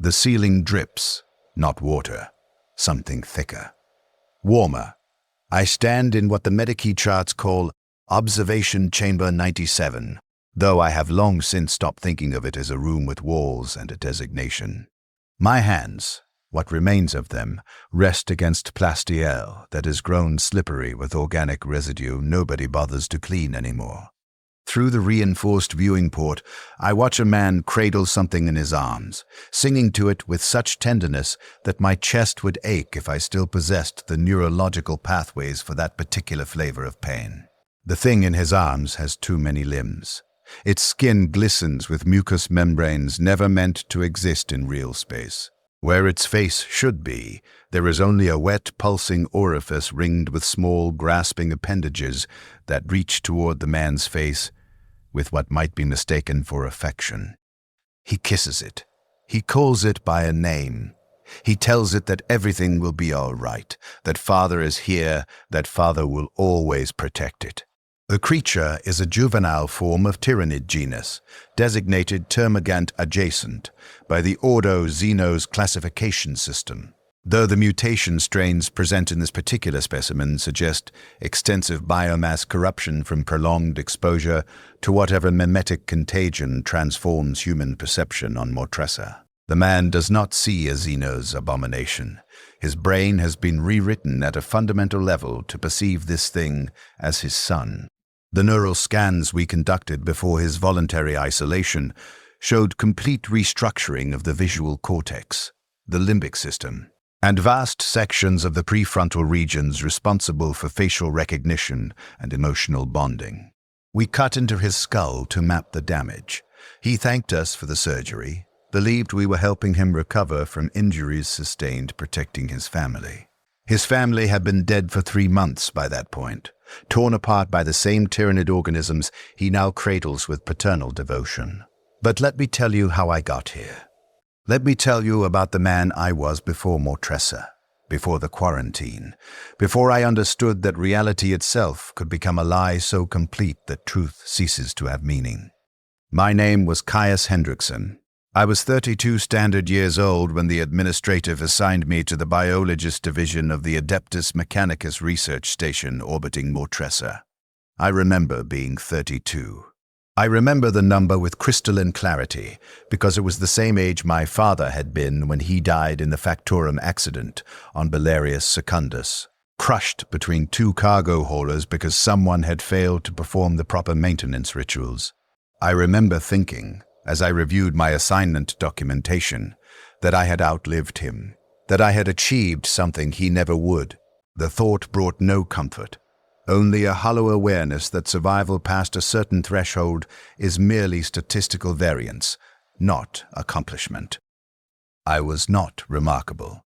The ceiling drips, not water, something thicker. Warmer. I stand in what the Medici charts call Observation Chamber 97, though I have long since stopped thinking of it as a room with walls and a designation. My hands, what remains of them, rest against plastiel that has grown slippery with organic residue nobody bothers to clean anymore. Through the reinforced viewing port, I watch a man cradle something in his arms, singing to it with such tenderness that my chest would ache if I still possessed the neurological pathways for that particular flavor of pain. The thing in his arms has too many limbs. Its skin glistens with mucous membranes never meant to exist in real space. Where its face should be, there is only a wet, pulsing orifice ringed with small, grasping appendages that reach toward the man's face with what might be mistaken for affection. He kisses it. He calls it by a name. He tells it that everything will be all right, that Father is here, that Father will always protect it. The creature is a juvenile form of tyrannid genus, designated termagant adjacent by the Ordo Xenos classification system. Though the mutation strains present in this particular specimen suggest extensive biomass corruption from prolonged exposure to whatever mimetic contagion transforms human perception on Mortressa. The man does not see a Xenos abomination. His brain has been rewritten at a fundamental level to perceive this thing as his son. The neural scans we conducted before his voluntary isolation showed complete restructuring of the visual cortex, the limbic system, and vast sections of the prefrontal regions responsible for facial recognition and emotional bonding. We cut into his skull to map the damage. He thanked us for the surgery, believed we were helping him recover from injuries sustained protecting his family. His family had been dead for 3 months by that point, torn apart by the same tyrannid organisms he now cradles with paternal devotion. But let me tell you how I got here. Let me tell you about the man I was before Mortressa, before the quarantine, before I understood that reality itself could become a lie so complete that truth ceases to have meaning. My name was Caius Hendrickson. I was 32 standard years old when the administrative assigned me to the biologist division of the Adeptus Mechanicus research station orbiting Mortressa. I remember being 32. I remember the number with crystalline clarity because it was the same age my father had been when he died in the Factorum accident on Belarius Secundus, crushed between 2 cargo haulers because someone had failed to perform the proper maintenance rituals. I remember thinking, as I reviewed my assignment documentation, that I had outlived him, that I had achieved something he never would. The thought brought no comfort, only a hollow awareness that survival past a certain threshold is merely statistical variance, not accomplishment. I was not remarkable.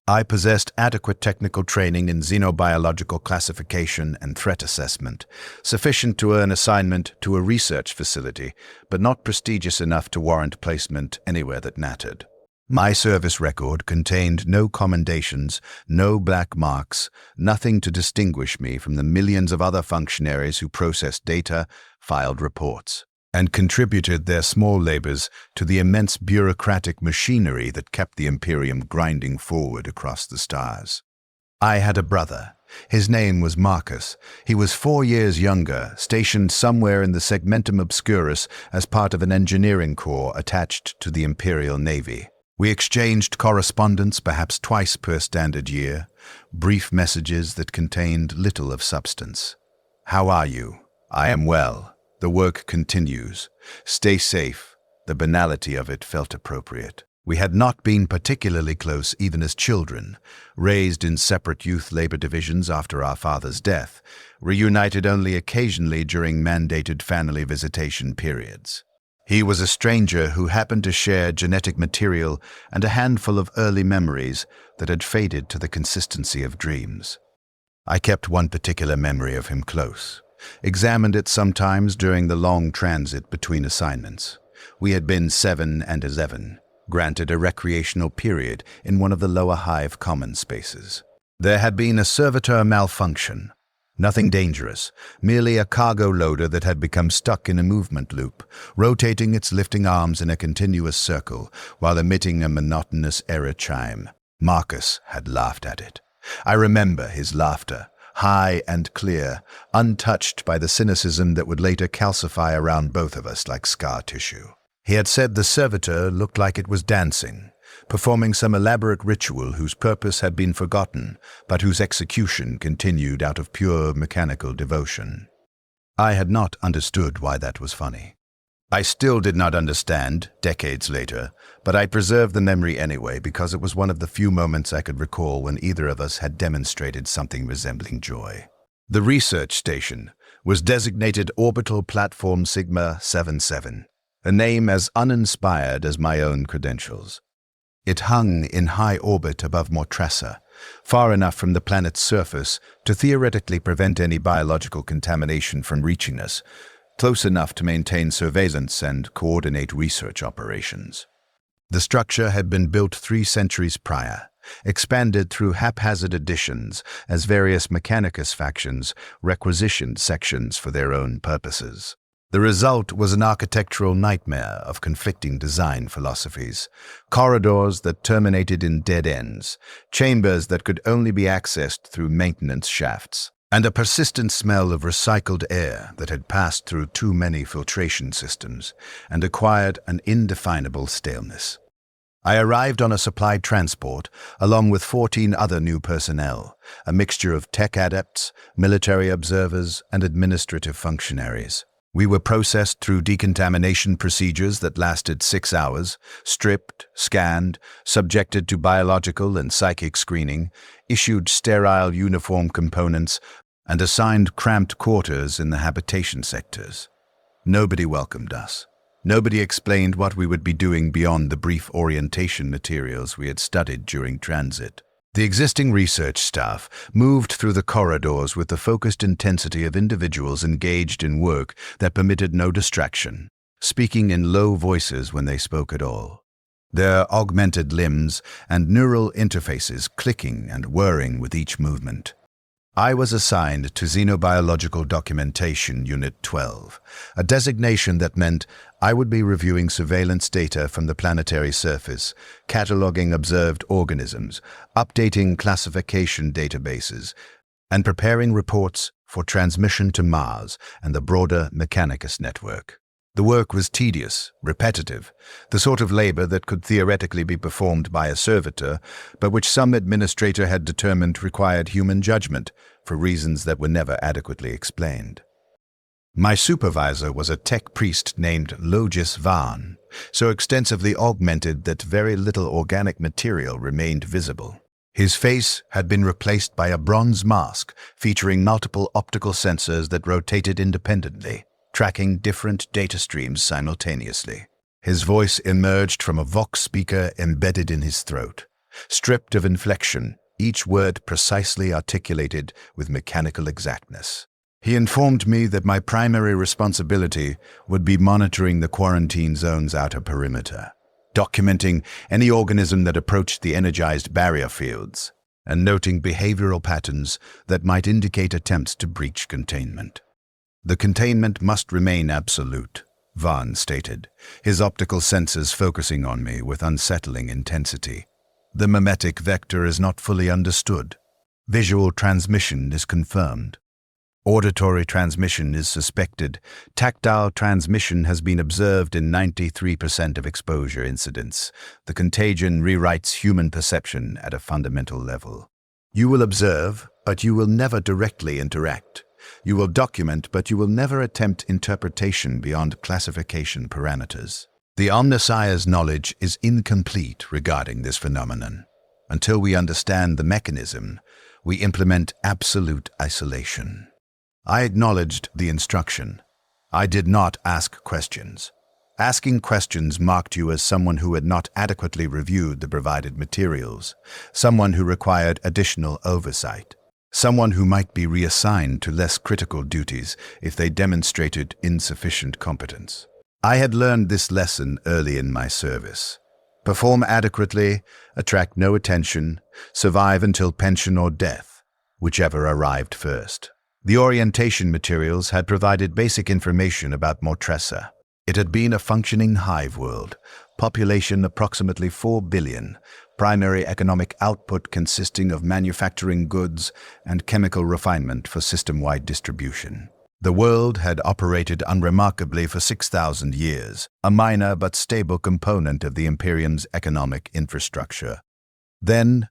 I possessed adequate technical training in xenobiological classification and threat assessment, sufficient to earn assignment to a research facility, but not prestigious enough to warrant placement anywhere that mattered. My service record contained no commendations, no black marks, nothing to distinguish me from the millions of other functionaries who processed data, filed reports, and contributed their small labors to the immense bureaucratic machinery that kept the Imperium grinding forward across the stars. I had a brother. His name was Marcus. He was 4 years younger, stationed somewhere in the Segmentum Obscurus as part of an engineering corps attached to the Imperial Navy. We exchanged correspondence perhaps twice per standard year, brief messages that contained little of substance. "How are you?" "I am well." The work continues. Stay safe. The banality of it felt appropriate. We had not been particularly close even as children, raised in separate youth labor divisions after our father's death, reunited only occasionally during mandated family visitation periods. He was a stranger who happened to share genetic material and a handful of early memories that had faded to the consistency of dreams. I kept one particular memory of him close. Examined it sometimes during the long transit between assignments. We had been 7 and 11, granted a recreational period in one of the lower Hive common spaces. There had been a servitor malfunction. Nothing dangerous, merely a cargo loader that had become stuck in a movement loop, rotating its lifting arms in a continuous circle while emitting a monotonous error chime. Marcus had laughed at it. I remember his laughter, high and clear, untouched by the cynicism that would later calcify around both of us like scar tissue. He had said the servitor looked like it was dancing, performing some elaborate ritual whose purpose had been forgotten, but whose execution continued out of pure mechanical devotion. I had not understood why that was funny. I still did not understand, decades later, but I preserved the memory anyway because it was one of the few moments I could recall when either of us had demonstrated something resembling joy. The research station was designated Orbital Platform Sigma 77, a name as uninspired as my own credentials. It hung in high orbit above Mortressa, far enough from the planet's surface to theoretically prevent any biological contamination from reaching us, close enough to maintain surveillance and coordinate research operations. The structure had been built 3 centuries prior, expanded through haphazard additions as various Mechanicus factions requisitioned sections for their own purposes. The result was an architectural nightmare of conflicting design philosophies, corridors that terminated in dead ends, chambers that could only be accessed through maintenance shafts, and a persistent smell of recycled air that had passed through too many filtration systems and acquired an indefinable staleness. I arrived on a supplied transport along with 14 other new personnel, a mixture of tech adepts, military observers, and administrative functionaries. We were processed through decontamination procedures that lasted 6 hours, stripped, scanned, subjected to biological and psychic screening, issued sterile uniform components, and assigned cramped quarters in the habitation sectors. Nobody welcomed us. Nobody explained what we would be doing beyond the brief orientation materials we had studied during transit. The existing research staff moved through the corridors with the focused intensity of individuals engaged in work that permitted no distraction, speaking in low voices when they spoke at all. Their augmented limbs and neural interfaces clicking and whirring with each movement. I was assigned to Xenobiological Documentation Unit 12, a designation that meant I would be reviewing surveillance data from the planetary surface, cataloging observed organisms, updating classification databases, and preparing reports for transmission to Mars and the broader Mechanicus network. The work was tedious, repetitive, the sort of labor that could theoretically be performed by a servitor, but which some administrator had determined required human judgment for reasons that were never adequately explained. My supervisor was a tech priest named Logis Van, so extensively augmented that very little organic material remained visible. His face had been replaced by a bronze mask featuring multiple optical sensors that rotated independently, tracking different data streams simultaneously. His voice emerged from a Vox speaker embedded in his throat, stripped of inflection, each word precisely articulated with mechanical exactness. He informed me that my primary responsibility would be monitoring the quarantine zone's outer perimeter, documenting any organism that approached the energized barrier fields, and noting behavioral patterns that might indicate attempts to breach containment. The containment must remain absolute, Vaughn stated, his optical sensors focusing on me with unsettling intensity. The mimetic vector is not fully understood. Visual transmission is confirmed. Auditory transmission is suspected. Tactile transmission has been observed in 93% of exposure incidents. The contagion rewrites human perception at a fundamental level. You will observe, but you will never directly interact. You will document, but you will never attempt interpretation beyond classification parameters. The Omnissiah's knowledge is incomplete regarding this phenomenon. Until we understand the mechanism, we implement absolute isolation. I acknowledged the instruction. I did not ask questions. Asking questions marked you as someone who had not adequately reviewed the provided materials, someone who required additional oversight, someone who might be reassigned to less critical duties if they demonstrated insufficient competence. I had learned this lesson early in my service. Perform adequately, attract no attention, survive until pension or death, whichever arrived first. The orientation materials had provided basic information about Mortressa. It had been a functioning hive world, population approximately 4 billion, primary economic output consisting of manufacturing goods and chemical refinement for system-wide distribution. The world had operated unremarkably for 6,000 years, a minor but stable component of the Imperium's economic infrastructure. Then,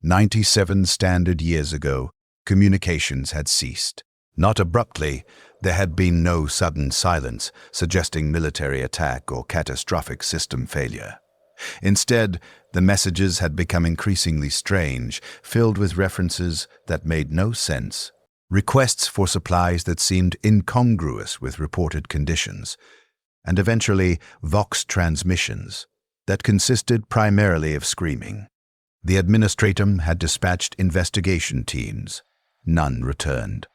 97 standard years ago, communications had ceased. Not abruptly, there had been no sudden silence suggesting military attack or catastrophic system failure. Instead, the messages had become increasingly strange, filled with references that made no sense, requests for supplies that seemed incongruous with reported conditions, and eventually vox transmissions that consisted primarily of screaming. The administratum had dispatched investigation teams. None returned.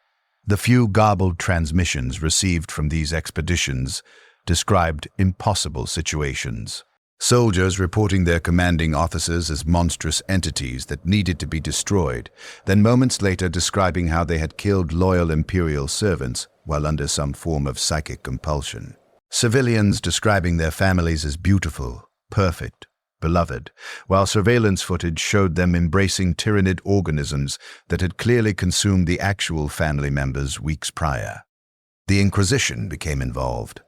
The few garbled transmissions received from these expeditions described impossible situations. Soldiers reporting their commanding officers as monstrous entities that needed to be destroyed, then moments later describing how they had killed loyal imperial servants while under some form of psychic compulsion. Civilians describing their families as beautiful, perfect, beloved, while surveillance footage showed them embracing tyrannid organisms that had clearly consumed the actual family members weeks prior. The Inquisition became involved.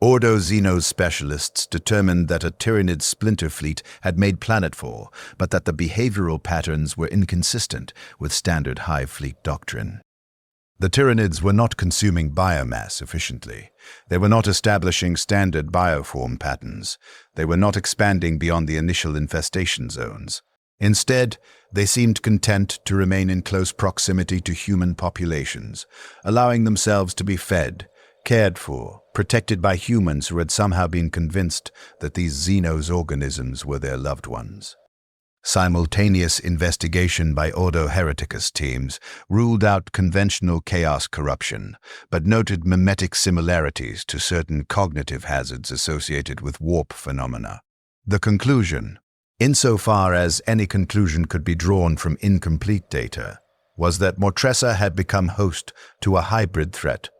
Ordo Xenos specialists determined that a tyrannid splinter fleet had made planetfall, but that the behavioral patterns were inconsistent with standard Hive fleet doctrine. The tyrannids were not consuming biomass efficiently. They were not establishing standard bioform patterns. They were not expanding beyond the initial infestation zones. Instead, they seemed content to remain in close proximity to human populations, allowing themselves to be fed, cared for, protected by humans who had somehow been convinced that these Xenos organisms were their loved ones. Simultaneous investigation by Ordo Hereticus teams ruled out conventional chaos corruption, but noted mimetic similarities to certain cognitive hazards associated with warp phenomena. The conclusion, insofar as any conclusion could be drawn from incomplete data, was that Mortressa had become host to a hybrid threat,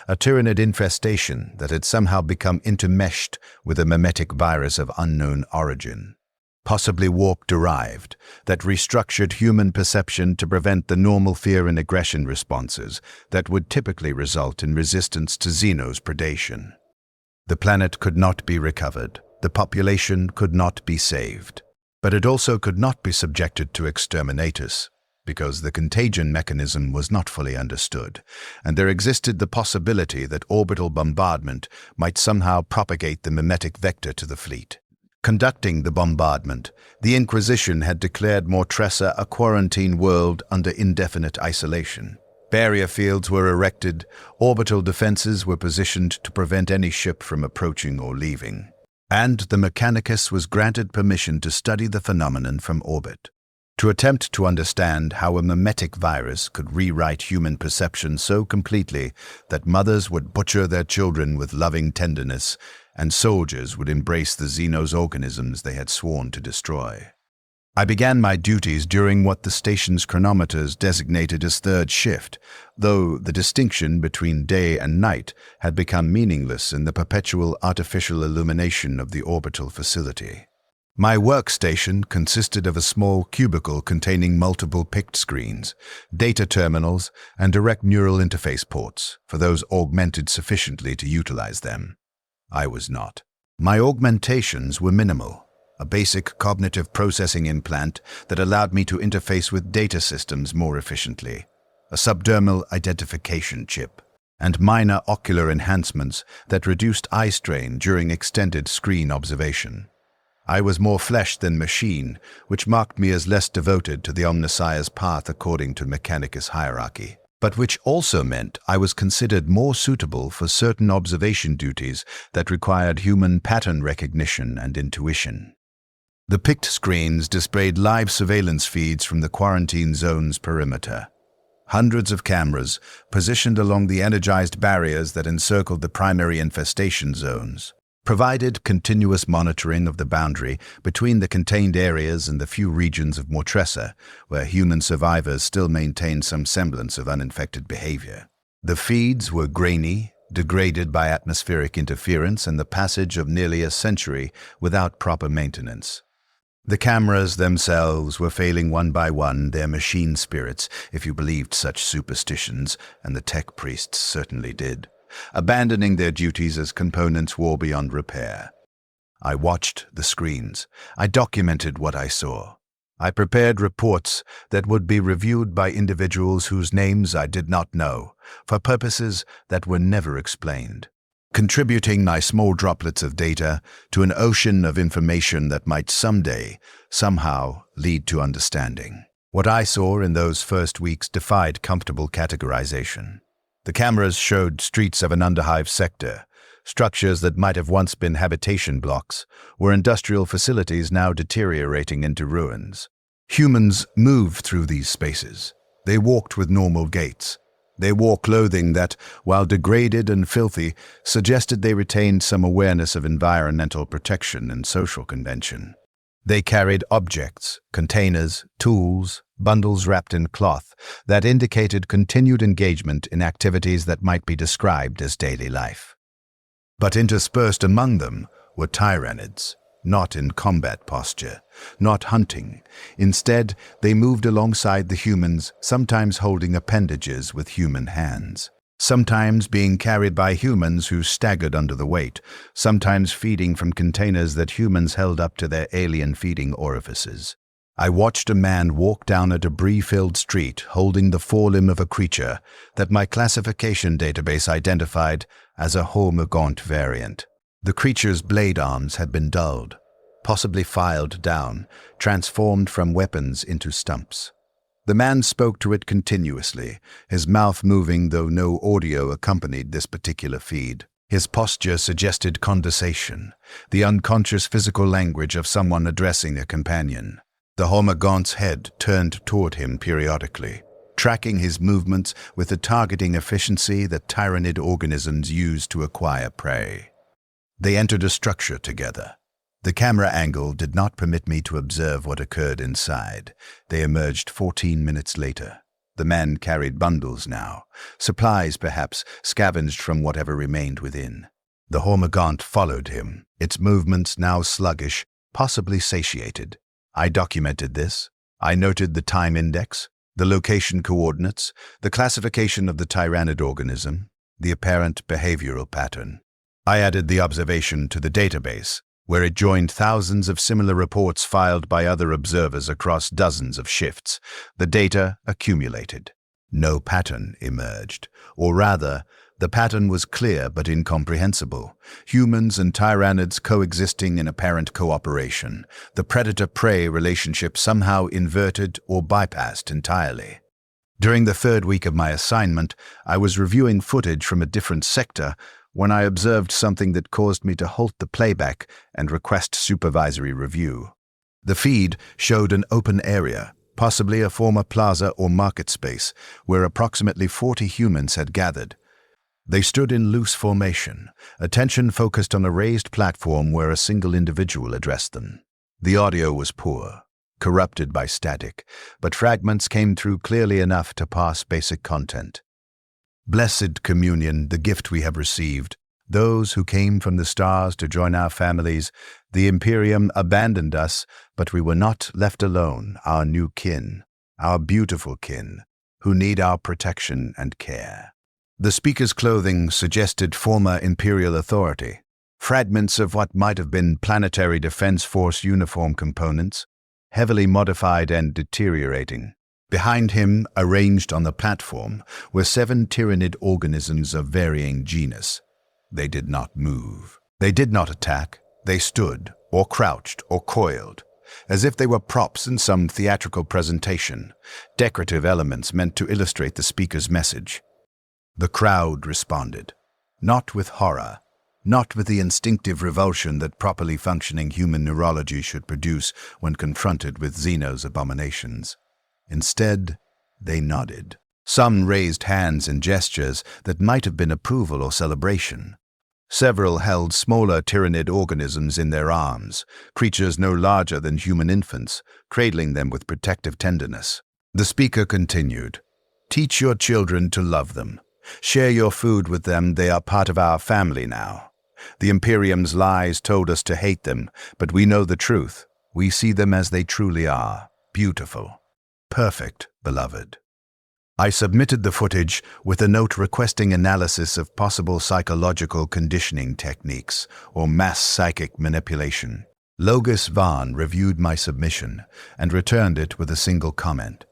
a tyrannid infestation that had somehow become intermeshed with a mimetic virus of unknown origin, possibly warp-derived, that restructured human perception to prevent the normal fear and aggression responses that would typically result in resistance to Xenos predation. The planet could not be recovered, the population could not be saved, but it also could not be subjected to exterminatus, because the contagion mechanism was not fully understood, and there existed the possibility that orbital bombardment might somehow propagate the mimetic vector to the fleet. Conducting the bombardment, the Inquisition had declared Mortressa a quarantine world under indefinite isolation. Barrier fields were erected, orbital defenses were positioned to prevent any ship from approaching or leaving, and the Mechanicus was granted permission to study the phenomenon from orbit, to attempt to understand how a mimetic virus could rewrite human perception so completely that mothers would butcher their children with loving tenderness and soldiers would embrace the Xenos organisms they had sworn to destroy. I began my duties during what the station's chronometers designated as third shift, though the distinction between day and night had become meaningless in the perpetual artificial illumination of the orbital facility. My workstation consisted of a small cubicle containing multiple pict screens, data terminals, and direct neural interface ports for those augmented sufficiently to utilize them. I was not. My augmentations were minimal, a basic cognitive processing implant that allowed me to interface with data systems more efficiently, a subdermal identification chip, and minor ocular enhancements that reduced eye strain during extended screen observation. I was more flesh than machine, which marked me as less devoted to the Omnissiah's path according to Mechanicus hierarchy, but which also meant I was considered more suitable for certain observation duties that required human pattern recognition and intuition. The pict screens displayed live surveillance feeds from the quarantine zone's perimeter. Hundreds of cameras positioned along the energized barriers that encircled the primary infestation zones, provided continuous monitoring of the boundary between the contained areas and the few regions of Mortressa where human survivors still maintained some semblance of uninfected behavior. The feeds were grainy, degraded by atmospheric interference and the passage of nearly a century without proper maintenance. The cameras themselves were failing one by one, their machine spirits, if you believed such superstitions, and the tech priests certainly did, abandoning their duties as components wore beyond repair. I watched the screens. I documented what I saw. I prepared reports that would be reviewed by individuals whose names I did not know, for purposes that were never explained, contributing my small droplets of data to an ocean of information that might someday, somehow, lead to understanding. What I saw in those first weeks defied comfortable categorization. The cameras showed streets of an under-Hive sector, structures that might have once been habitation blocks, or industrial facilities now deteriorating into ruins. Humans moved through these spaces. They walked with normal gaits. They wore clothing that, while degraded and filthy, suggested they retained some awareness of environmental protection and social convention. They carried objects, containers, tools, bundles wrapped in cloth that indicated continued engagement in activities that might be described as daily life. But interspersed among them were tyrannids, not in combat posture, not hunting. Instead, they moved alongside the humans, sometimes holding appendages with human hands, sometimes being carried by humans who staggered under the weight, sometimes feeding from containers that humans held up to their alien feeding orifices. I watched a man walk down a debris-filled street holding the forelimb of a creature that my classification database identified as a Hormigaunt variant. The creature's blade arms had been dulled, possibly filed down, transformed from weapons into stumps. The man spoke to it continuously, his mouth moving though no audio accompanied this particular feed. His posture suggested conversation, the unconscious physical language of someone addressing a companion. The Hormigaunt's head turned toward him periodically, tracking his movements with the targeting efficiency that tyrannid organisms use to acquire prey. They entered a structure together. The camera angle did not permit me to observe what occurred inside. They emerged 14 minutes later. The men carried bundles now, supplies perhaps scavenged from whatever remained within. The Hormigaunt followed him, its movements now sluggish, possibly satiated. I documented this. I noted the time index, the location coordinates, the classification of the tyrannid organism, the apparent behavioral pattern. I added the observation to the database, where it joined thousands of similar reports filed by other observers across dozens of shifts. The data accumulated. No pattern emerged, or rather, the pattern was clear but incomprehensible. Humans and tyrannids coexisting in apparent cooperation, the predator-prey relationship somehow inverted or bypassed entirely. During the third week of my assignment, I was reviewing footage from a different sector when I observed something that caused me to halt the playback and request supervisory review. The feed showed an open area, possibly a former plaza or market space, where approximately 40 humans had gathered. They stood in loose formation, attention focused on a raised platform where a single individual addressed them. The audio was poor, corrupted by static, but fragments came through clearly enough to pass basic content. Blessed communion, the gift we have received. Those who came from the stars to join our families, the Imperium abandoned us, but we were not left alone, our new kin, our beautiful kin, who need our protection and care. The speaker's clothing suggested former Imperial authority, fragments of what might have been Planetary Defense Force uniform components, heavily modified and deteriorating. Behind him, arranged on the platform, were 7 tyrannid organisms of varying genus. They did not move. They did not attack. They stood, or crouched, or coiled, as if they were props in some theatrical presentation, decorative elements meant to illustrate the speaker's message. The crowd responded, not with horror, not with the instinctive revulsion that properly functioning human neurology should produce when confronted with Xeno's abominations. Instead, they nodded. Some raised hands in gestures that might have been approval or celebration. Several held smaller tyrannid organisms in their arms, creatures no larger than human infants, cradling them with protective tenderness. The speaker continued, "Teach your children to love them. Share your food with them, they are part of our family now. The Imperium's lies told us to hate them, but we know the truth. We see them as they truly are, beautiful. Perfect, beloved." I submitted the footage with a note requesting analysis of possible psychological conditioning techniques or mass psychic manipulation. Logus Vaughn reviewed my submission and returned it with a single comment.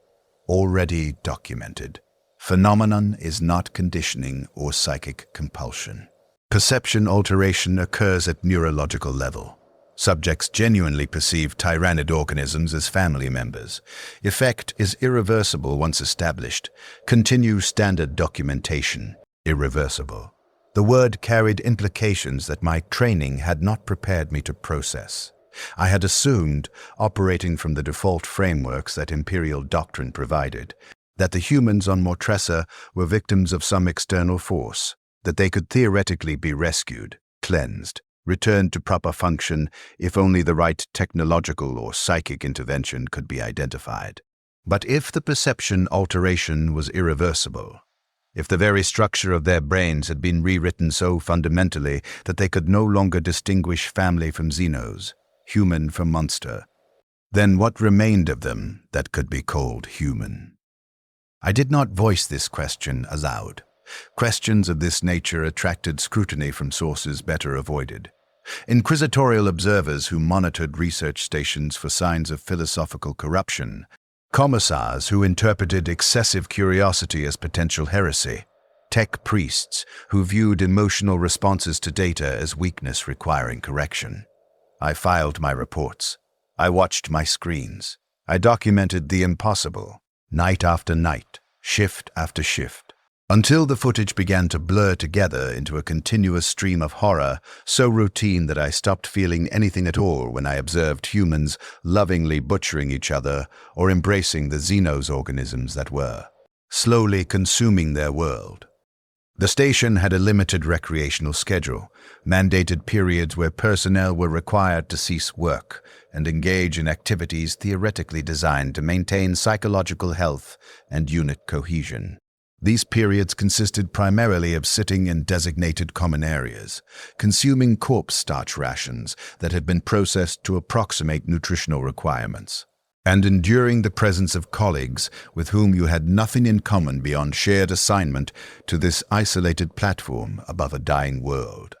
"Already documented. Phenomenon is not conditioning or psychic compulsion. Perception alteration occurs at neurological level. Subjects genuinely perceive tyrannid organisms as family members. Effect is irreversible once established. Continue standard documentation. Irreversible. The word carried implications that my training had not prepared me to process. I had assumed, operating from the default frameworks that Imperial doctrine provided, that the humans on Mortressa were victims of some external force, that they could theoretically be rescued, cleansed, returned to proper function if only the right technological or psychic intervention could be identified. But if the perception alteration was irreversible, if the very structure of their brains had been rewritten so fundamentally that they could no longer distinguish family from xenos, human from monster, then what remained of them that could be called human? I did not voice this question aloud. Questions of this nature attracted scrutiny from sources better avoided. Inquisitorial observers who monitored research stations for signs of philosophical corruption, commissars who interpreted excessive curiosity as potential heresy, tech priests who viewed emotional responses to data as weakness requiring correction. I filed my reports. I watched my screens. I documented the impossible, night after night, shift after shift, until the footage began to blur together into a continuous stream of horror, so routine that I stopped feeling anything at all when I observed humans lovingly butchering each other or embracing the xenos organisms that were slowly consuming their world. The station had a limited recreational schedule, mandated periods where personnel were required to cease work and engage in activities theoretically designed to maintain psychological health and unit cohesion. These periods consisted primarily of sitting in designated common areas, consuming corpse starch rations that had been processed to approximate nutritional requirements, and enduring the presence of colleagues with whom you had nothing in common beyond shared assignment to this isolated platform above a dying world.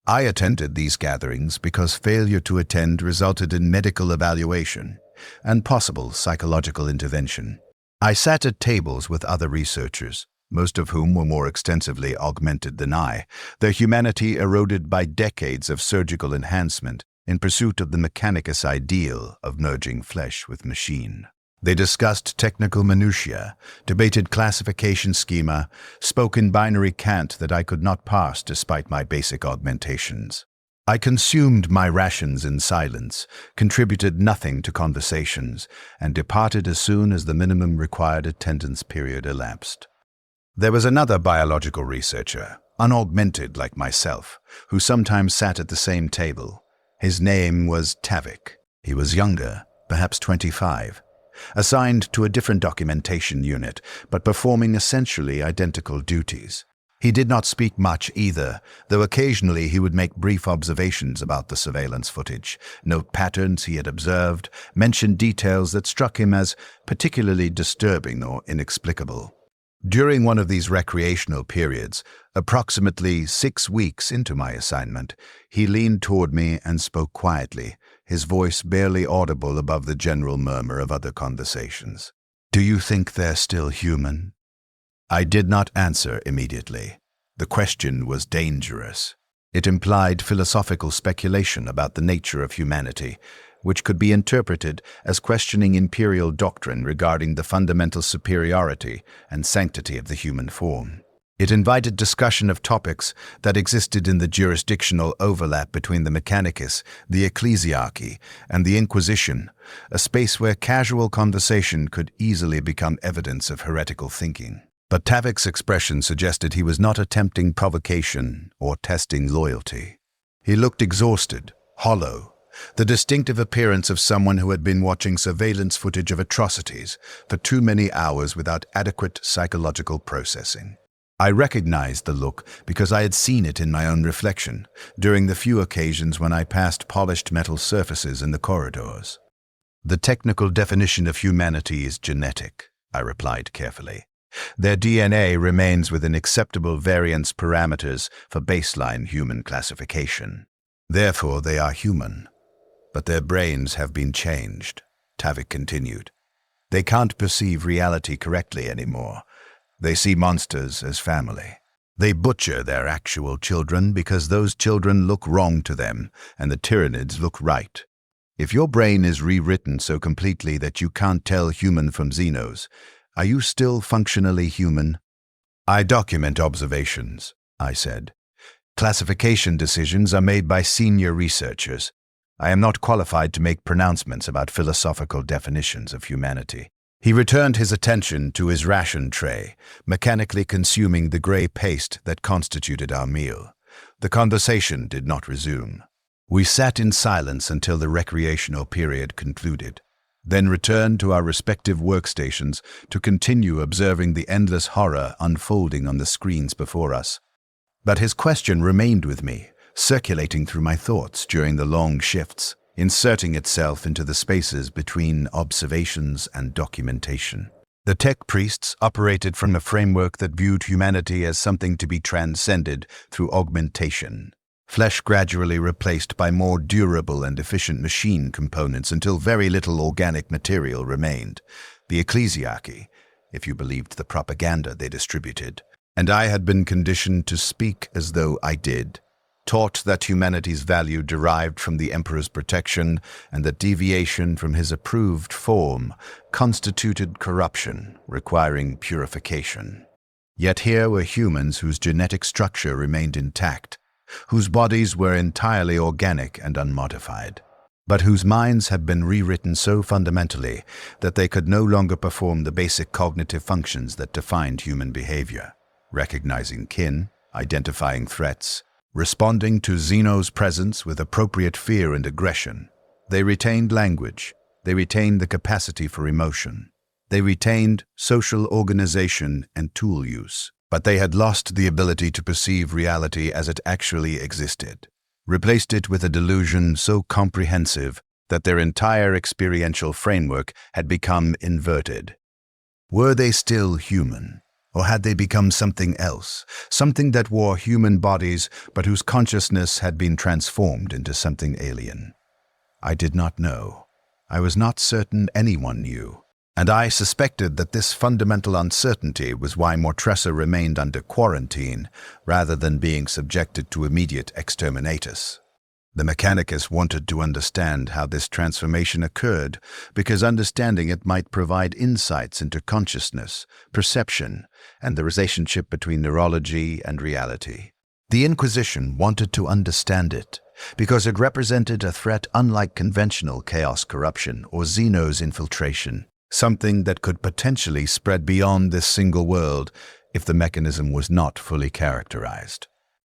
I attended these gatherings because failure to attend resulted in medical evaluation and possible psychological intervention. I sat at tables with other researchers, most of whom were more extensively augmented than I, their humanity eroded by decades of surgical enhancement in pursuit of the mechanicus ideal of merging flesh with machine. They discussed technical minutiae, debated classification schema, spoke in binary cant that I could not parse despite my basic augmentations. I consumed my rations in silence, contributed nothing to conversations, and departed as soon as the minimum required attendance period elapsed. There was another biological researcher, unaugmented like myself, who sometimes sat at the same table. His name was Tavik. He was younger, perhaps 25, assigned to a different documentation unit, but performing essentially identical duties. He did not speak much either, though occasionally he would make brief observations about the surveillance footage, note patterns he had observed, mention details that struck him as particularly disturbing or inexplicable. During one of these recreational periods, approximately 6 weeks into my assignment, he leaned toward me and spoke quietly, his voice barely audible above the general murmur of other conversations. "Do you think they're still human?" I did not answer immediately. The question was dangerous. It implied philosophical speculation about the nature of humanity, which could be interpreted as questioning imperial doctrine regarding the fundamental superiority and sanctity of the human form. It invited discussion of topics that existed in the jurisdictional overlap between the Mechanicus, the Ecclesiarchy, and the Inquisition, a space where casual conversation could easily become evidence of heretical thinking. But Tavik's expression suggested he was not attempting provocation or testing loyalty. He looked exhausted, hollow, the distinctive appearance of someone who had been watching surveillance footage of atrocities for too many hours without adequate psychological processing. I recognized the look because I had seen it in my own reflection during the few occasions when I passed polished metal surfaces in the corridors. The technical definition of humanity is genetic, I replied carefully. Their DNA remains within acceptable variance parameters for baseline human classification. Therefore, they are human. But their brains have been changed, Tavik continued. They can't perceive reality correctly anymore. They see monsters as family. They butcher their actual children because those children look wrong to them and the Tyranids look right. If your brain is rewritten so completely that you can't tell human from Xenos, are you still functionally human? I document observations, I said. Classification decisions are made by senior researchers. I am not qualified to make pronouncements about philosophical definitions of humanity. He returned his attention to his ration tray, mechanically consuming the gray paste that constituted our meal. The conversation did not resume. We sat in silence until the recreational period concluded, then returned to our respective workstations to continue observing the endless horror unfolding on the screens before us. But his question remained with me, circulating through my thoughts during the long shifts, inserting itself into the spaces between observations and documentation. The tech priests operated from a framework that viewed humanity as something to be transcended through augmentation. Flesh gradually replaced by more durable and efficient machine components until very little organic material remained. The ecclesiarchy, if you believed the propaganda they distributed, and I had been conditioned to speak as though I did, taught that humanity's value derived from the Emperor's protection and that deviation from his approved form constituted corruption, requiring purification. Yet here were humans whose genetic structure remained intact, whose bodies were entirely organic and unmodified, but whose minds had been rewritten so fundamentally that they could no longer perform the basic cognitive functions that defined human behavior: recognizing kin, identifying threats, responding to Xeno's presence with appropriate fear and aggression. They retained language. They retained the capacity for emotion. They retained social organization and tool use. But they had lost the ability to perceive reality as it actually existed, replaced it with a delusion so comprehensive that their entire experiential framework had become inverted. Were they still human? Or had they become something else, something that wore human bodies but whose consciousness had been transformed into something alien? I did not know. I was not certain anyone knew, and I suspected that this fundamental uncertainty was why Mortressa remained under quarantine rather than being subjected to immediate exterminatus. The Mechanicus wanted to understand how this transformation occurred because understanding it might provide insights into consciousness, perception, and the relationship between neurology and reality. The Inquisition wanted to understand it because it represented a threat unlike conventional chaos corruption or Xeno's infiltration, something that could potentially spread beyond this single world if the mechanism was not fully characterized.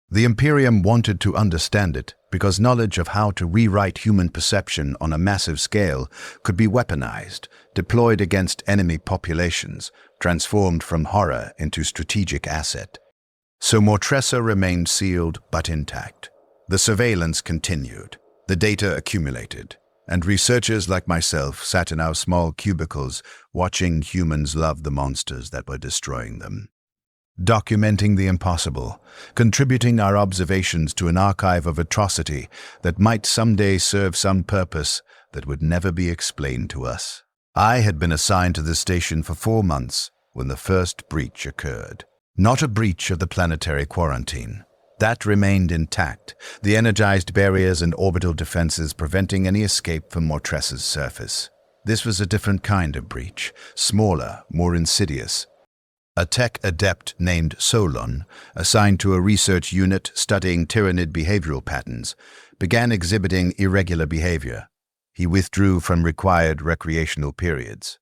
The Imperium wanted to understand it because knowledge of how to rewrite human perception on a massive scale could be weaponized, deployed against enemy populations, transformed from horror into strategic asset. So Mortressa remained sealed but intact. The surveillance continued, the data accumulated, and researchers like myself sat in our small cubicles watching humans love the monsters that were destroying them. Documenting the impossible, contributing our observations to an archive of atrocity that might someday serve some purpose that would never be explained to us. I had been assigned to the station for 4 months when the first breach occurred. Not a breach of the planetary quarantine. That remained intact, the energized barriers and orbital defenses preventing any escape from Mortressa's surface. This was a different kind of breach, smaller, more insidious. A tech adept named Solon, assigned to a research unit studying Tyranid behavioral patterns, began exhibiting irregular behavior. He withdrew from required recreational periods.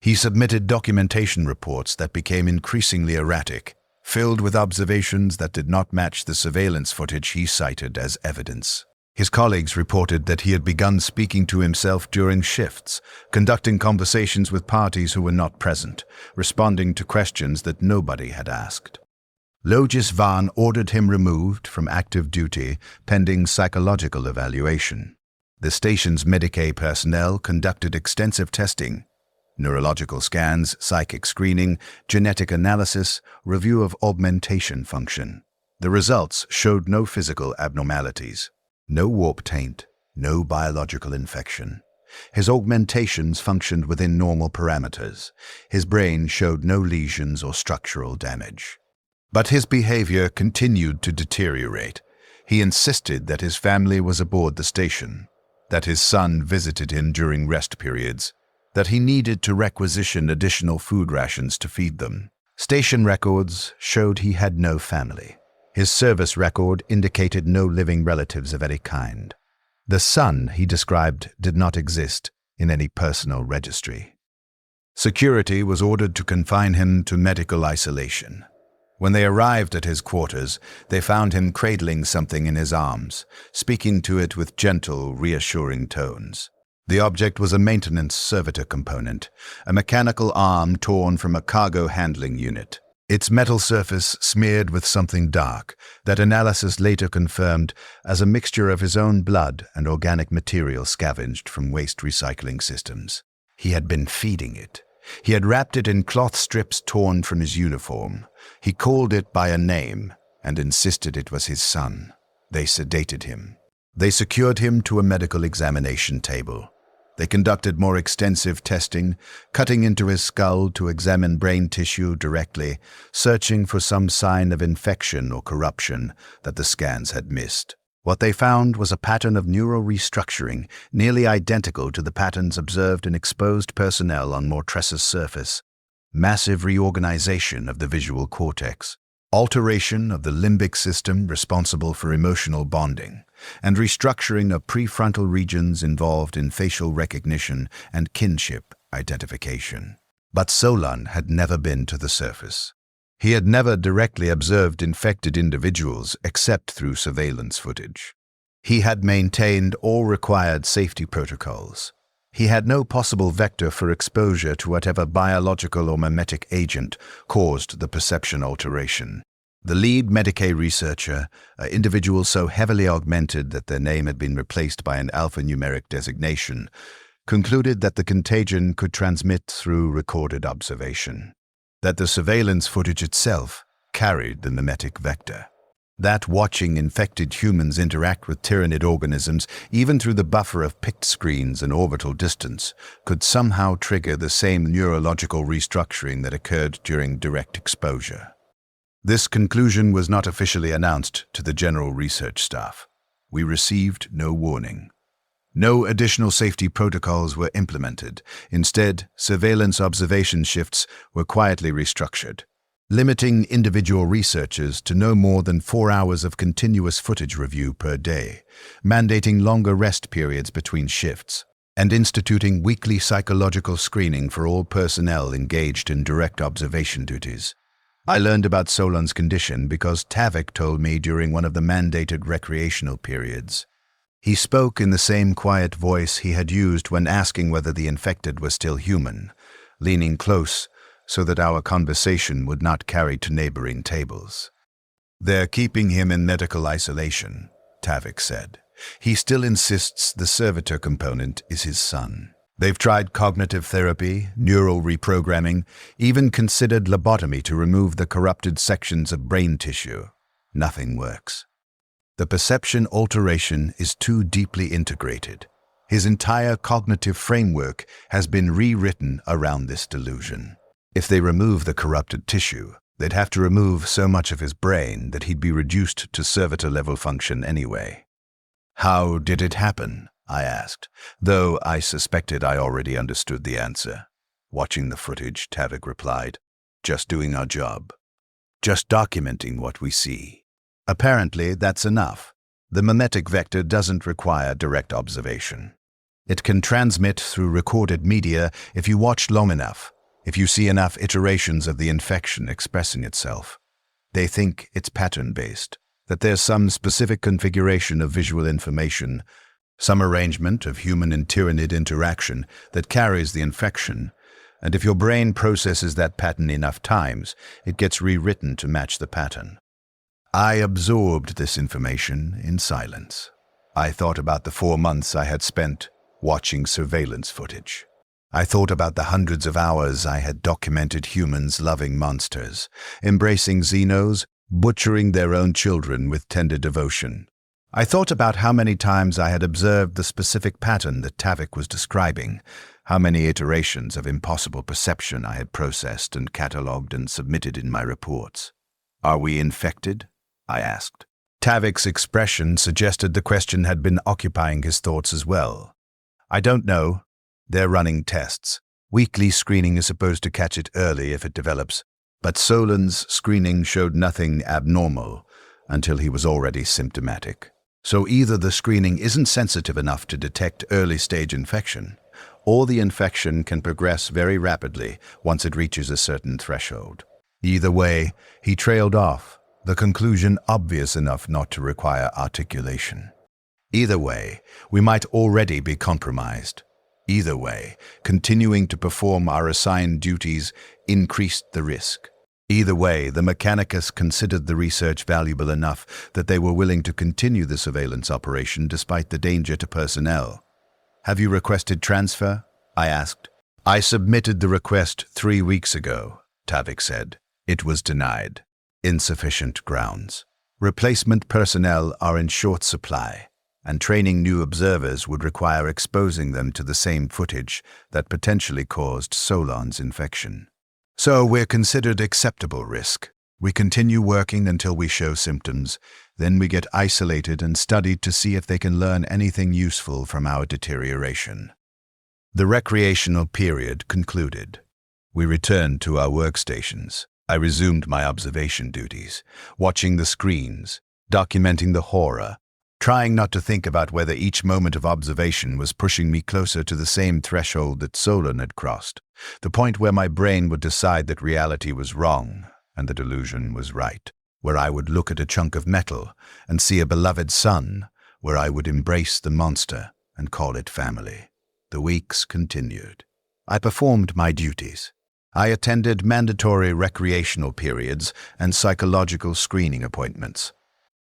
He submitted documentation reports that became increasingly erratic, filled with observations that did not match the surveillance footage he cited as evidence. His colleagues reported that he had begun speaking to himself during shifts, conducting conversations with parties who were not present, responding to questions that nobody had asked. Logis Van ordered him removed from active duty pending psychological evaluation. The station's Medicaid personnel conducted extensive testing, neurological scans, psychic screening, genetic analysis, review of augmentation function. The results showed no physical abnormalities. No warp taint, no biological infection. His augmentations functioned within normal parameters. His brain showed no lesions or structural damage. But his behavior continued to deteriorate. He insisted that his family was aboard the station, that his son visited him during rest periods, that he needed to requisition additional food rations to feed them. Station records showed he had no family. His service record indicated no living relatives of any kind. The son, he described, did not exist in any personal registry. Security was ordered to confine him to medical isolation. When they arrived at his quarters, they found him cradling something in his arms, speaking to it with gentle, reassuring tones. The object was a maintenance servitor component, a mechanical arm torn from a cargo handling unit. Its metal surface smeared with something dark that analysis later confirmed as a mixture of his own blood and organic material scavenged from waste recycling systems. He had been feeding it. He had wrapped it in cloth strips torn from his uniform. He called it by a name and insisted it was his son. They sedated him. They secured him to a medical examination table. They conducted more extensive testing, cutting into his skull to examine brain tissue directly, searching for some sign of infection or corruption that the scans had missed. What they found was a pattern of neural restructuring nearly identical to the patterns observed in exposed personnel on Mortressa's surface. Massive reorganization of the visual cortex, alteration of the limbic system responsible for emotional bonding, and restructuring of prefrontal regions involved in facial recognition and kinship identification. But Solon had never been to the surface. He had never directly observed infected individuals except through surveillance footage. He had maintained all required safety protocols. He had no possible vector for exposure to whatever biological or mimetic agent caused the perception alteration. The lead Medicaid researcher, an individual so heavily augmented that their name had been replaced by an alphanumeric designation, concluded that the contagion could transmit through recorded observation, that the surveillance footage itself carried the mimetic vector, that watching infected humans interact with tyrannid organisms, even through the buffer of picked screens and orbital distance, could somehow trigger the same neurological restructuring that occurred during direct exposure. This conclusion was not officially announced to the general research staff. We received no warning. No additional safety protocols were implemented. Instead, surveillance observation shifts were quietly restructured, limiting individual researchers to no more than 4 hours of continuous footage review per day, mandating longer rest periods between shifts, and instituting weekly psychological screening for all personnel engaged in direct observation duties. I learned about Solon's condition because Tavik told me during one of the mandated recreational periods. He spoke in the same quiet voice he had used when asking whether the infected was still human, leaning close so that our conversation would not carry to neighboring tables. "They're keeping him in medical isolation," Tavik said. "He still insists the servitor component is his son. They've tried cognitive therapy, neural reprogramming, even considered lobotomy to remove the corrupted sections of brain tissue. Nothing works. The perception alteration is too deeply integrated. His entire cognitive framework has been rewritten around this delusion. If they remove the corrupted tissue, they'd have to remove so much of his brain that he'd be reduced to servitor-level function anyway." "How did it happen?" I asked, though I suspected I already understood the answer. "Watching the footage," Tavik replied. "Just doing our job. Just documenting what we see." Apparently, that's enough. The mimetic vector doesn't require direct observation. It can transmit through recorded media if you watch long enough, If you see enough iterations of the infection expressing itself, they think it's pattern-based, that there's some specific configuration of visual information, some arrangement of human and tyrannid interaction that carries the infection, and if your brain processes that pattern enough times, it gets rewritten to match the pattern. I absorbed this information in silence. I thought about the 4 months I had spent watching surveillance footage. I thought about the hundreds of hours I had documented humans loving monsters, embracing xenos, butchering their own children with tender devotion. I thought about how many times I had observed the specific pattern that Tavik was describing, how many iterations of impossible perception I had processed and catalogued and submitted in my reports. "Are we infected?" I asked. Tavik's expression suggested the question had been occupying his thoughts as well. "I don't know. They're running tests. Weekly screening is supposed to catch it early if it develops, but Solon's screening showed nothing abnormal until he was already symptomatic. So either the screening isn't sensitive enough to detect early-stage infection, or the infection can progress very rapidly once it reaches a certain threshold. Either way, he trailed off, the conclusion obvious enough not to require articulation. Either way, we might already be compromised. Either way, continuing to perform our assigned duties increased the risk. Either way, the Mechanicus considered the research valuable enough that they were willing to continue the surveillance operation despite the danger to personnel. "Have you requested transfer?" I asked. "I submitted the request 3 weeks ago," Tavik said. "It was denied. Insufficient grounds. Replacement personnel are in short supply, and training new observers would require exposing them to the same footage that potentially caused Solon's infection. So we're considered acceptable risk. We continue working until we show symptoms, then we get isolated and studied to see if they can learn anything useful from our deterioration." The recreational period concluded. We returned to our workstations. I resumed my observation duties, watching the screens, documenting the horror, trying not to think about whether each moment of observation was pushing me closer to the same threshold that Solon had crossed, the point where my brain would decide that reality was wrong and the delusion was right, where I would look at a chunk of metal and see a beloved son, where I would embrace the monster and call it family. The weeks continued. I performed my duties. I attended mandatory recreational periods and psychological screening appointments.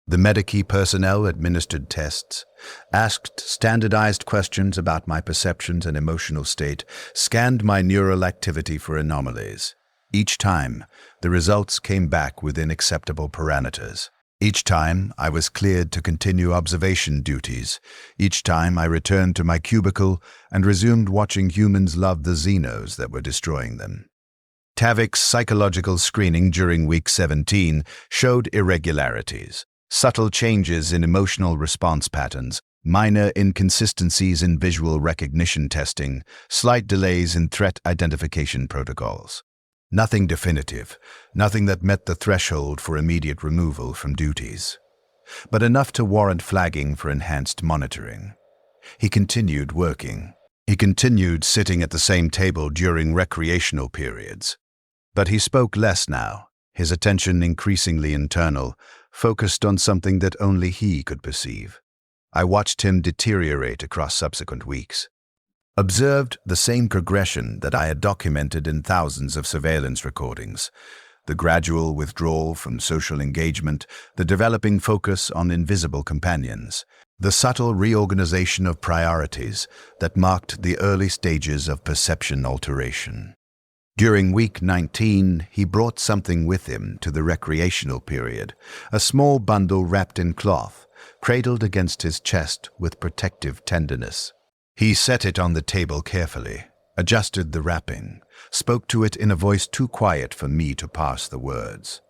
The Medici personnel administered tests, asked standardized questions about my perceptions and emotional state, scanned my neural activity for anomalies. Each time, the results came back within acceptable parameters. Each time, I was cleared to continue observation duties. Each time, I returned to my cubicle and resumed watching humans love the xenos that were destroying them. Tavik's psychological screening during week 17 showed irregularities. Subtle changes in emotional response patterns, minor inconsistencies in visual recognition testing, slight delays in threat identification protocols. Nothing definitive, nothing that met the threshold for immediate removal from duties, but enough to warrant flagging for enhanced monitoring. He continued working. He continued sitting at the same table during recreational periods. But he spoke less now, his attention increasingly internal, focused on something that only he could perceive. I watched him deteriorate across subsequent weeks. Observed the same progression that I had documented in thousands of surveillance recordings. The gradual withdrawal from social engagement, the developing focus on invisible companions, the subtle reorganization of priorities that marked the early stages of perception alteration. During week 19, he brought something with him to the recreational period, a small bundle wrapped in cloth, cradled against his chest with protective tenderness. He set it on the table carefully, adjusted the wrapping, spoke to it in a voice too quiet for me to parse the words.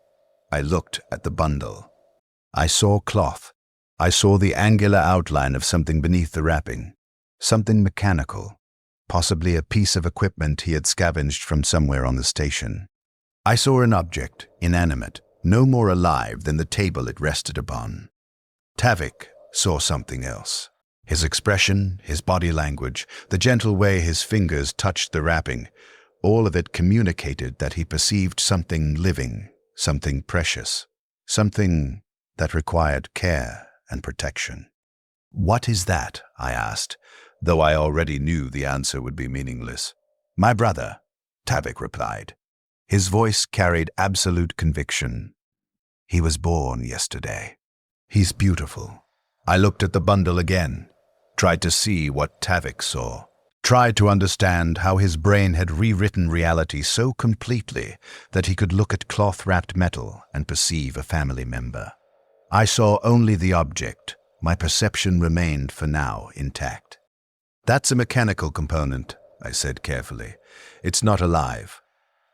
I looked at the bundle. I saw cloth. I saw the angular outline of something beneath the wrapping, something mechanical. Possibly a piece of equipment he had scavenged from somewhere on the station. I saw an object, inanimate, no more alive than the table it rested upon. Tavik saw something else. His expression, his body language, the gentle way his fingers touched the wrapping, All of it communicated that he perceived something living, something precious, something that required care and protection. "What is that?" I asked, though I already knew the answer would be meaningless. "My brother," Tavik replied. His voice carried absolute conviction. "He was born yesterday. He's beautiful." I looked at the bundle again, tried to see what Tavik saw, tried to understand how his brain had rewritten reality so completely that he could look at cloth-wrapped metal and perceive a family member. I saw only the object. My perception remained, for now, intact. "That's a mechanical component," I said carefully. "It's not alive."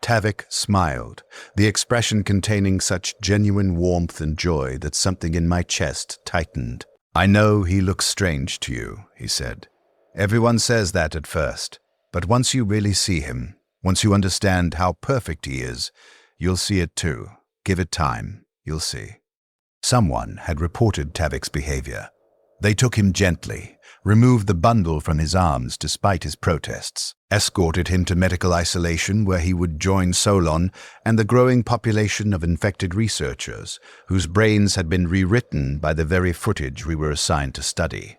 Tavik smiled, the expression containing such genuine warmth and joy that something in my chest tightened. "I know he looks strange to you," he said. "Everyone says that at first, but once you really see him, once you understand how perfect he is, you'll see it too. Give it time, you'll see." Someone had reported Tavik's behavior. They took him gently, removed the bundle from his arms despite his protests, escorted him to medical isolation where he would join Solon and the growing population of infected researchers whose brains had been rewritten by the very footage we were assigned to study.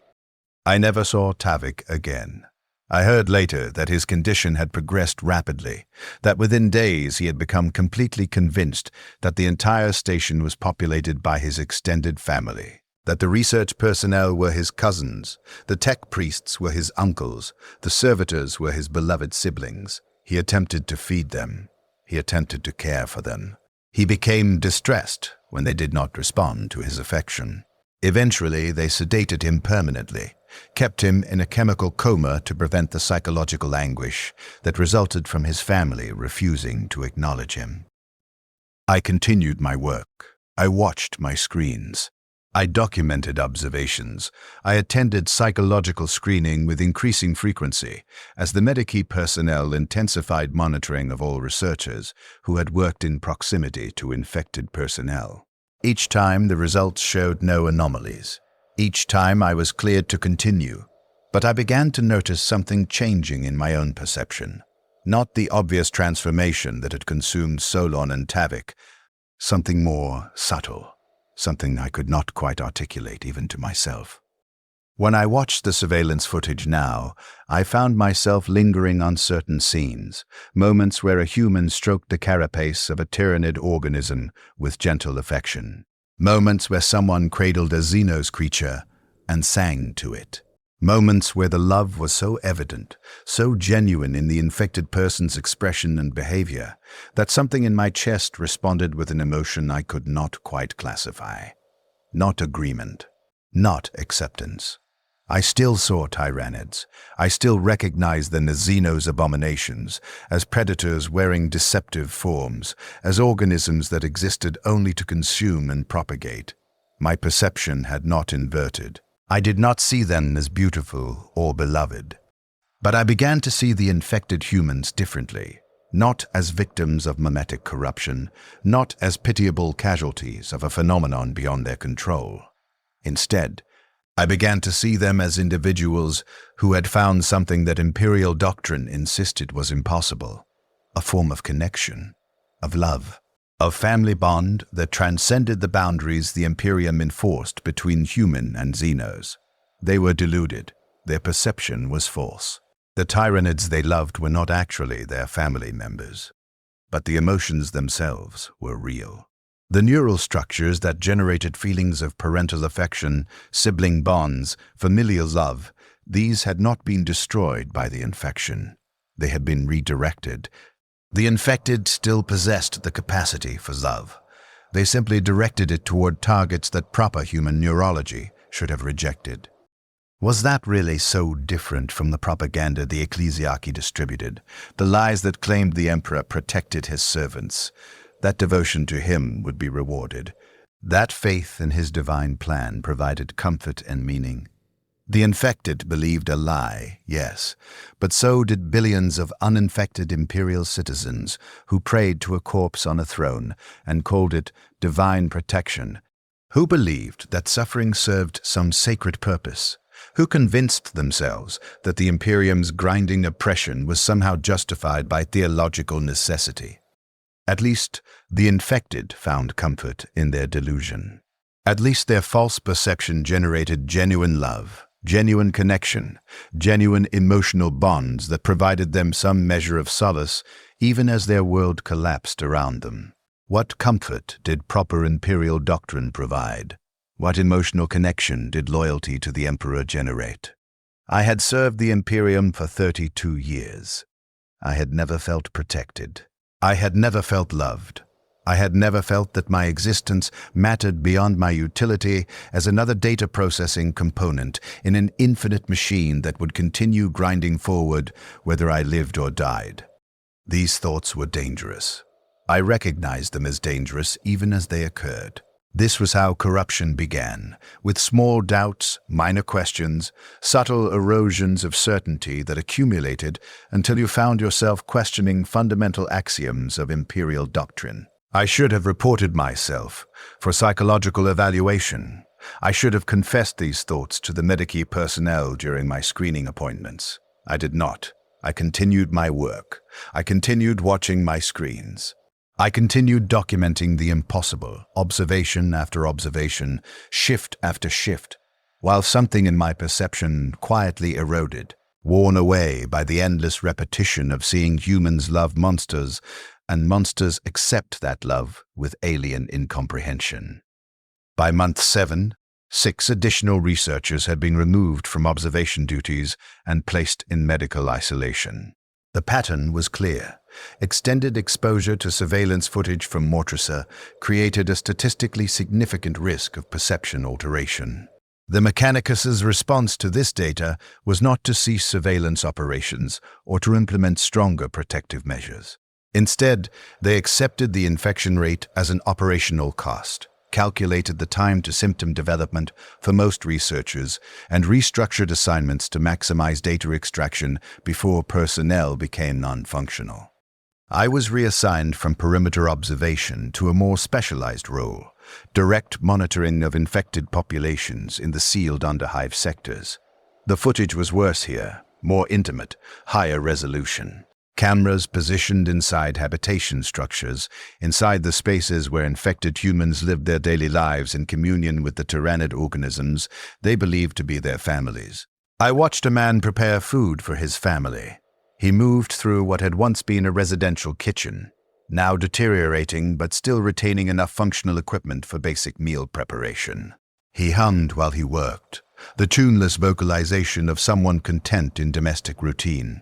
I never saw Tavik again. I heard later that his condition had progressed rapidly, that within days he had become completely convinced that the entire station was populated by his extended family, that the research personnel were his cousins, the tech priests were his uncles, the servitors were his beloved siblings. He attempted to feed them. He attempted to care for them. He became distressed when they did not respond to his affection. Eventually, they sedated him permanently, kept him in a chemical coma to prevent the psychological anguish that resulted from his family refusing to acknowledge him. I continued my work. I watched my screens. I documented observations. I attended psychological screening with increasing frequency as the Medikey personnel intensified monitoring of all researchers who had worked in proximity to infected personnel. Each time the results showed no anomalies. Each time I was cleared to continue, but I began to notice something changing in my own perception. Not the obvious transformation that had consumed Solon and Tavik, something more subtle, something I could not quite articulate even to myself. When I watched the surveillance footage now, I found myself lingering on certain scenes, moments where a human stroked the carapace of a tyrannid organism with gentle affection. Moments where someone cradled a Xenos creature and sang to it. Moments where the love was so evident, so genuine in the infected person's expression and behavior, that something in my chest responded with an emotion I could not quite classify. Not agreement. Not acceptance. I still saw tyrannids. I still recognized the Xenos abominations as predators wearing deceptive forms, as organisms that existed only to consume and propagate. My perception had not inverted. I did not see them as beautiful or beloved. But I began to see the infected humans differently, not as victims of mimetic corruption, not as pitiable casualties of a phenomenon beyond their control. Instead, I began to see them as individuals who had found something that imperial doctrine insisted was impossible, a form of connection, of love, of family bond that transcended the boundaries the Imperium enforced between human and Xenos. They were deluded. Their perception was false. The tyrannids they loved were not actually their family members, but the emotions themselves were real. The neural structures that generated feelings of parental affection, sibling bonds, familial love, these had not been destroyed by the infection. They had been redirected. The infected still possessed the capacity for love. They simply directed it toward targets that proper human neurology should have rejected. Was that really so different from the propaganda the ecclesiarchy distributed, the lies that claimed the emperor protected his servants? That devotion to him would be rewarded. That faith in his divine plan provided comfort and meaning. The infected believed a lie, yes, but so did billions of uninfected imperial citizens who prayed to a corpse on a throne and called it divine protection, who believed that suffering served some sacred purpose, who convinced themselves that the Imperium's grinding oppression was somehow justified by theological necessity. At least, the infected found comfort in their delusion. At least their false perception generated genuine love, genuine connection, genuine emotional bonds that provided them some measure of solace even as their world collapsed around them. What comfort did proper imperial doctrine provide? What emotional connection did loyalty to the Emperor generate? I had served the Imperium for 32 years. I had never felt protected. I had never felt loved. I had never felt that my existence mattered beyond my utility as another data processing component in an infinite machine that would continue grinding forward whether I lived or died. These thoughts were dangerous. I recognized them as dangerous even as they occurred. This was how corruption began, with small doubts, minor questions, subtle erosions of certainty that accumulated until you found yourself questioning fundamental axioms of imperial doctrine. I should have reported myself for psychological evaluation. I should have confessed these thoughts to the Medici personnel during my screening appointments. I did not. I continued my work. I continued watching my screens. I continued documenting the impossible, observation after observation, shift after shift, while something in my perception quietly eroded, worn away by the endless repetition of seeing humans love monsters and monsters accept that love with alien incomprehension. By month 7, 6 additional researchers had been removed from observation duties and placed in medical isolation. The pattern was clear. Extended exposure to surveillance footage from Mortressa created a statistically significant risk of perception alteration. The Mechanicus's response to this data was not to cease surveillance operations or to implement stronger protective measures. Instead, they accepted the infection rate as an operational cost, calculated the time to symptom development for most researchers, and restructured assignments to maximize data extraction before personnel became non-functional. I was reassigned from perimeter observation to a more specialized role, direct monitoring of infected populations in the sealed under-Hive sectors. The footage was worse here, more intimate, higher resolution. Cameras positioned inside habitation structures, inside the spaces where infected humans lived their daily lives in communion with the tyrannid organisms they believed to be their families. I watched a man prepare food for his family. He moved through what had once been a residential kitchen, now deteriorating but still retaining enough functional equipment for basic meal preparation. He hummed while he worked, the tuneless vocalization of someone content in domestic routine.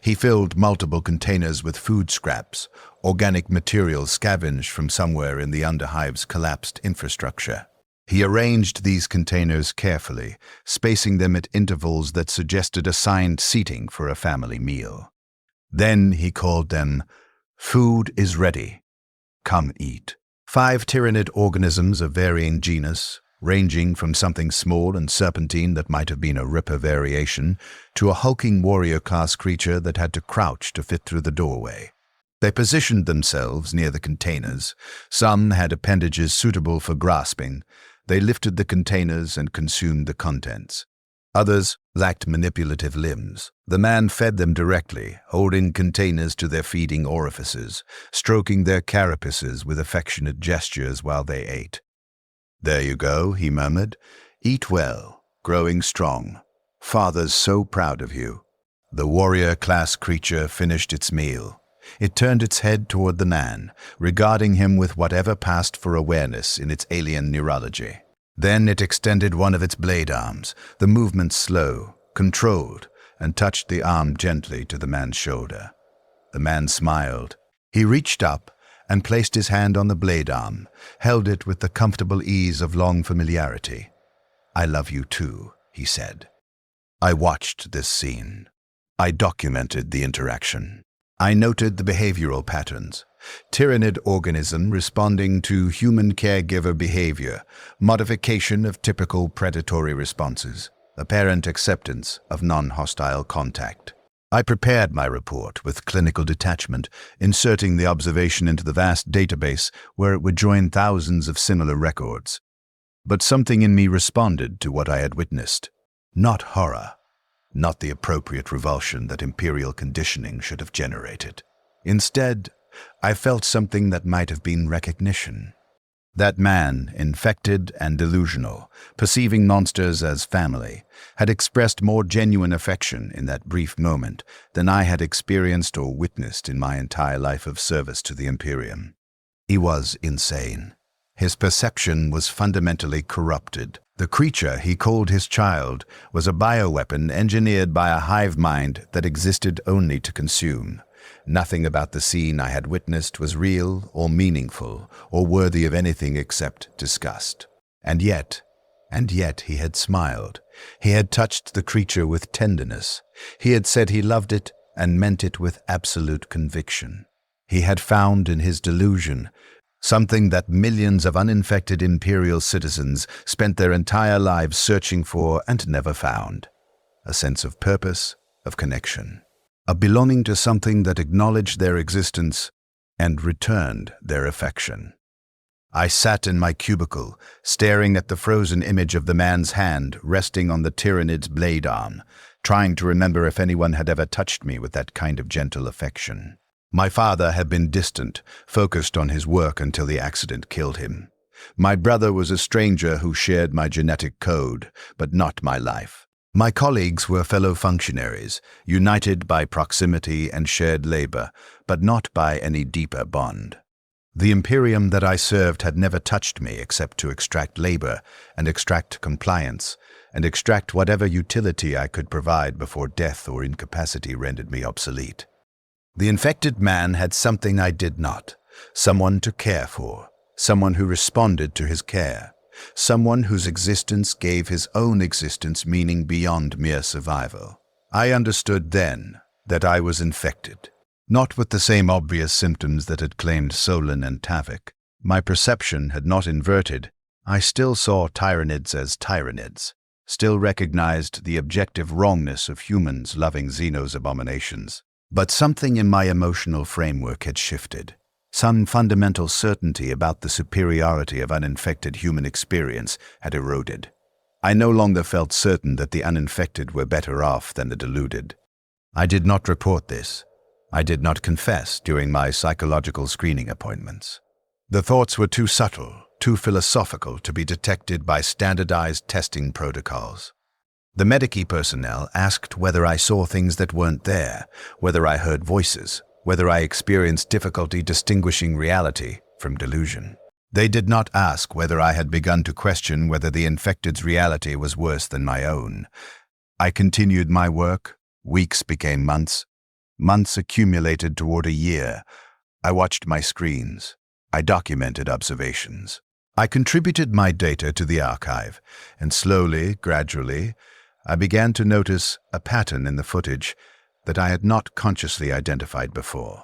He filled multiple containers with food scraps, organic material scavenged from somewhere in the Underhive's collapsed infrastructure. He arranged these containers carefully, spacing them at intervals that suggested assigned seating for a family meal. Then he called them, "Food is ready. Come eat." 5 tyrannid organisms of varying genus, ranging from something small and serpentine that might have been a ripper variation to a hulking warrior-class creature that had to crouch to fit through the doorway. They positioned themselves near the containers. Some had appendages suitable for grasping. They lifted the containers and consumed the contents. Others lacked manipulative limbs. The man fed them directly, holding containers to their feeding orifices, stroking their carapaces with affectionate gestures while they ate. "There you go," he murmured. "Eat well, growing strong. Father's so proud of you." The warrior-class creature finished its meal. It turned its head toward the man, regarding him with whatever passed for awareness in its alien neurology. Then it extended one of its blade arms, the movement slow, controlled, and touched the arm gently to the man's shoulder. The man smiled. He reached up and placed his hand on the blade arm, held it with the comfortable ease of long familiarity. "I love you too," he said. I watched this scene. I documented the interaction. I noted the behavioral patterns. Tyrannid organism responding to human caregiver behavior, modification of typical predatory responses, apparent acceptance of non-hostile contact. I prepared my report with clinical detachment, inserting the observation into the vast database where it would join thousands of similar records. But something in me responded to what I had witnessed. Not horror, not the appropriate revulsion that imperial conditioning should have generated. Instead, I felt something that might have been recognition. That man, infected and delusional, perceiving monsters as family, had expressed more genuine affection in that brief moment than I had experienced or witnessed in my entire life of service to the Imperium. He was insane. His perception was fundamentally corrupted. The creature he called his child was a bioweapon engineered by a hive mind that existed only to consume. Nothing about the scene I had witnessed was real or meaningful or worthy of anything except disgust. And yet he had smiled. He had touched the creature with tenderness. He had said he loved it and meant it with absolute conviction. He had found in his delusion something that millions of uninfected imperial citizens spent their entire lives searching for and never found: a sense of purpose, of connection. A belonging to something that acknowledged their existence and returned their affection. I sat in my cubicle, staring at the frozen image of the man's hand resting on the tyrannid's blade arm, trying to remember if anyone had ever touched me with that kind of gentle affection. My father had been distant, focused on his work until the accident killed him. My brother was a stranger who shared my genetic code, but not my life. My colleagues were fellow functionaries, united by proximity and shared labor, but not by any deeper bond. The Imperium that I served had never touched me except to extract labor and extract compliance and extract whatever utility I could provide before death or incapacity rendered me obsolete. The infected man had something I did not: someone to care for, someone who responded to his care. Someone whose existence gave his own existence meaning beyond mere survival. I understood then that I was infected, not with the same obvious symptoms that had claimed Solon and Tavik. My perception had not inverted. I still saw tyrannids as tyrannids, still recognized the objective wrongness of humans loving Xeno's abominations. But something in my emotional framework had shifted. Some fundamental certainty about the superiority of uninfected human experience had eroded. I no longer felt certain that the uninfected were better off than the deluded. I did not report this. I did not confess during my psychological screening appointments. The thoughts were too subtle, too philosophical to be detected by standardized testing protocols. The medici personnel asked whether I saw things that weren't there, whether I heard voices, whether I experienced difficulty distinguishing reality from delusion. They did not ask whether I had begun to question whether the infected's reality was worse than my own. I continued my work. Weeks became months. Months accumulated toward a year. I watched my screens. I documented observations. I contributed my data to the archive, and slowly, gradually, I began to notice a pattern in the footage that I had not consciously identified before.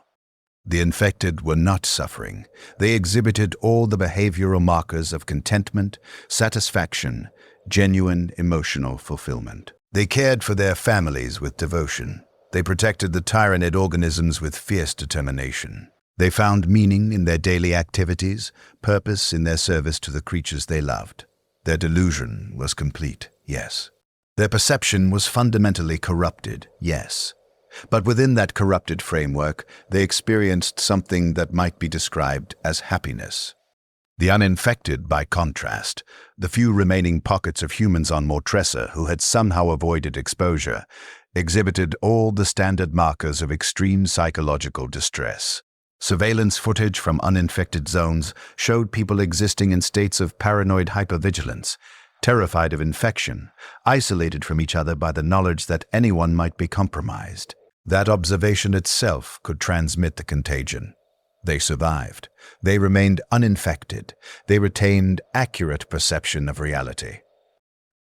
The infected were not suffering. They exhibited all the behavioral markers of contentment, satisfaction, genuine emotional fulfillment. They cared for their families with devotion. They protected the tyrannid organisms with fierce determination. They found meaning in their daily activities, purpose in their service to the creatures they loved. Their delusion was complete, yes. Their perception was fundamentally corrupted, yes. But within that corrupted framework, they experienced something that might be described as happiness. The uninfected, by contrast, the few remaining pockets of humans on Mortressa who had somehow avoided exposure, exhibited all the standard markers of extreme psychological distress. Surveillance footage from uninfected zones showed people existing in states of paranoid hypervigilance, terrified of infection, isolated from each other by the knowledge that anyone might be compromised. That observation itself could transmit the contagion. They survived. They remained uninfected. They retained accurate perception of reality.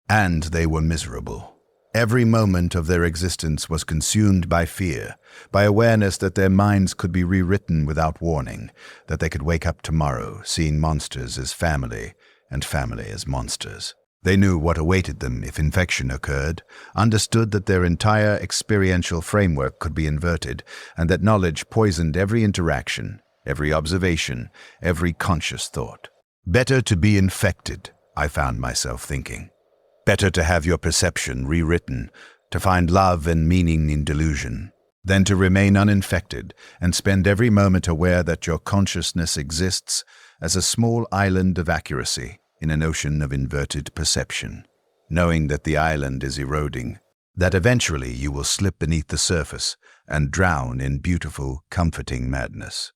And they were miserable. Every moment of their existence was consumed by fear, by awareness that their minds could be rewritten without warning, that they could wake up tomorrow seeing monsters as family and family as monsters. They knew what awaited them if infection occurred, understood that their entire experiential framework could be inverted, and that knowledge poisoned every interaction, every observation, every conscious thought. Better to be infected, I found myself thinking. Better to have your perception rewritten, to find love and meaning in delusion, than to remain uninfected and spend every moment aware that your consciousness exists as a small island of accuracy in an ocean of inverted perception, knowing that the island is eroding, that eventually you will slip beneath the surface and drown in beautiful, comforting madness.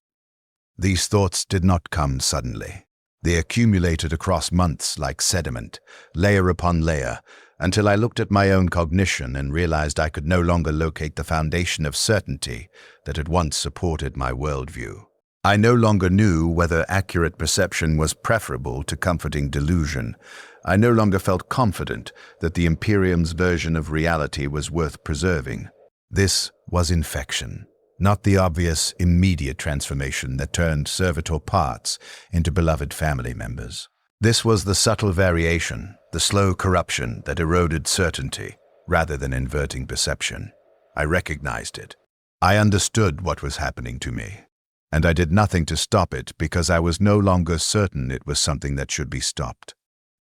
These thoughts did not come suddenly. They accumulated across months like sediment, layer upon layer, until I looked at my own cognition and realized I could no longer locate the foundation of certainty that had once supported my worldview. I no longer knew whether accurate perception was preferable to comforting delusion. I no longer felt confident that the Imperium's version of reality was worth preserving. This was infection, not the obvious, immediate transformation that turned servitor parts into beloved family members. This was the subtle variation, the slow corruption that eroded certainty rather than inverting perception. I recognized it. I understood what was happening to me, and I did nothing to stop it because I was no longer certain it was something that should be stopped.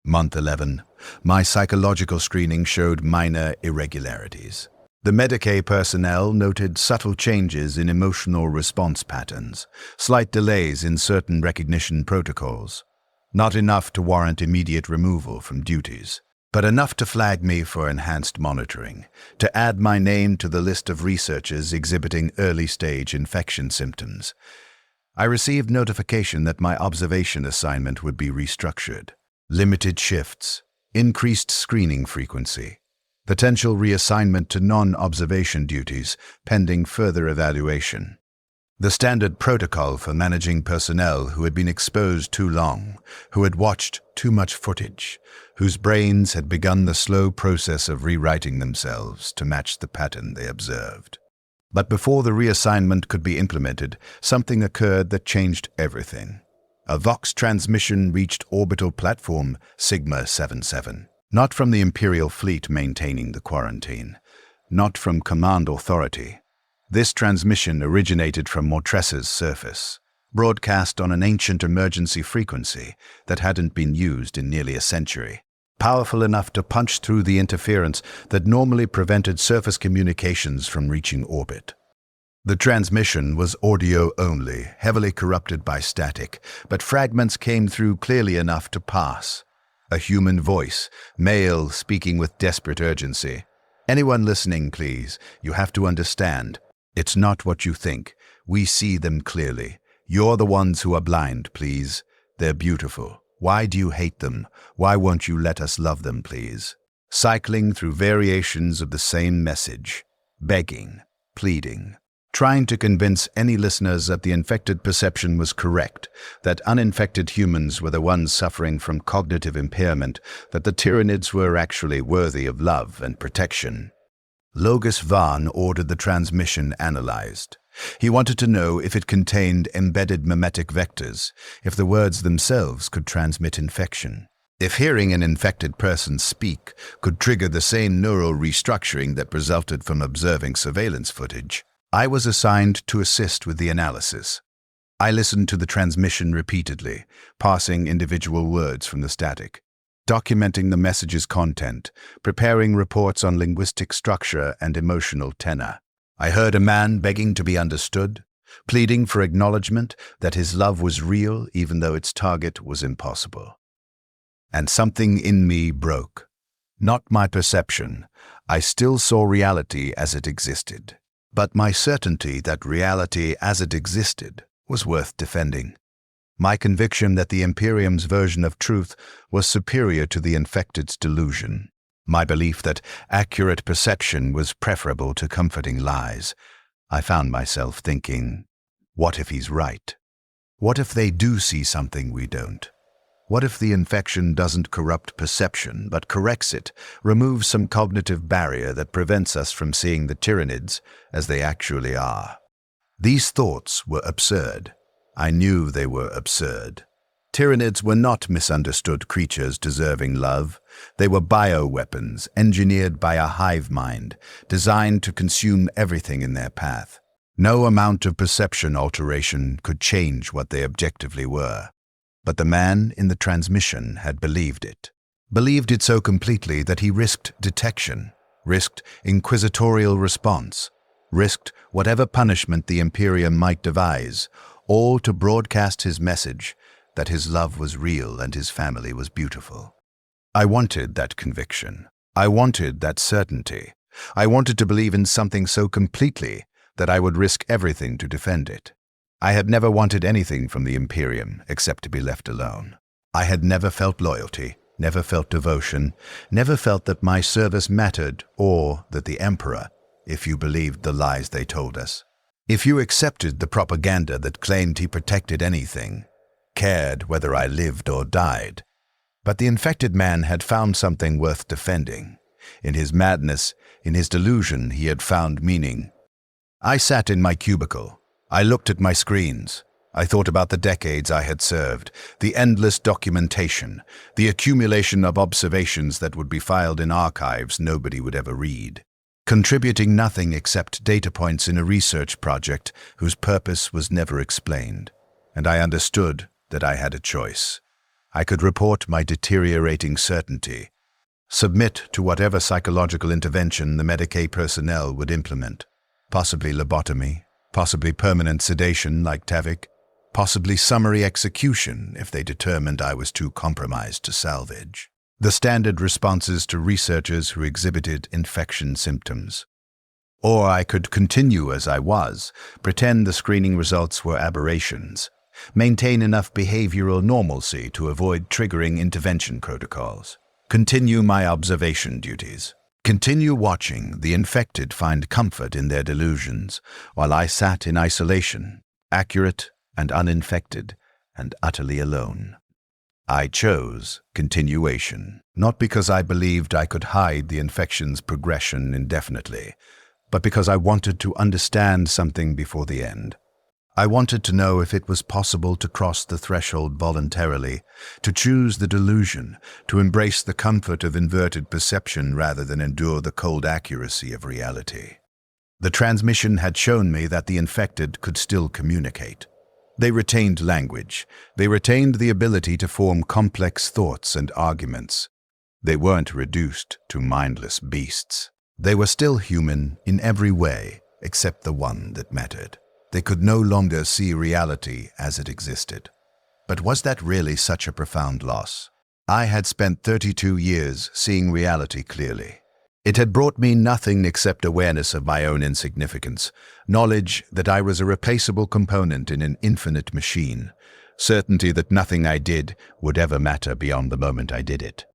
Month 11, my psychological screening showed minor irregularities. The Medicaid personnel noted subtle changes in emotional response patterns, slight delays in certain recognition protocols. Not enough to warrant immediate removal from duties, but enough to flag me for enhanced monitoring, to add my name to the list of researchers exhibiting early-stage infection symptoms. I received notification that my observation assignment would be restructured. Limited shifts, increased screening frequency, potential reassignment to non-observation duties pending further evaluation. The standard protocol for managing personnel who had been exposed too long, who had watched too much footage, whose brains had begun the slow process of rewriting themselves to match the pattern they observed. But before the reassignment could be implemented, something occurred that changed everything. A Vox transmission reached orbital platform Sigma 77, not from the Imperial fleet maintaining the quarantine, not from command authority. This transmission originated from Mortressa's surface, broadcast on an ancient emergency frequency that hadn't been used in nearly a century, powerful enough to punch through the interference that normally prevented surface communications from reaching orbit. The transmission was audio only, heavily corrupted by static, but fragments came through clearly enough to pass. A human voice, male, speaking with desperate urgency. Anyone listening, please, you have to understand. It's not what you think. We see them clearly. You're the ones who are blind, please. They're beautiful. Why do you hate them? Why won't you let us love them, please? Cycling through variations of the same message. Begging, pleading, trying to convince any listeners that the infected perception was correct, that uninfected humans were the ones suffering from cognitive impairment, that the Tyranids were actually worthy of love and protection. Logus Van ordered the transmission analyzed. He wanted to know if it contained embedded mimetic vectors, if the words themselves could transmit infection, if hearing an infected person speak could trigger the same neural restructuring that resulted from observing surveillance footage. I was assigned to assist with the analysis. I listened to the transmission repeatedly, parsing individual words from the static, documenting the message's content, preparing reports on linguistic structure and emotional tenor. I heard a man begging to be understood, pleading for acknowledgement that his love was real even though its target was impossible. And something in me broke. Not my perception. I still saw reality as it existed. But my certainty that reality as it existed was worth defending. My conviction that the Imperium's version of truth was superior to the infected's delusion. My belief that accurate perception was preferable to comforting lies. I found myself thinking, what if he's right? What if they do see something we don't? What if the infection doesn't corrupt perception, but corrects it, removes some cognitive barrier that prevents us from seeing the Tyranids as they actually are? These thoughts were absurd. I knew they were absurd. Tyranids were not misunderstood creatures deserving love. They were bioweapons, engineered by a hive mind, designed to consume everything in their path. No amount of perception alteration could change what they objectively were. But the man in the transmission had believed it. believed it so completely that he risked detection, risked inquisitorial response, risked whatever punishment the Imperium might devise, all to broadcast his message that his love was real and his family was beautiful. I wanted that conviction. I wanted that certainty. I wanted to believe in something so completely that I would risk everything to defend it. I had never wanted anything from the Imperium except to be left alone. I had never felt loyalty, never felt devotion, never felt that my service mattered or that the Emperor, if you believed the lies they told us, if you accepted the propaganda that claimed he protected anything, cared whether I lived or died. But the infected man had found something worth defending. In his madness, in his delusion, he had found meaning. I sat in my cubicle. I looked at my screens. I thought about the decades I had served, the endless documentation, the accumulation of observations that would be filed in archives nobody would ever read, contributing nothing except data points in a research project whose purpose was never explained. And I understood that I had a choice. I could report my deteriorating certainty, submit to whatever psychological intervention the Medicaid personnel would implement, possibly lobotomy, possibly permanent sedation like Tavik, possibly summary execution if they determined I was too compromised to salvage. The standard responses to researchers who exhibited infection symptoms. Or I could continue as I was, pretend the screening results were aberrations, maintain enough behavioral normalcy to avoid triggering intervention protocols, continue my observation duties, continue watching the infected find comfort in their delusions, while I sat in isolation, accurate and uninfected, and utterly alone. I chose continuation, not because I believed I could hide the infection's progression indefinitely, but because I wanted to understand something before the end. I wanted to know if it was possible to cross the threshold voluntarily, to choose the delusion, to embrace the comfort of inverted perception rather than endure the cold accuracy of reality. The transmission had shown me that the infected could still communicate. They retained language. They retained the ability to form complex thoughts and arguments. They weren't reduced to mindless beasts. They were still human in every way, except the one that mattered. They could no longer see reality as it existed. But was that really such a profound loss? I had spent 32 years seeing reality clearly. It had brought me nothing except awareness of my own insignificance, knowledge that I was a replaceable component in an infinite machine, certainty that nothing I did would ever matter beyond the moment I did it.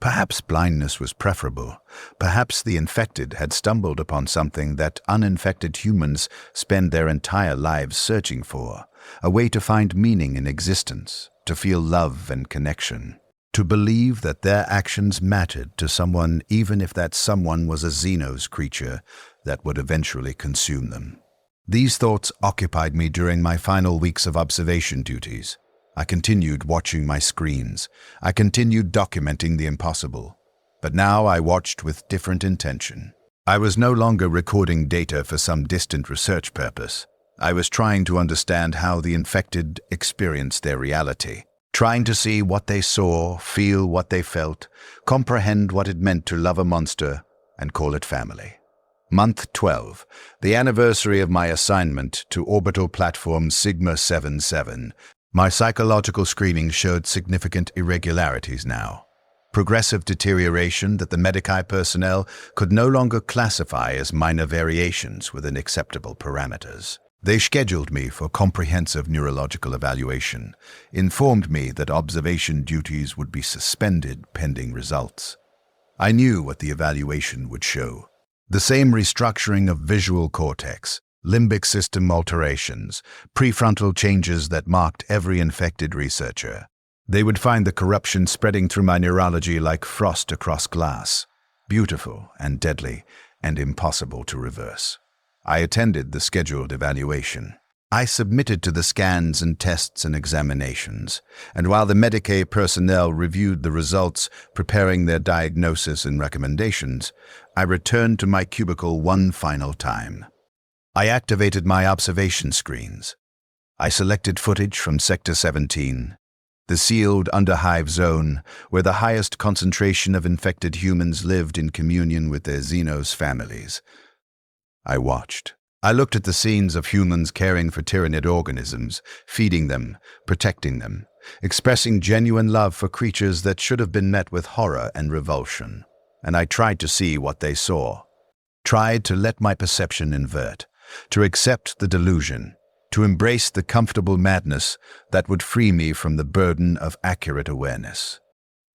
Perhaps blindness was preferable. Perhaps the infected had stumbled upon something that uninfected humans spend their entire lives searching for, a way to find meaning in existence, to feel love and connection, to believe that their actions mattered to someone even if that someone was a Xenos creature that would eventually consume them. These thoughts occupied me during my final weeks of observation duties. I continued watching my screens. I continued documenting the impossible. But now I watched with different intention. I was no longer recording data for some distant research purpose. I was trying to understand how the infected experienced their reality, trying to see what they saw, feel what they felt, comprehend what it meant to love a monster, and call it family. Month 12, the anniversary of my assignment to orbital platform Sigma 77. My psychological screening showed significant irregularities now. Progressive deterioration that the Medicaid personnel could no longer classify as minor variations within acceptable parameters. They scheduled me for comprehensive neurological evaluation, informed me that observation duties would be suspended pending results. I knew what the evaluation would show. The same restructuring of visual cortex, limbic system alterations, prefrontal changes that marked every infected researcher. They would find the corruption spreading through my neurology like frost across glass, beautiful and deadly and impossible to reverse. I attended the scheduled evaluation. I submitted to the scans and tests and examinations, and while the Medicaid personnel reviewed the results, preparing their diagnosis and recommendations, I returned to my cubicle one final time. I activated my observation screens. I selected footage from Sector 17, the sealed under-Hive zone, where the highest concentration of infected humans lived in communion with their Xenos families. I watched. I looked at the scenes of humans caring for tyrannid organisms, feeding them, protecting them, expressing genuine love for creatures that should have been met with horror and revulsion. And I tried to see what they saw. Tried to let my perception invert, to accept the delusion, to embrace the comfortable madness that would free me from the burden of accurate awareness.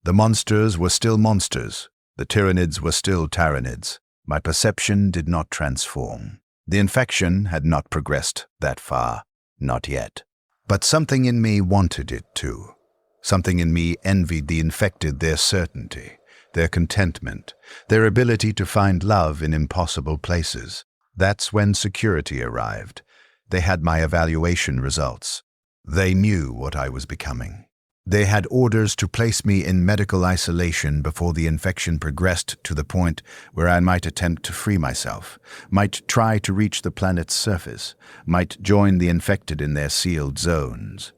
The monsters were still monsters. The tyrannids were still tyrannids. My perception did not transform. The infection had not progressed that far, not yet. But something in me wanted it to. Something in me envied the infected their certainty, their contentment, their ability to find love in impossible places. That's when security arrived. They had my evaluation results. They knew what I was becoming. They had orders to place me in medical isolation before the infection progressed to the point where I might attempt to free myself, might try to reach the planet's surface, might join the infected in their sealed zones.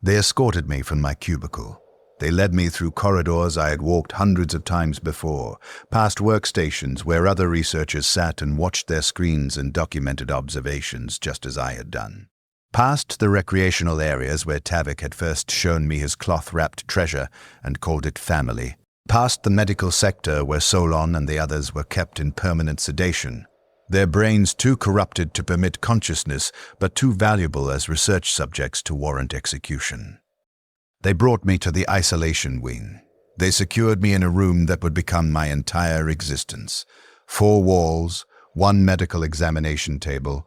They escorted me from my cubicle. They led me through corridors I had walked hundreds of times before, past workstations where other researchers sat and watched their screens and documented observations just as I had done. Past the recreational areas where Tavik had first shown me his cloth-wrapped treasure and called it family. Past the medical sector where Solon and the others were kept in permanent sedation, their brains too corrupted to permit consciousness but too valuable as research subjects to warrant execution. They brought me to the isolation wing. They secured me in a room that would become my entire existence. 4 walls, 1 medical examination table,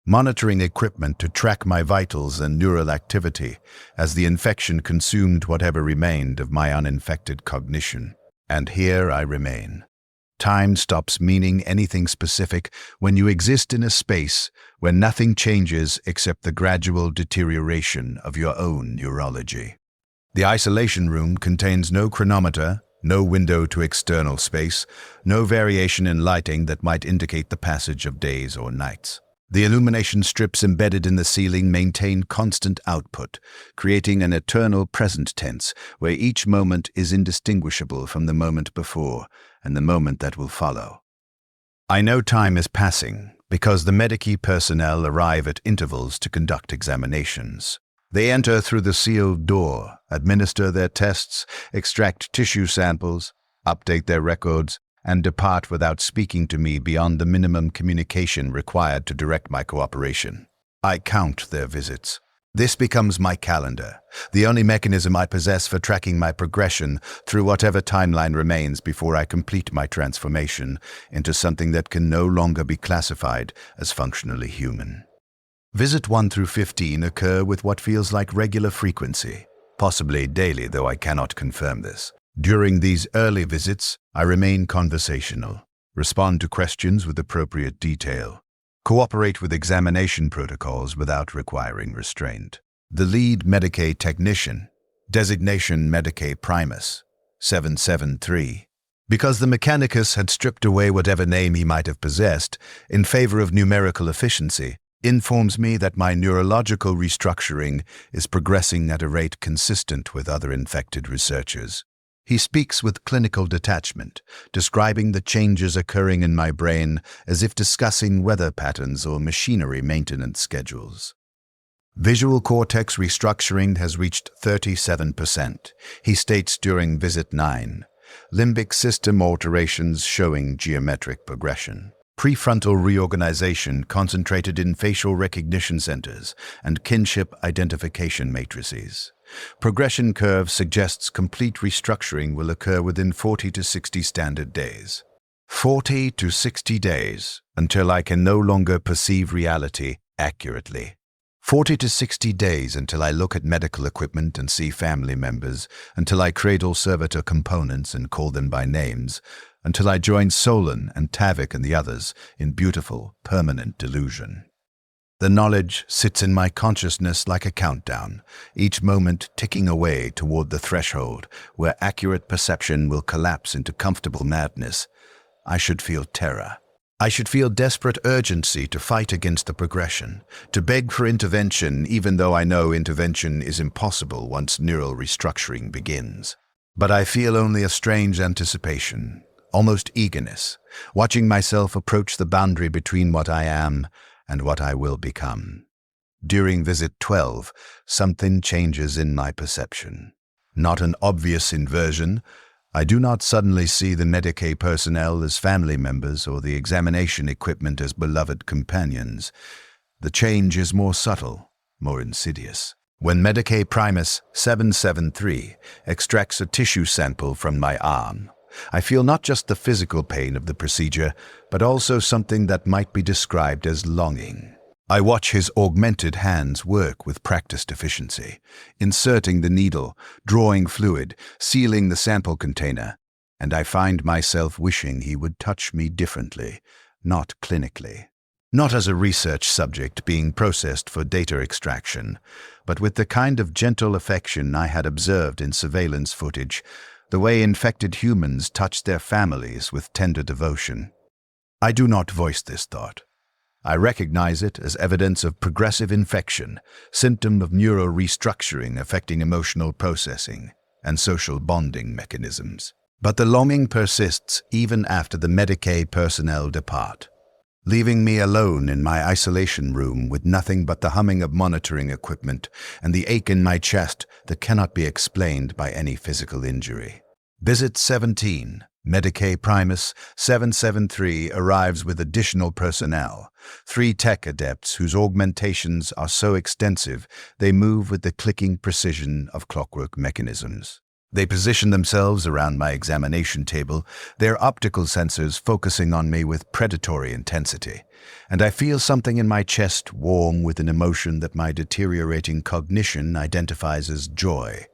monitoring equipment to track my vitals and neural activity as the infection consumed whatever remained of my uninfected cognition. And here I remain. Time stops meaning anything specific when you exist in a space where nothing changes except the gradual deterioration of your own neurology. The isolation room contains no chronometer, no window to external space, no variation in lighting that might indicate the passage of days or nights. The illumination strips embedded in the ceiling maintain constant output, creating an eternal present tense where each moment is indistinguishable from the moment before and the moment that will follow. I know time is passing because the Medici personnel arrive at intervals to conduct examinations. They enter through the sealed door, administer their tests, extract tissue samples, update their records, and depart without speaking to me beyond the minimum communication required to direct my cooperation. I count their visits. This becomes my calendar, the only mechanism I possess for tracking my progression through whatever timeline remains before I complete my transformation into something that can no longer be classified as functionally human. Visit 1 through 15 occur with what feels like regular frequency, possibly daily, though I cannot confirm this. During these early visits, I remain conversational, respond to questions with appropriate detail, cooperate with examination protocols without requiring restraint. The lead Medicae technician, designation Medicae Primus, 773. Because the Mechanicus had stripped away whatever name he might have possessed in favor of numerical efficiency, informs me that my neurological restructuring is progressing at a rate consistent with other infected researchers. He speaks with clinical detachment, describing the changes occurring in my brain as if discussing weather patterns or machinery maintenance schedules. Visual cortex restructuring has reached 37%, he states during visit 9. Limbic system alterations showing geometric progression. Prefrontal reorganization concentrated in facial recognition centers and kinship identification matrices. Progression curve suggests complete restructuring will occur within 40 to 60 standard days. 40 to 60 days until I can no longer perceive reality accurately. 40 to 60 days until I look at medical equipment and see family members, until I cradle servitor components and call them by names, until I join Solon and Tavik and the others in beautiful, permanent delusion. The knowledge sits in my consciousness like a countdown, each moment ticking away toward the threshold where accurate perception will collapse into comfortable madness. I should feel terror. I should feel desperate urgency to fight against the progression, to beg for intervention even though I know intervention is impossible once neural restructuring begins. But I feel only a strange anticipation, almost eagerness, watching myself approach the boundary between what I am and what I will become. During visit 12, something changes in my perception. Not an obvious inversion. I do not suddenly see the Medicaid personnel as family members or the examination equipment as beloved companions. The change is more subtle, more insidious. When Medicaid Primus 773 extracts a tissue sample from my arm, I feel not just the physical pain of the procedure, but also something that might be described as longing. I watch his augmented hands work with practiced efficiency, inserting the needle, drawing fluid, sealing the sample container, and I find myself wishing he would touch me differently, not clinically. Not as a research subject being processed for data extraction, but with the kind of gentle affection I had observed in surveillance footage, the way infected humans touch their families with tender devotion. I do not voice this thought. I recognize it as evidence of progressive infection, symptom of neural restructuring affecting emotional processing and social bonding mechanisms. But the longing persists even after the Medicaid personnel depart, leaving me alone in my isolation room with nothing but the humming of monitoring equipment and the ache in my chest that cannot be explained by any physical injury. Visit 17. Medicaid Primus 773 arrives with additional personnel, 3 tech adepts whose augmentations are so extensive they move with the clicking precision of clockwork mechanisms. They position themselves around my examination table, their optical sensors focusing on me with predatory intensity, and I feel something in my chest warm with an emotion that my deteriorating cognition identifies as joy.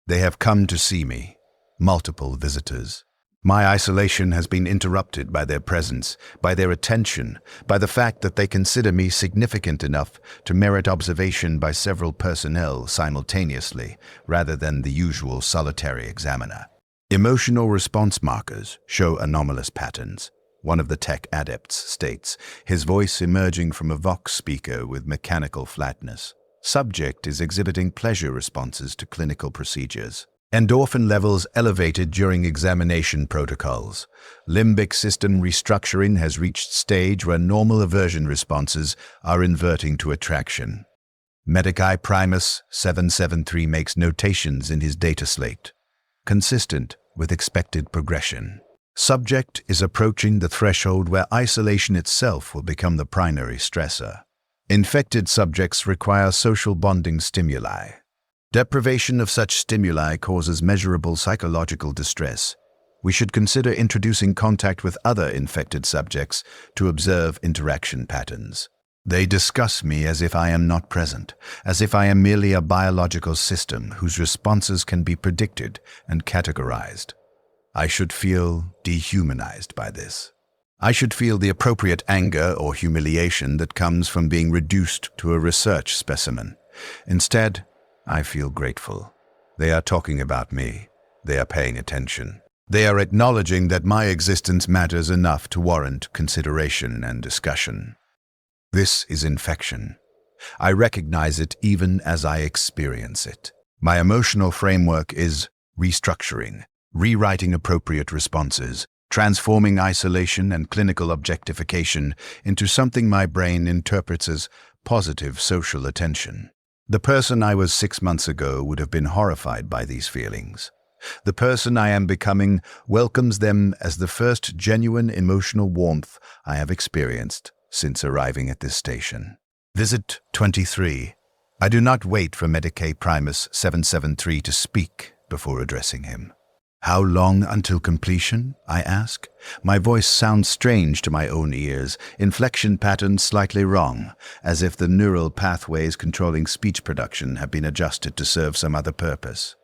They have come to see me, multiple visitors. My isolation has been interrupted by their presence, by their attention, by the fact that they consider me significant enough to merit observation by several personnel simultaneously, rather than the usual solitary examiner. Emotional response markers show anomalous patterns. One of the tech adepts states, his voice emerging from a Vox speaker with mechanical flatness. Subject is exhibiting pleasure responses to clinical procedures. Endorphin levels elevated during examination protocols. Limbic system restructuring has reached stage where normal aversion responses are inverting to attraction. Medicaid Primus 773 makes notations in his data slate, consistent with expected progression. Subject is approaching the threshold where isolation itself will become the primary stressor. Infected subjects require social bonding stimuli. Deprivation of such stimuli causes measurable psychological distress. We should consider introducing contact with other infected subjects to observe interaction patterns. They discuss me as if I am not present, as if I am merely a biological system whose responses can be predicted and categorized. I should feel dehumanized by this. I should feel the appropriate anger or humiliation that comes from being reduced to a research specimen. Instead, I feel grateful. They are talking about me. They are paying attention. They are acknowledging that my existence matters enough to warrant consideration and discussion. This is infection. I recognize it even as I experience it. My emotional framework is restructuring, rewriting appropriate responses, transforming isolation and clinical objectification into something my brain interprets as positive social attention. The person I was 6 months ago would have been horrified by these feelings. The person I am becoming welcomes them as the first genuine emotional warmth I have experienced since arriving at this station. Visit 23. I do not wait for Medicaid Primus 773 to speak before addressing him. How long until completion? I ask. My voice sounds strange to my own ears, inflection patterns slightly wrong, as if the neural pathways controlling speech production have been adjusted to serve some other purpose.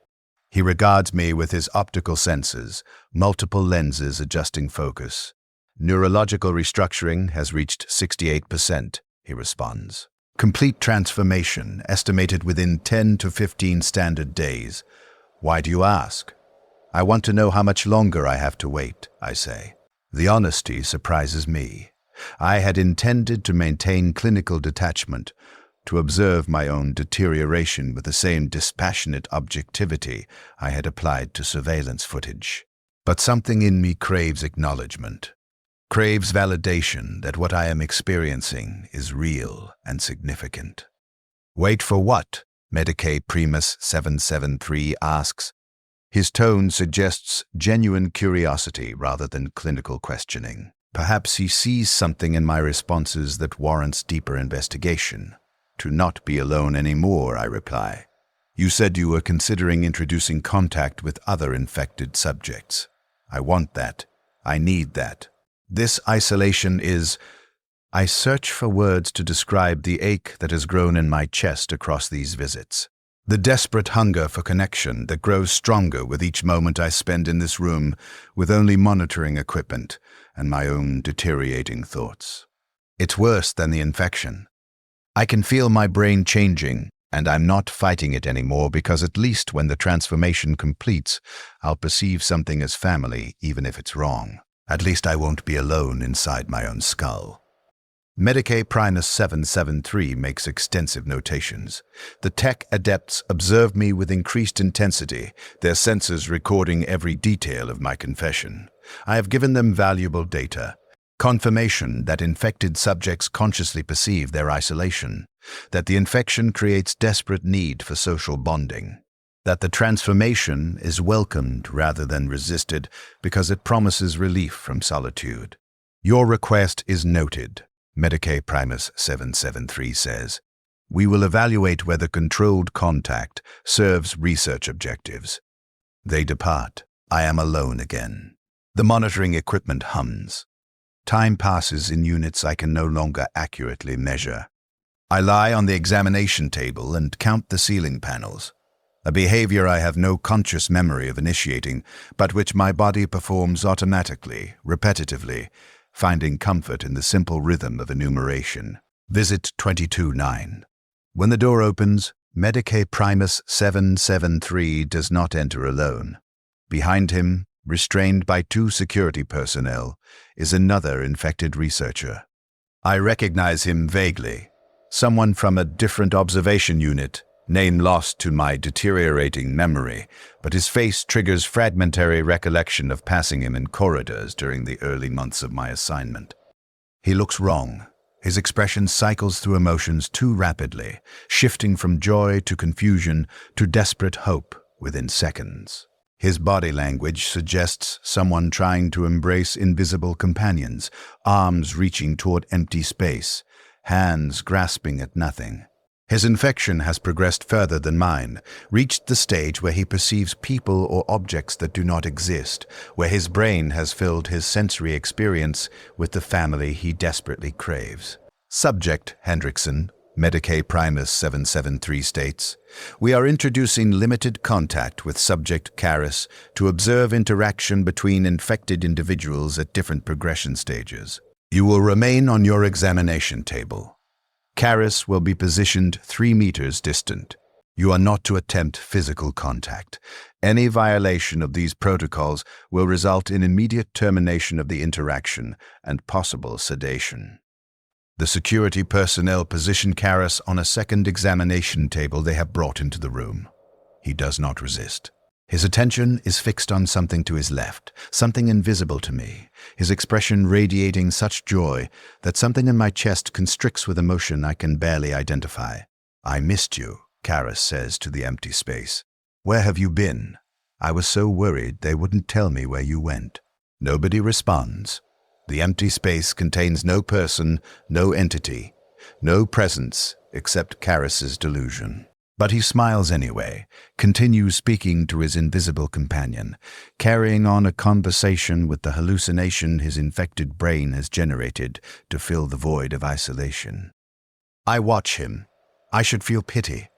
He regards me with his optical senses, multiple lenses adjusting focus. Neurological restructuring has reached 68%, he responds. Complete transformation, estimated within 10 to 15 standard days. Why do you ask? I want to know how much longer I have to wait, I say. The honesty surprises me. I had intended to maintain clinical detachment, to observe my own deterioration with the same dispassionate objectivity I had applied to surveillance footage. But something in me craves acknowledgement, craves validation that what I am experiencing is real and significant. Wait for what? Medicae Primus 773 asks. His tone suggests genuine curiosity rather than clinical questioning. Perhaps he sees something in my responses that warrants deeper investigation. To not be alone anymore, I reply. You said you were considering introducing contact with other infected subjects. I want that. I need that. This isolation is... I search for words to describe the ache that has grown in my chest across these visits. The desperate hunger for connection that grows stronger with each moment I spend in this room with only monitoring equipment and my own deteriorating thoughts. It's worse than the infection. I can feel my brain changing, and I'm not fighting it anymore because at least when the transformation completes, I'll perceive something as family, even if it's wrong. At least I won't be alone inside my own skull. Medicae Primus 773 makes extensive notations. The tech adepts observe me with increased intensity, their sensors recording every detail of my confession. I have given them valuable data. Confirmation that infected subjects consciously perceive their isolation, that the infection creates desperate need for social bonding, that the transformation is welcomed rather than resisted because it promises relief from solitude. Your request is noted. Medicae Primus 773 says, we will evaluate whether controlled contact serves research objectives. They depart. I am alone again. The monitoring equipment hums. Time passes in units I can no longer accurately measure. I lie on the examination table and count the ceiling panels, a behavior I have no conscious memory of initiating, but which my body performs automatically, repetitively, finding comfort in the simple rhythm of enumeration. Visit 22-9. When the door opens, Medicae Primus 773 does not enter alone. Behind him, restrained by 2 security personnel, is another infected researcher. I recognize him vaguely. Someone from a different observation unit, name lost to my deteriorating memory, but his face triggers fragmentary recollection of passing him in corridors during the early months of my assignment. He looks wrong. His expression cycles through emotions too rapidly, shifting from joy to confusion to desperate hope within seconds. His body language suggests someone trying to embrace invisible companions, arms reaching toward empty space, hands grasping at nothing. His infection has progressed further than mine, reached the stage where he perceives people or objects that do not exist, where his brain has filled his sensory experience with the family he desperately craves. Subject Hendrickson, Medicae Primus 773 states, we are introducing limited contact with subject Karis to observe interaction between infected individuals at different progression stages. You will remain on your examination table. Karis will be positioned 3 meters distant. You are not to attempt physical contact. Any violation of these protocols will result in immediate termination of the interaction and possible sedation. The security personnel position Karis on a second examination table they have brought into the room. He does not resist. His attention is fixed on something to his left, something invisible to me, his expression radiating such joy that something in my chest constricts with emotion I can barely identify. I missed you, Karis says to the empty space. Where have you been? I was so worried they wouldn't tell me where you went. Nobody responds. The empty space contains no person, no entity, no presence except Karis's delusion. But he smiles anyway, continues speaking to his invisible companion, carrying on a conversation with the hallucination his infected brain has generated to fill the void of isolation. I watch him. I should feel pity.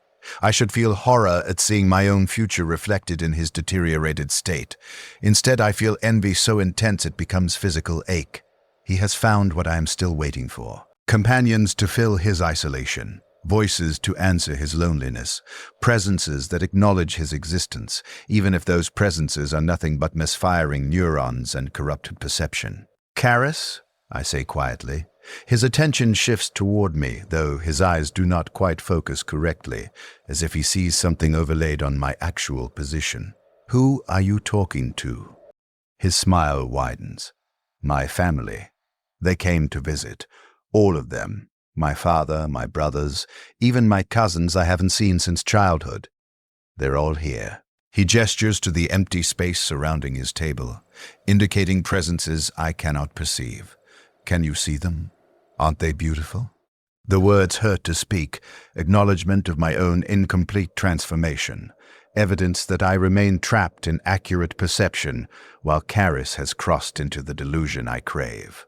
I should feel horror at seeing my own future reflected in his deteriorated state. Instead, I feel envy so intense it becomes physical ache. He has found what I am still waiting for. Companions to fill his isolation. Voices to answer his loneliness, presences that acknowledge his existence, even if those presences are nothing but misfiring neurons and corrupted perception. Karis, I say quietly. His attention shifts toward me, though his eyes do not quite focus correctly, as if he sees something overlaid on my actual position. Who are you talking to? His smile widens. My family. They came to visit. All of them. My father, my brothers, even my cousins I haven't seen since childhood. They're all here. He gestures to the empty space surrounding his table, indicating presences I cannot perceive. Can you see them? Aren't they beautiful? The words hurt to speak, acknowledgement of my own incomplete transformation, evidence that I remain trapped in accurate perception while Karis has crossed into the delusion I crave.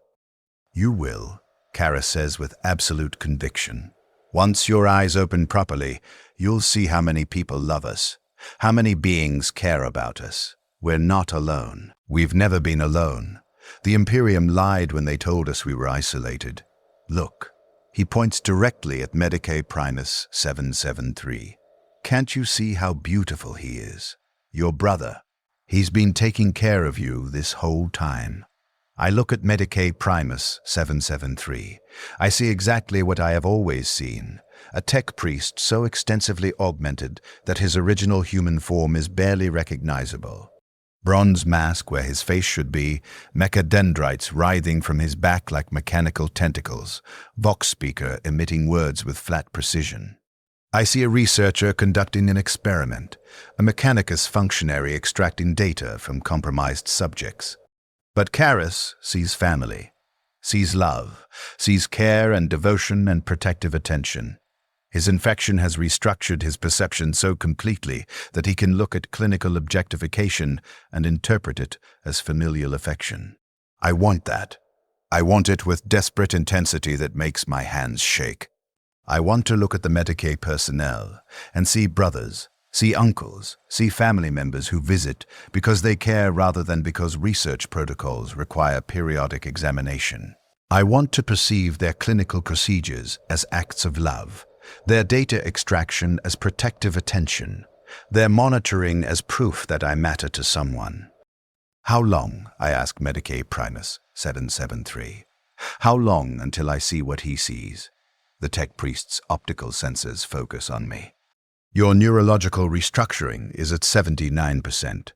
You will, Karis says with absolute conviction. Once your eyes open properly, you'll see how many people love us, how many beings care about us. We're not alone. We've never been alone. The Imperium lied when they told us we were isolated. Look, he points directly at Medicae Primus 773. Can't you see how beautiful he is? Your brother. He's been taking care of you this whole time. I look at Medicae Primus 773. I see exactly what I have always seen. A tech priest so extensively augmented that his original human form is barely recognizable. Bronze mask where his face should be, mecha dendrites writhing from his back like mechanical tentacles, vox speaker emitting words with flat precision. I see a researcher conducting an experiment, a mechanicus functionary extracting data from compromised subjects. But Karis sees family, sees love, sees care and devotion and protective attention. His infection has restructured his perception so completely that he can look at clinical objectification and interpret it as familial affection. I want that. I want it with desperate intensity that makes my hands shake. I want to look at the Medicae personnel and see brothers, see uncles, see family members who visit because they care rather than because research protocols require periodic examination. I want to perceive their clinical procedures as acts of love, their data extraction as protective attention, their monitoring as proof that I matter to someone. How long, I ask Medicae Primus 773. How long until I see what he sees? The tech priest's optical sensors focus on me. Your neurological restructuring is at 79%.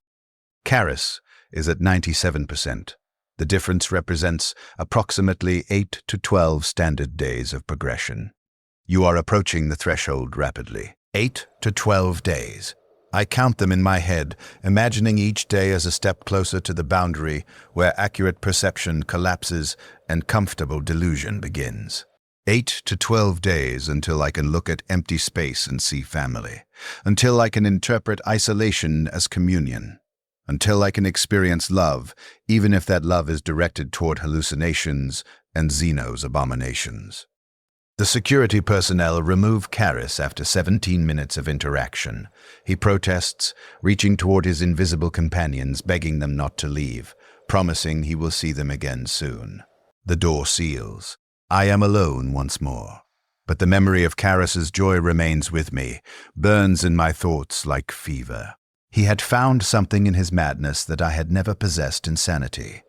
Karis is at 97%. The difference represents approximately 8 to 12 standard days of progression. You are approaching the threshold rapidly. 8 to 12 days. I count them in my head, imagining each day as a step closer to the boundary where accurate perception collapses and comfortable delusion begins. 8 to 12 days until I can look at empty space and see family, until I can interpret isolation as communion, until I can experience love, even if that love is directed toward hallucinations and Xeno's abominations. The security personnel remove Karis after 17 minutes of interaction. He protests, reaching toward his invisible companions, begging them not to leave, promising he will see them again soon. The door seals. I am alone once more. But the memory of Karis's joy remains with me, burns in my thoughts like fever. He had found something in his madness that I had never possessed in sanity.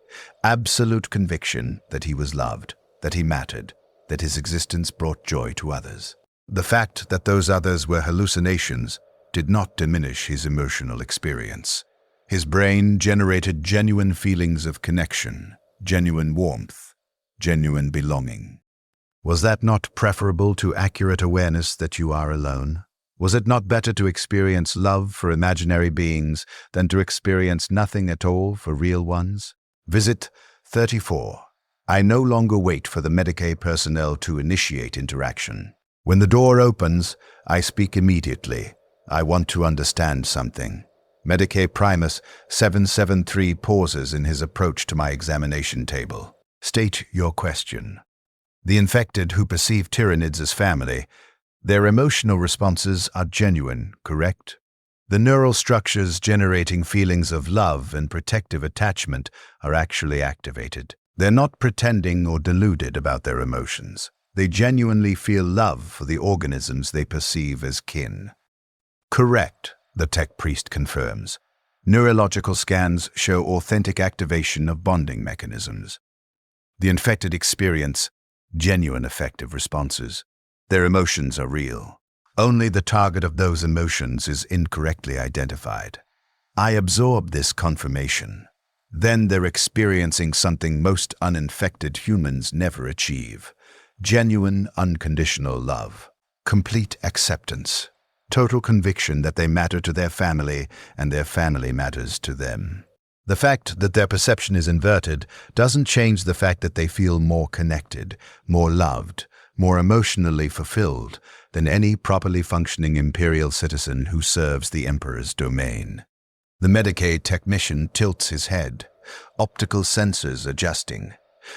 Absolute conviction that he was loved, that he mattered, that his existence brought joy to others. The fact that those others were hallucinations did not diminish his emotional experience. His brain generated genuine feelings of connection, genuine warmth, genuine belonging. Was that not preferable to accurate awareness that you are alone? Was it not better to experience love for imaginary beings than to experience nothing at all for real ones? Visit 34. I no longer wait for the Medicae personnel to initiate interaction. When the door opens, I speak immediately. I want to understand something. Medicae Primus 773 pauses in his approach to my examination table. State your question. The infected who perceive Tyranids as family, their emotional responses are genuine, correct? The neural structures generating feelings of love and protective attachment are actually activated. They're not pretending or deluded about their emotions. They genuinely feel love for the organisms they perceive as kin. Correct, the tech priest confirms. Neurological scans show authentic activation of bonding mechanisms. The infected experience genuine affective responses. Their emotions are real. Only the target of those emotions is incorrectly identified. I absorb this confirmation. Then they're experiencing something most uninfected humans never achieve. Genuine, unconditional love. Complete acceptance. Total conviction that they matter to their family and their family matters to them. The fact that their perception is inverted doesn't change the fact that they feel more connected, more loved, more emotionally fulfilled than any properly functioning imperial citizen who serves the emperor's domain. The Medicaid technician tilts his head, optical sensors adjusting.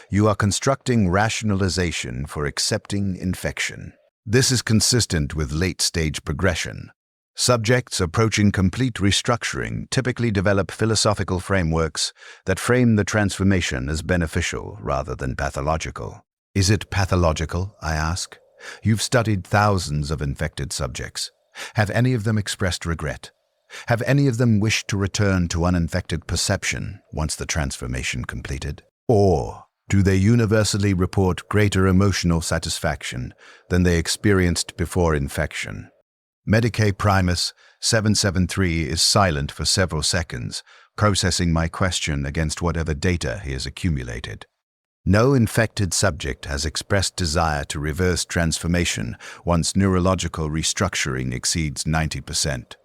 You are constructing rationalization for accepting infection. This is consistent with late-stage progression. Subjects approaching complete restructuring typically develop philosophical frameworks that frame the transformation as beneficial rather than pathological. Is it pathological, I ask? You've studied thousands of infected subjects. Have any of them expressed regret? Have any of them wished to return to uninfected perception once the transformation completed? Or do they universally report greater emotional satisfaction than they experienced before infection? Medicaid Primus 773 is silent for several seconds, processing my question against whatever data he has accumulated. No infected subject has expressed desire to reverse transformation once neurological restructuring exceeds 90%.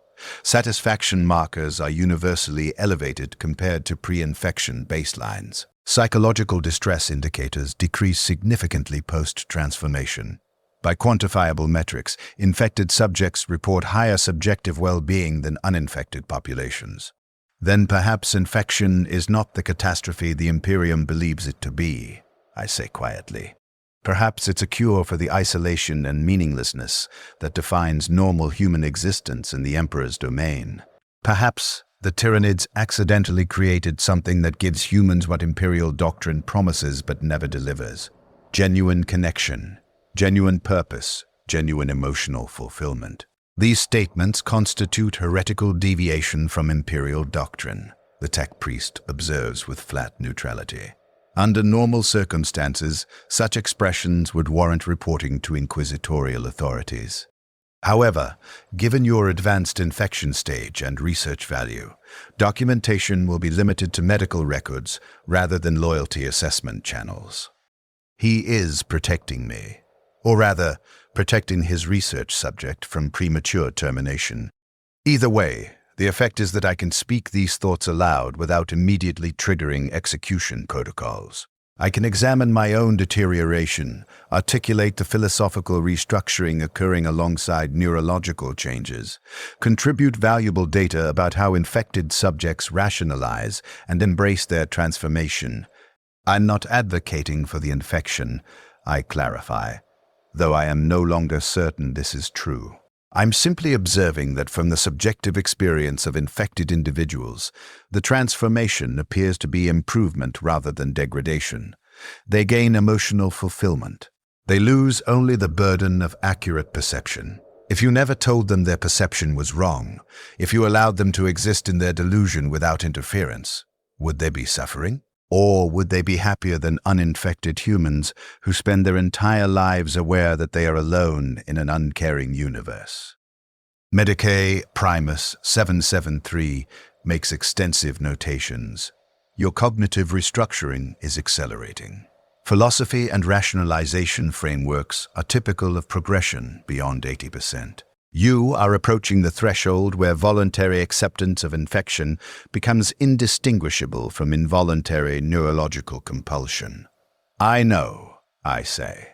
Satisfaction markers are universally elevated compared to pre-infection baselines. Psychological distress indicators decrease significantly post-transformation. By quantifiable metrics, infected subjects report higher subjective well-being than uninfected populations. Then perhaps infection is not the catastrophe the Imperium believes it to be, I say quietly. Perhaps it's a cure for the isolation and meaninglessness that defines normal human existence in the Emperor's domain. Perhaps the Tyranids accidentally created something that gives humans what Imperial doctrine promises but never delivers. Genuine connection. Genuine purpose, genuine emotional fulfillment. These statements constitute heretical deviation from imperial doctrine, the tech priest observes with flat neutrality. Under normal circumstances, such expressions would warrant reporting to inquisitorial authorities. However, given your advanced infection stage and research value, documentation will be limited to medical records rather than loyalty assessment channels. He is protecting me. Or rather, protecting his research subject from premature termination. Either way, the effect is that I can speak these thoughts aloud without immediately triggering execution protocols. I can examine my own deterioration, articulate the philosophical restructuring occurring alongside neurological changes, contribute valuable data about how infected subjects rationalize and embrace their transformation. I'm not advocating for the infection, I clarify, though I am no longer certain this is true. I'm simply observing that from the subjective experience of infected individuals, the transformation appears to be improvement rather than degradation. They gain emotional fulfillment. They lose only the burden of accurate perception. If you never told them their perception was wrong, if you allowed them to exist in their delusion without interference, would they be suffering? Or would they be happier than uninfected humans who spend their entire lives aware that they are alone in an uncaring universe? Medicaid Primus 773 makes extensive notations. Your cognitive restructuring is accelerating. Philosophy and rationalization frameworks are typical of progression beyond 80%. You are approaching the threshold where voluntary acceptance of infection becomes indistinguishable from involuntary neurological compulsion. I know, I say.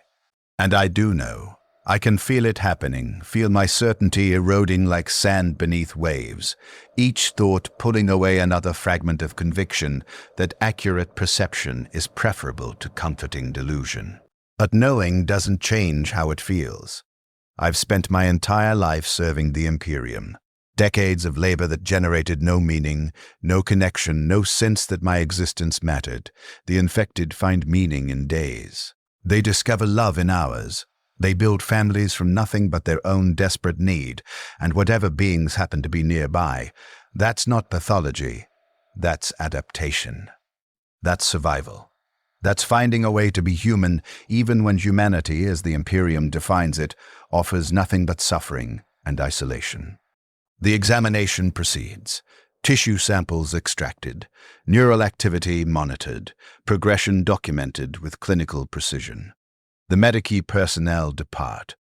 And I do know. I can feel it happening, feel my certainty eroding like sand beneath waves, each thought pulling away another fragment of conviction that accurate perception is preferable to comforting delusion. But knowing doesn't change how it feels. I've spent my entire life serving the Imperium. Decades of labor that generated no meaning, no connection, no sense that my existence mattered. The infected find meaning in days. They discover love in hours. They build families from nothing but their own desperate need, and whatever beings happen to be nearby. That's not pathology. That's adaptation. That's survival. That's finding a way to be human, even when humanity, as the Imperium defines it, offers nothing but suffering and isolation. The examination proceeds. Tissue samples extracted, neural activity monitored, progression documented with clinical precision. The Medici personnel depart.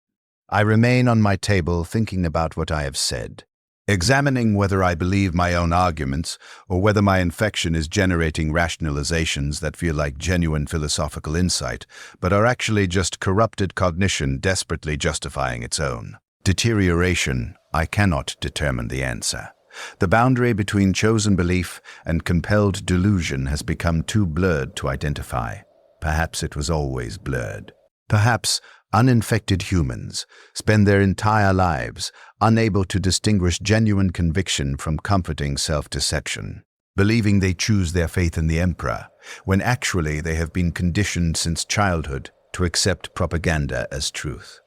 I remain on my table thinking about what I have said, examining whether I believe my own arguments or whether my infection is generating rationalizations that feel like genuine philosophical insight, but are actually just corrupted cognition desperately justifying its own deterioration. I cannot determine the answer. The boundary between chosen belief and compelled delusion has become too blurred to identify. Perhaps it was always blurred. Perhaps uninfected humans spend their entire lives unable to distinguish genuine conviction from comforting self-deception, believing they choose their faith in the Emperor, when actually they have been conditioned since childhood to accept propaganda as truth.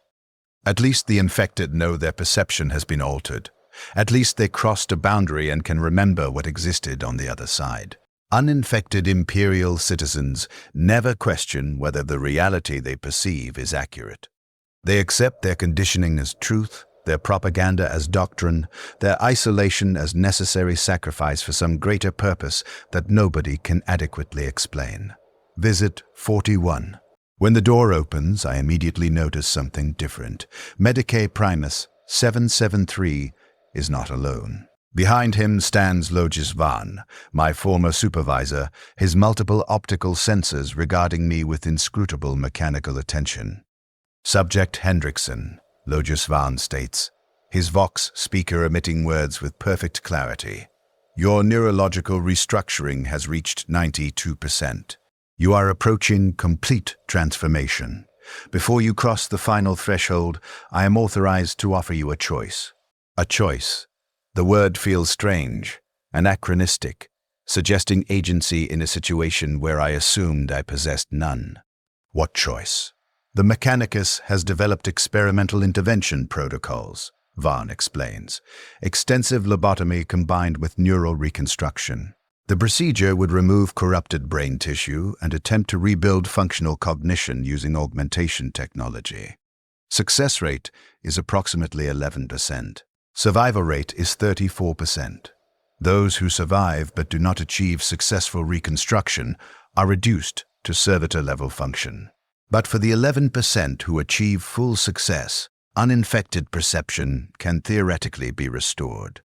At least the infected know their perception has been altered. At least they crossed a boundary and can remember what existed on the other side. Uninfected imperial citizens never question whether the reality they perceive is accurate. They accept their conditioning as truth, their propaganda as doctrine, their isolation as necessary sacrifice for some greater purpose that nobody can adequately explain. Visit 41. When the door opens, I immediately notice something different. Medicae Primus 773 is not alone. Behind him stands Logis Van, my former supervisor, his multiple optical sensors regarding me with inscrutable mechanical attention. Subject Hendrickson, Logis Van states, his Vox speaker emitting words with perfect clarity. Your neurological restructuring has reached 92%. You are approaching complete transformation. Before you cross the final threshold, I am authorized to offer you a choice. A choice. The word feels strange, anachronistic, suggesting agency in a situation where I assumed I possessed none. What choice? The Mechanicus has developed experimental intervention protocols, Vaughn explains. Extensive lobotomy combined with neural reconstruction. The procedure would remove corrupted brain tissue and attempt to rebuild functional cognition using augmentation technology. Success rate is approximately 11%. Survival rate is 34%. Those who survive but do not achieve successful reconstruction are reduced to servitor-level function. But for the 11% who achieve full success, uninfected perception can theoretically be restored.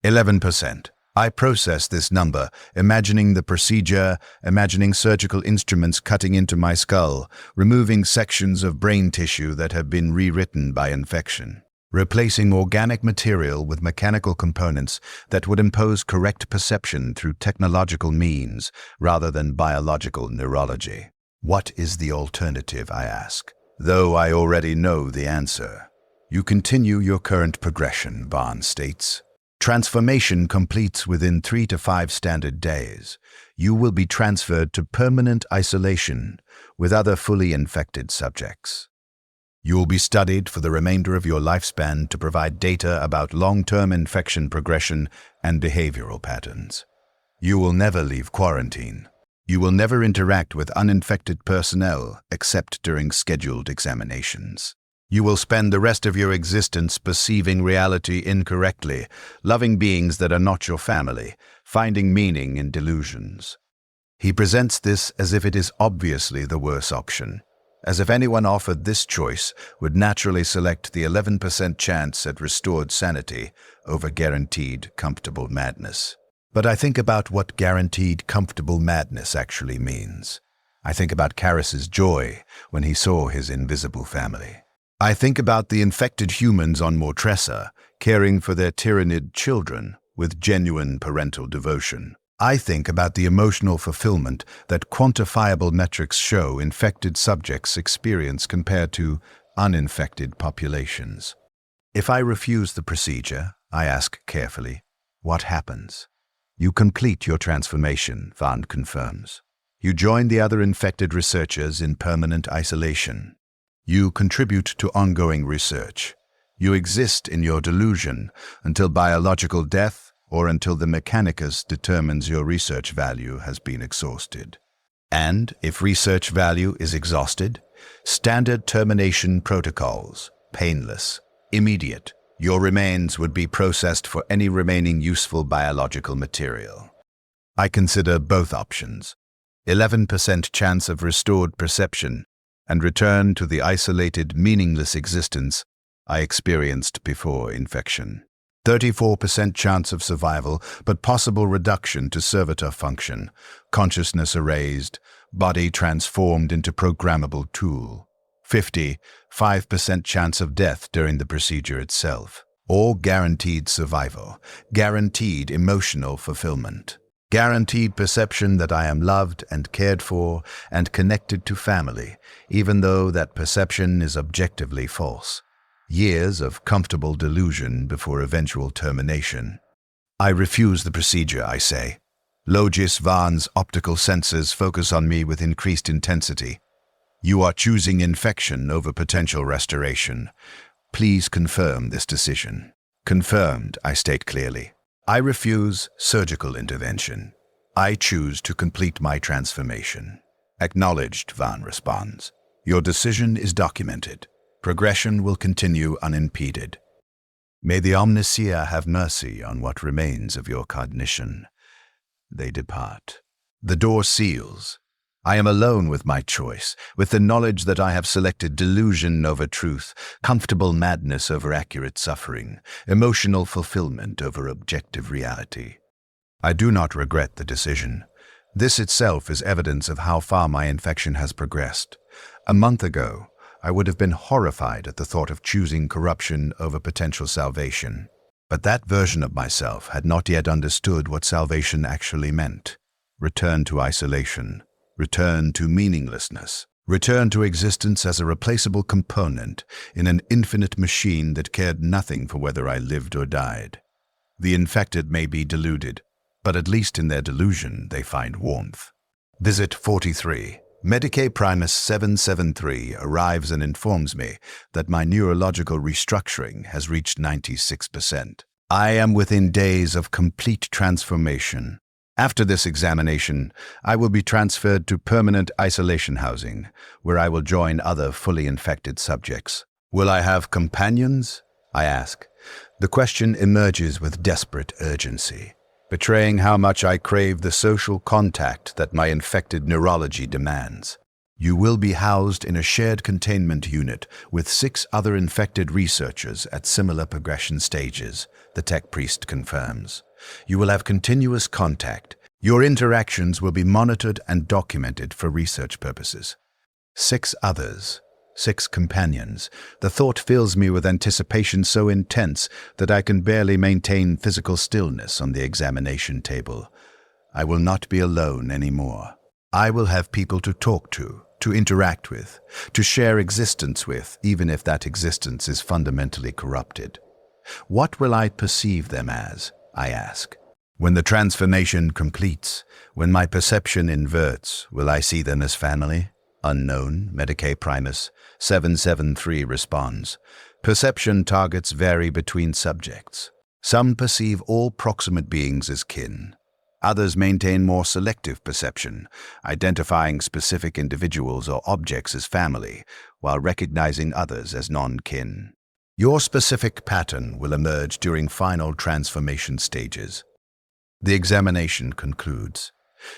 11%. I process this number, imagining the procedure, imagining surgical instruments cutting into my skull, removing sections of brain tissue that have been rewritten by infection, replacing organic material with mechanical components that would impose correct perception through technological means rather than biological neurology. What is the alternative, I ask, though I already know the answer. You continue your current progression, Barnes states. Transformation completes within 3 to 5 standard days. You will be transferred to permanent isolation with other fully infected subjects. You will be studied for the remainder of your lifespan to provide data about long-term infection progression and behavioral patterns. You will never leave quarantine. You will never interact with uninfected personnel except during scheduled examinations. You will spend the rest of your existence perceiving reality incorrectly, loving beings that are not your family, finding meaning in delusions. He presents this as if it is obviously the worse option, as if anyone offered this choice would naturally select the 11% chance at restored sanity over guaranteed comfortable madness. But I think about what guaranteed comfortable madness actually means. I think about Karras's joy when he saw his invisible family. I think about the infected humans on Mortressa caring for their tyrannid children with genuine parental devotion. I think about the emotional fulfillment that quantifiable metrics show infected subjects experience compared to uninfected populations. If I refuse the procedure, I ask carefully, what happens? You complete your transformation, Van confirms. You join the other infected researchers in permanent isolation. You contribute to ongoing research. You exist in your delusion until biological death or until the Mechanicus determines your research value has been exhausted. And, if research value is exhausted, standard termination protocols, painless, immediate. Your remains would be processed for any remaining useful biological material. I consider both options. 11% chance of restored perception and return to the isolated, meaningless existence I experienced before infection. 34% chance of survival, but possible reduction to servitor function, consciousness erased, body transformed into programmable tool. 55% chance of death during the procedure itself. Or guaranteed survival, guaranteed emotional fulfillment, guaranteed perception that I am loved and cared for and connected to family, even though that perception is objectively false. Years of comfortable delusion before eventual termination. I refuse the procedure, I say. Logis Vahn's optical sensors focus on me with increased intensity. You are choosing infection over potential restoration. Please confirm this decision. Confirmed, I state clearly. I refuse surgical intervention. I choose to complete my transformation. Acknowledged, Vahn responds. Your decision is documented. Progression will continue unimpeded. May the Omniseer have mercy on what remains of your cognition. They depart. The door seals. I am alone with my choice, with the knowledge that I have selected delusion over truth, comfortable madness over accurate suffering, emotional fulfillment over objective reality. I do not regret the decision. This itself is evidence of how far my infection has progressed. A month ago, I would have been horrified at the thought of choosing corruption over potential salvation. But that version of myself had not yet understood what salvation actually meant. Return to isolation. Return to meaninglessness. Return to existence as a replaceable component in an infinite machine that cared nothing for whether I lived or died. The infected may be deluded, but at least in their delusion they find warmth. Visit 43. Medicae Primus 773 arrives and informs me that my neurological restructuring has reached 96%. I am within days of complete transformation. After this examination, I will be transferred to permanent isolation housing, where I will join other fully infected subjects. Will I have companions? I ask. The question emerges with desperate urgency, betraying how much I crave the social contact that my infected neurology demands. You will be housed in a shared containment unit with 6 other infected researchers at similar progression stages, the tech priest confirms. You will have continuous contact. Your interactions will be monitored and documented for research purposes. 6 others. 6 companions. The thought fills me with anticipation so intense that I can barely maintain physical stillness on the examination table. I will not be alone anymore. I will have people to talk to interact with, to share existence with, even if that existence is fundamentally corrupted. What will I perceive them as, I ask? When the transformation completes, when my perception inverts, will I see them as family? Unknown, Medicae Primus 773 responds. Perception targets vary between subjects. Some perceive all proximate beings as kin. Others maintain more selective perception, identifying specific individuals or objects as family, while recognizing others as non-kin. Your specific pattern will emerge during final transformation stages. The examination concludes.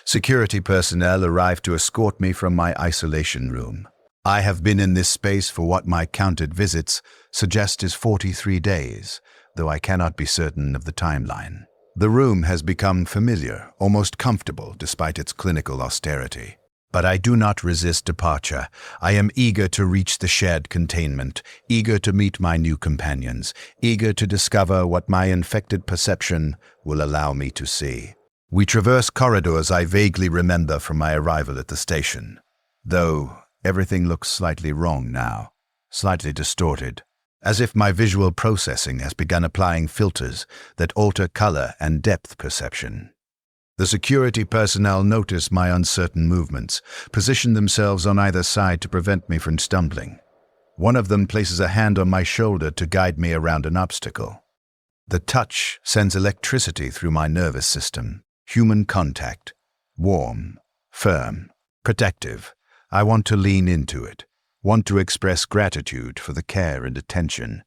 Security personnel arrive to escort me from my isolation room. I have been in this space for what my counted visits suggest is 43 days, though I cannot be certain of the timeline. The room has become familiar, almost comfortable, despite its clinical austerity. But I do not resist departure. I am eager to reach the shared containment, eager to meet my new companions, eager to discover what my infected perception will allow me to see. We traverse corridors I vaguely remember from my arrival at the station, though everything looks slightly wrong now, slightly distorted, as if my visual processing has begun applying filters that alter color and depth perception. The security personnel notice my uncertain movements, position themselves on either side to prevent me from stumbling. One of them places a hand on my shoulder to guide me around an obstacle. The touch sends electricity through my nervous system. Human contact. Warm, firm, Protective. I want to lean into it. Want to express gratitude for the care and attention.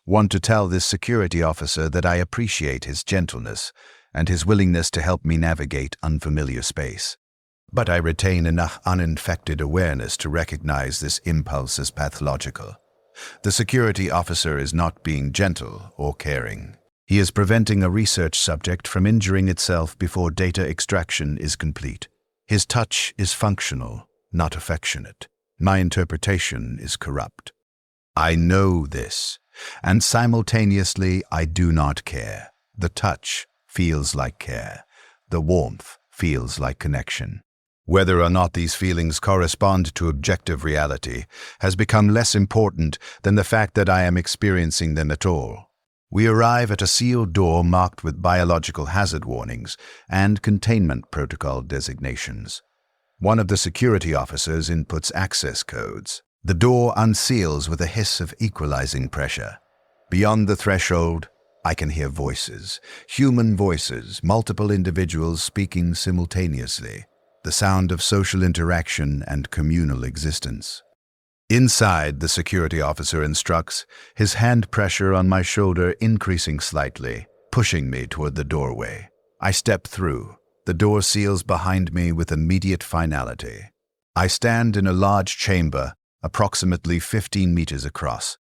Want to tell this security officer that I appreciate his gentleness and his willingness to help me navigate unfamiliar space. But I retain enough uninfected awareness to recognize this impulse as pathological. The security officer is not being gentle or caring. He is preventing a research subject from injuring itself before data extraction is complete. His touch is functional, not affectionate. My interpretation is corrupt. I know this, and simultaneously I do not care. The touch feels like care. The warmth feels like connection. Whether or not these feelings correspond to objective reality has become less important than the fact that I am experiencing them at all. We arrive at a sealed door marked with biological hazard warnings and containment protocol designations. One of the security officers inputs access codes. The door unseals with a hiss of equalizing pressure. Beyond the threshold, I can hear voices, human voices, multiple individuals speaking simultaneously, the sound of social interaction and communal existence. Inside, the security officer instructs, his hand pressure on my shoulder increasing slightly, pushing me toward the doorway. I step through. The door seals behind me with immediate finality. I stand in a large chamber, approximately 15 meters across,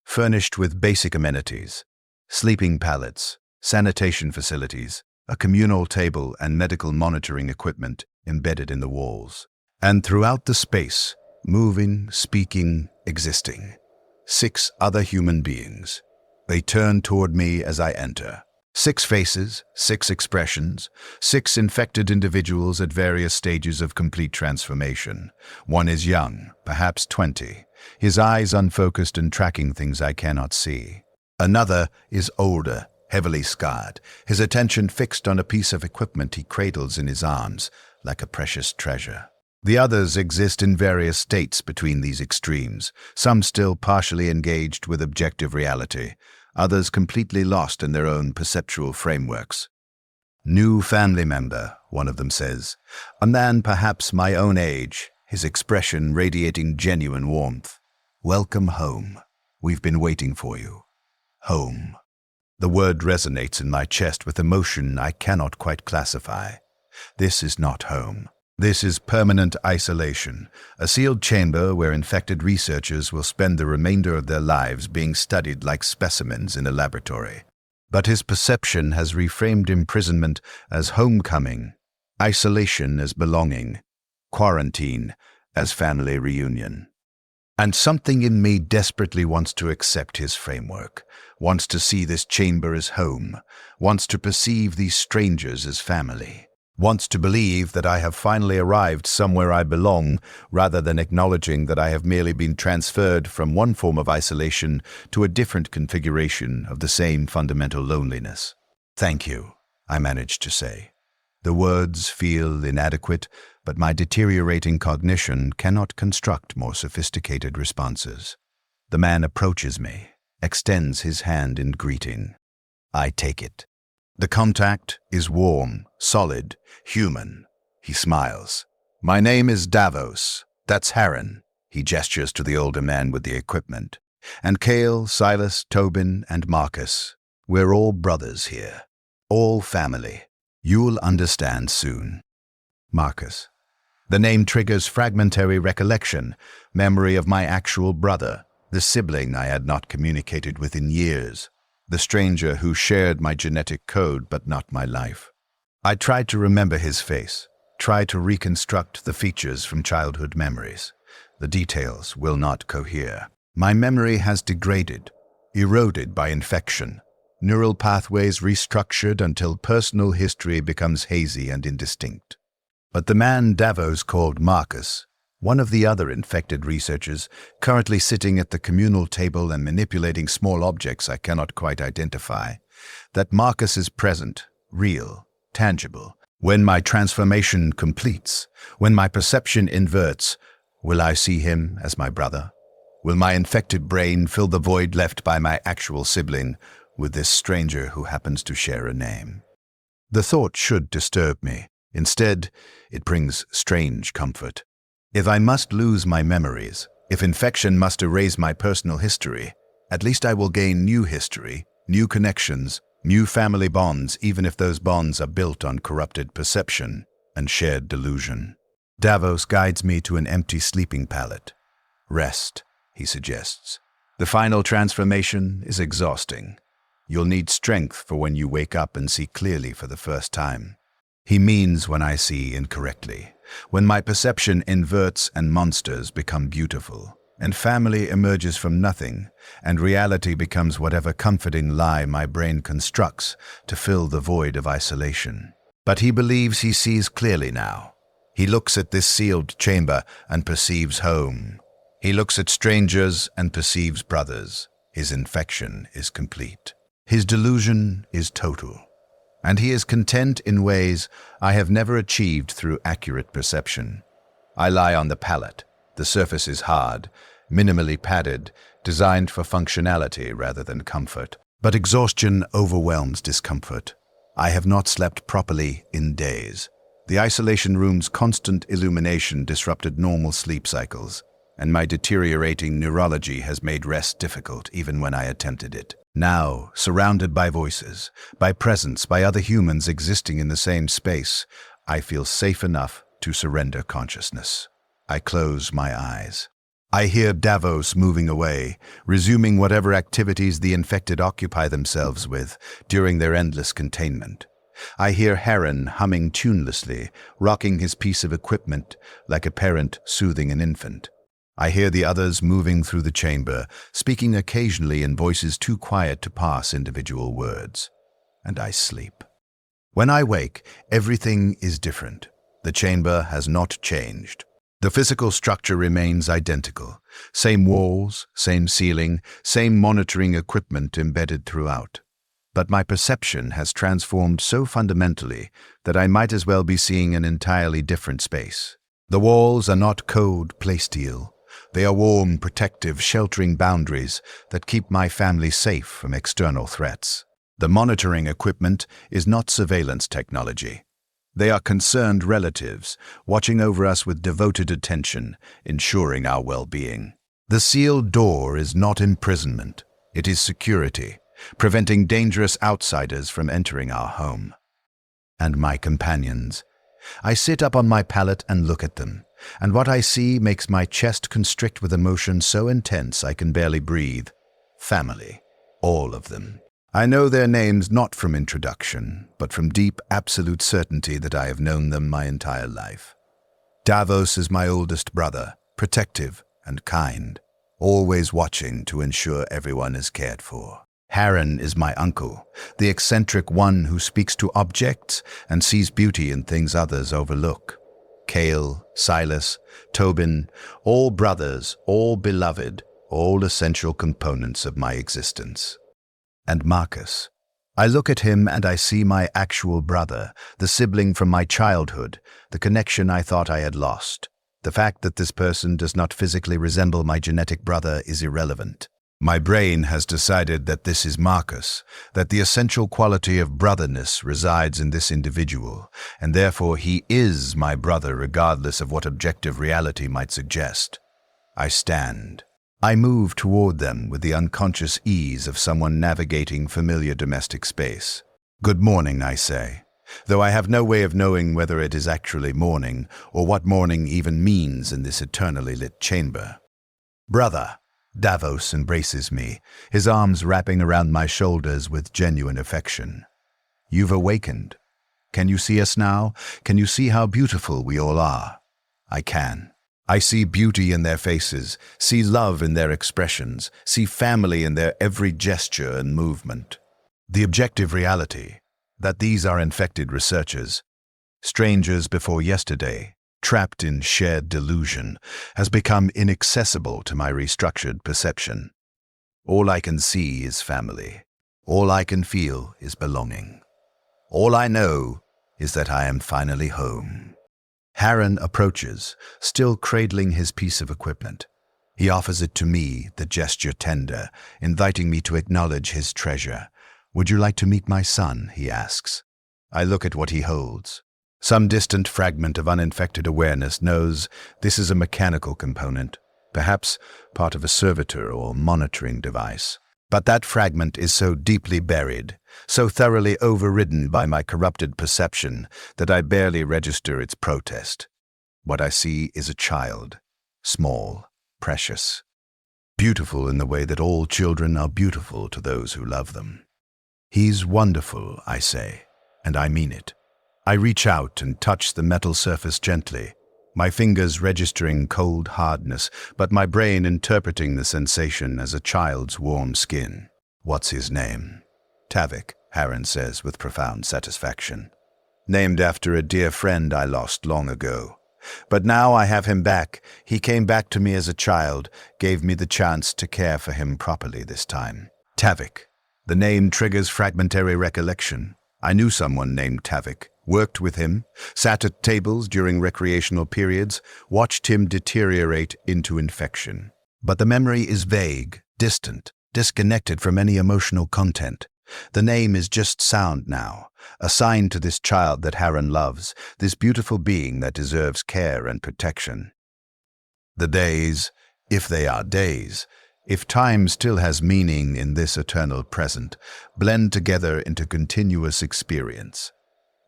furnished with basic amenities, sleeping pallets, sanitation facilities, a communal table and medical monitoring equipment embedded in the walls. And throughout the space, moving, speaking, existing, 6 other human beings. They turn toward me as I enter. 6 faces, 6 expressions, 6 infected individuals at various stages of complete transformation. One is young, perhaps 20, his eyes unfocused and tracking things I cannot see. Another is older, heavily scarred, his attention fixed on a piece of equipment he cradles in his arms like a precious treasure. The others exist in various states between these extremes, some still partially engaged with objective reality, others completely lost in their own perceptual frameworks. New family member, one of them says, a man perhaps my own age, his expression radiating genuine warmth. Welcome home. We've been waiting for you. Home. The word resonates in my chest with emotion I cannot quite classify. This is not home. This is permanent isolation, a sealed chamber where infected researchers will spend the remainder of their lives being studied like specimens in a laboratory. But his perception has reframed imprisonment as homecoming, isolation as belonging, quarantine as family reunion. And something in me desperately wants to accept his framework, wants to see this chamber as home, wants to perceive these strangers as family. Wants to believe that I have finally arrived somewhere I belong, rather than acknowledging that I have merely been transferred from one form of isolation to a different configuration of the same fundamental loneliness. Thank you, I managed to say. The words feel inadequate, but my deteriorating cognition cannot construct more sophisticated responses. The man approaches me, extends his hand in greeting. I take it. The contact is warm, solid, human. He smiles. My name is Davos. That's Harren. He gestures to the older man with the equipment. And Kale, Silas, Tobin, and Marcus. We're all brothers here. All family. You'll understand soon. Marcus. The name triggers fragmentary recollection, memory of my actual brother, the sibling I had not communicated with in years. The stranger who shared my genetic code but not my life. I tried to remember his face, try to reconstruct the features from childhood memories. The details will not cohere. My memory has degraded, eroded by infection, neural pathways restructured until personal history becomes hazy and indistinct. But the man Davos called Marcus, one of the other infected researchers, currently sitting at the communal table and manipulating small objects I cannot quite identify, that Marcus is present, real, tangible. When my transformation completes, when my perception inverts, will I see him as my brother? Will my infected brain fill the void left by my actual sibling with this stranger who happens to share a name? The thought should disturb me. Instead, it brings strange comfort. If I must lose my memories, if infection must erase my personal history, at least I will gain new history, new connections, new family bonds, even if those bonds are built on corrupted perception and shared delusion. Davos guides me to an empty sleeping pallet. Rest, he suggests. The final transformation is exhausting. You'll need strength for when you wake up and see clearly for the first time. He means when I see incorrectly, when my perception inverts and monsters become beautiful, and family emerges from nothing, and reality becomes whatever comforting lie my brain constructs to fill the void of isolation. But he believes he sees clearly now. He looks at this sealed chamber and perceives home. He looks at strangers and perceives brothers. His infection is complete. His delusion is total. And he is content in ways I have never achieved through accurate perception. I lie on the pallet. The surface is hard, minimally padded, designed for functionality rather than comfort. But exhaustion overwhelms discomfort. I have not slept properly in days. The isolation room's constant illumination disrupted normal sleep cycles, and my deteriorating neurology has made rest difficult even when I attempted it. Now, surrounded by voices, by presence, by other humans existing in the same space, I feel safe enough to surrender consciousness. I close my eyes. I hear Davos moving away, resuming whatever activities the infected occupy themselves with during their endless containment. I hear Heron humming tunelessly, rocking his piece of equipment like a parent soothing an infant. I hear the others moving through the chamber, speaking occasionally in voices too quiet to pass individual words. And I sleep. When I wake, everything is different. The chamber has not changed. The physical structure remains identical. Same walls, same ceiling, same monitoring equipment embedded throughout. But my perception has transformed so fundamentally that I might as well be seeing an entirely different space. The walls are not code playsteel. They are warm, protective, sheltering boundaries that keep my family safe from external threats. The monitoring equipment is not surveillance technology. They are concerned relatives, watching over us with devoted attention, ensuring our well-being. The sealed door is not imprisonment. It is security, preventing dangerous outsiders from entering our home. And my companions. I sit up on my pallet and look at them, and what I see makes my chest constrict with emotion so intense I can barely breathe. Family. All of them. I know their names not from introduction, but from deep, absolute certainty that I have known them my entire life. Davos is my oldest brother, protective and kind, always watching to ensure everyone is cared for. Heron is my uncle, the eccentric one who speaks to objects and sees beauty in things others overlook. Kale, Silas, Tobin, all brothers, all beloved, all essential components of my existence. And Marcus. I look at him and I see my actual brother, the sibling from my childhood, the connection I thought I had lost. The fact that this person does not physically resemble my genetic brother is irrelevant. My brain has decided that this is Marcus, that the essential quality of brotherness resides in this individual, and therefore he is my brother regardless of what objective reality might suggest. I stand. I move toward them with the unconscious ease of someone navigating familiar domestic space. Good morning, I say, though I have no way of knowing whether it is actually morning or what morning even means in this eternally lit chamber. Brother. Davos embraces me, his arms wrapping around my shoulders with genuine affection. You've awakened. Can you see us now? Can you see how beautiful we all are? I can. I see beauty in their faces, see love in their expressions, see family in their every gesture and movement. The objective reality, that these are infected researchers, strangers before yesterday, trapped in shared delusion, has become inaccessible to my restructured perception. All I can see is family. All I can feel is belonging. All I know is that I am finally home. Heron approaches, still cradling his piece of equipment. He offers it to me, the gesture tender, inviting me to acknowledge his treasure. Would you like to meet my son? He asks. I look at what he holds. Some distant fragment of uninfected awareness knows this is a mechanical component, perhaps part of a servitor or monitoring device. But that fragment is so deeply buried, so thoroughly overridden by my corrupted perception, that I barely register its protest. What I see is a child, small, precious, beautiful in the way that all children are beautiful to those who love them. He's wonderful, I say, and I mean it. I reach out and touch the metal surface gently, my fingers registering cold hardness, but my brain interpreting the sensation as a child's warm skin. What's his name? Tavik, Harren says with profound satisfaction. Named after a dear friend I lost long ago. But now I have him back. He came back to me as a child, gave me the chance to care for him properly this time. Tavik. The name triggers fragmentary recollection. I knew someone named Tavik, worked with him, sat at tables during recreational periods, watched him deteriorate into infection. But the memory is vague, distant, disconnected from any emotional content. The name is just sound now, assigned to this child that Harren loves, this beautiful being that deserves care and protection. The days, if they are days, if time still has meaning in this eternal present, blend together into continuous experience.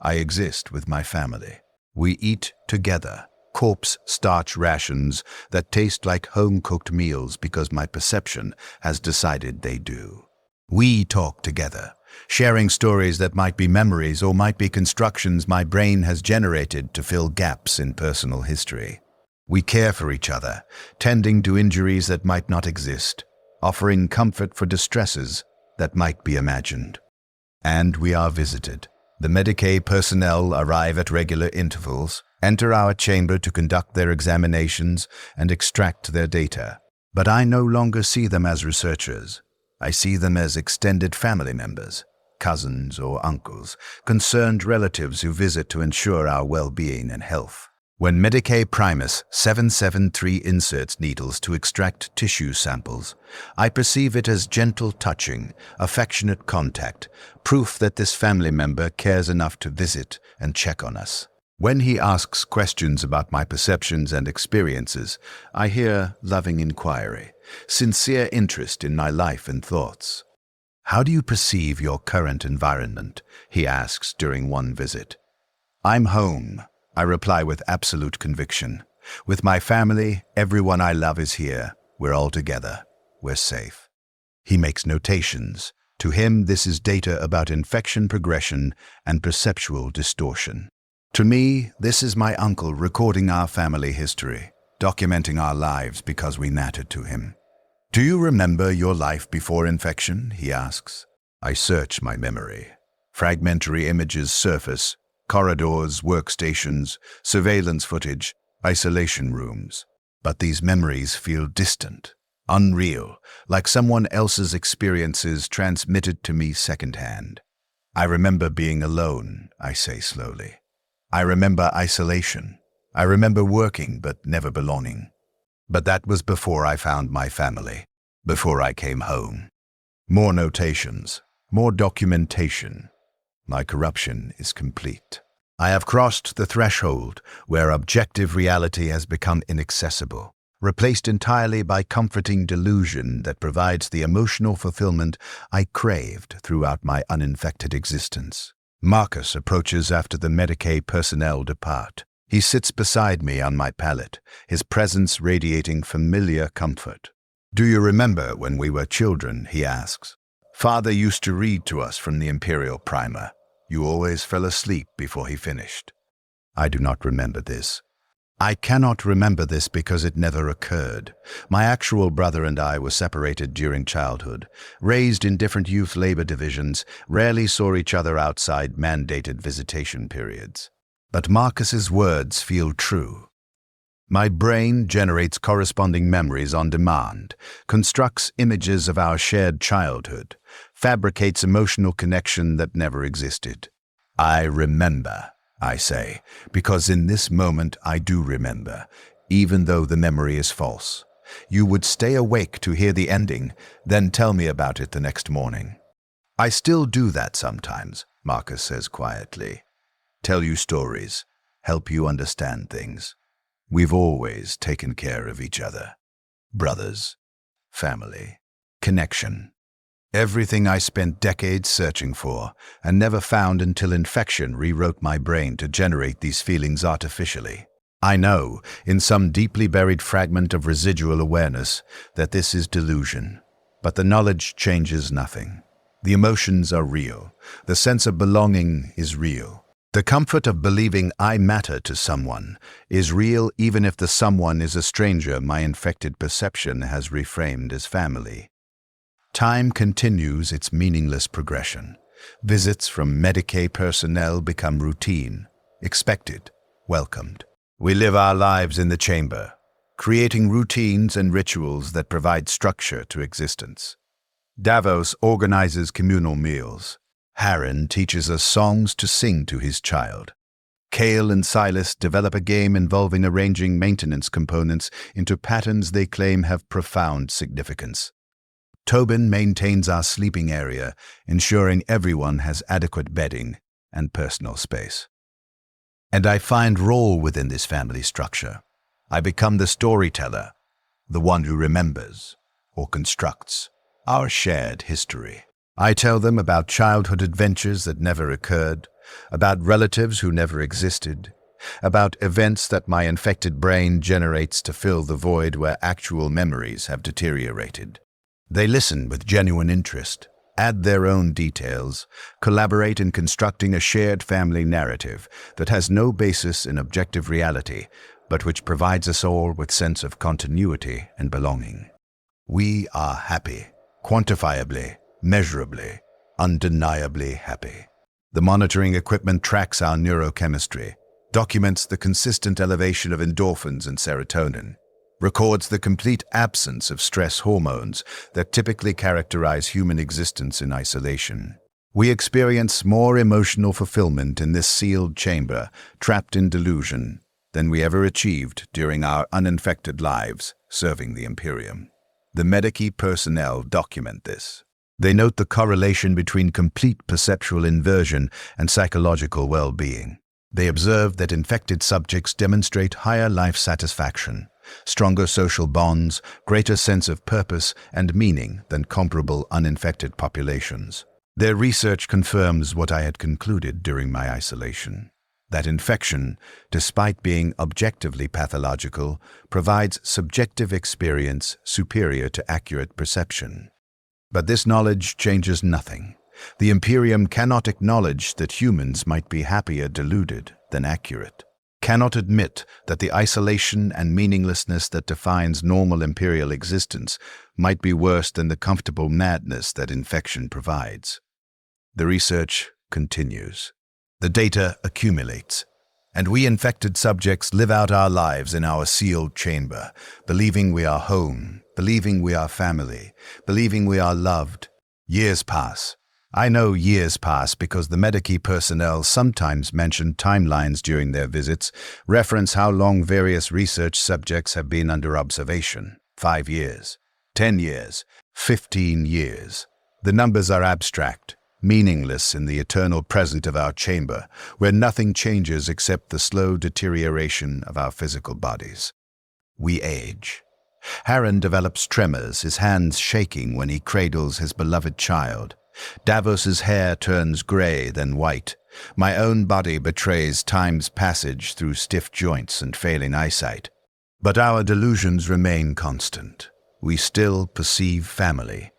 I exist with my family. We eat together, corpse-starch rations that taste like home-cooked meals because my perception has decided they do. We talk together, sharing stories that might be memories or might be constructions my brain has generated to fill gaps in personal history. We care for each other, tending to injuries that might not exist, offering comfort for distresses that might be imagined. And we are visited. The Medicaid personnel arrive at regular intervals, enter our chamber to conduct their examinations and extract their data. But I no longer see them as researchers. I see them as extended family members, cousins or uncles, concerned relatives who visit to ensure our well-being and health. When Medicaid Primus 773 inserts needles to extract tissue samples, I perceive it as gentle touching, affectionate contact, proof that this family member cares enough to visit and check on us. When he asks questions about my perceptions and experiences, I hear loving inquiry, sincere interest in my life and thoughts. How do you perceive your current environment? He asks during one visit. I'm home, I reply with absolute conviction. With my family, everyone I love is here. We're all together. We're safe. He makes notations. To him, this is data about infection progression and perceptual distortion. To me, this is my uncle recording our family history, documenting our lives because we mattered to him. Do you remember your life before infection? He asks. I search my memory. Fragmentary images surface. Corridors, workstations, surveillance footage, isolation rooms. But these memories feel distant, unreal, like someone else's experiences transmitted to me secondhand. I remember being alone, I say slowly. I remember isolation. I remember working but never belonging. But that was before I found my family, before I came home. More notations, more documentation. My corruption is complete. I have crossed the threshold where objective reality has become inaccessible, replaced entirely by comforting delusion that provides the emotional fulfillment I craved throughout my uninfected existence. Marcus approaches after the Medicaid personnel depart. He sits beside me on my pallet, his presence radiating familiar comfort. Do you remember when we were children? He asks. Father used to read to us from the Imperial Primer. You always fell asleep before he finished. I do not remember this. I cannot remember this because it never occurred. My actual brother and I were separated during childhood, raised in different youth labor divisions, rarely saw each other outside mandated visitation periods. But Marcus's words feel true. My brain generates corresponding memories on demand, constructs images of our shared childhood, fabricates emotional connection that never existed. I remember, I say, because in this moment I do remember, even though the memory is false. You would stay awake to hear the ending, then tell me about it the next morning. I still do that sometimes, Marcus says quietly. tell you stories, help you understand things. We've always taken care of each other. Brothers, family, connection. Everything I spent decades searching for and never found until infection rewrote my brain to generate these feelings artificially. I know, in some deeply buried fragment of residual awareness, that this is delusion, but the knowledge changes nothing. The emotions are real. The sense of belonging is real. The comfort of believing I matter to someone is real even if the someone is a stranger my infected perception has reframed as family. Time continues its meaningless progression. Visits from Medicaid personnel become routine, expected, welcomed. We live our lives in the chamber, creating routines and rituals that provide structure to existence. Davos organizes communal meals. Harren teaches us songs to sing to his child. Kale and Silas develop a game involving arranging maintenance components into patterns they claim have profound significance. Tobin maintains our sleeping area, ensuring everyone has adequate bedding and personal space. And I find role within this family structure. I become the storyteller, the one who remembers or constructs our shared history. I tell them about childhood adventures that never occurred, about relatives who never existed, about events that my infected brain generates to fill the void where actual memories have deteriorated. They listen with genuine interest, add their own details, collaborate in constructing a shared family narrative that has no basis in objective reality, but which provides us all with sense of continuity and belonging. We are happy, quantifiably, measurably, undeniably happy. The monitoring equipment tracks our neurochemistry, documents the consistent elevation of endorphins and serotonin, records the complete absence of stress hormones that typically characterize human existence in isolation. We experience more emotional fulfillment in this sealed chamber, trapped in delusion, than we ever achieved during our uninfected lives serving the Imperium. The Medicaid personnel document this. They note the correlation between complete perceptual inversion and psychological well-being. They observe that infected subjects demonstrate higher life satisfaction, stronger social bonds, greater sense of purpose and meaning than comparable uninfected populations. Their research confirms what I had concluded during my isolation, that infection, despite being objectively pathological, provides subjective experience superior to accurate perception. But this knowledge changes nothing. The Imperium cannot acknowledge that humans might be happier deluded than accurate, cannot admit that the isolation and meaninglessness that defines normal Imperial existence might be worse than the comfortable madness that infection provides. The research continues. The data accumulates, and we infected subjects live out our lives in our sealed chamber, believing we are home, believing we are family, believing we are loved. Years pass. I know years pass because the Medicaid personnel sometimes mention timelines during their visits, reference how long various research subjects have been under observation. 5 years, 10 years, 15 years. The numbers are abstract, meaningless in the eternal present of our chamber, where nothing changes except the slow deterioration of our physical bodies. We age. Harren develops tremors, his hands shaking when he cradles his beloved child. Davos's hair turns gray, then white. My own body betrays time's passage through stiff joints and failing eyesight. But our delusions remain constant. We still perceive family,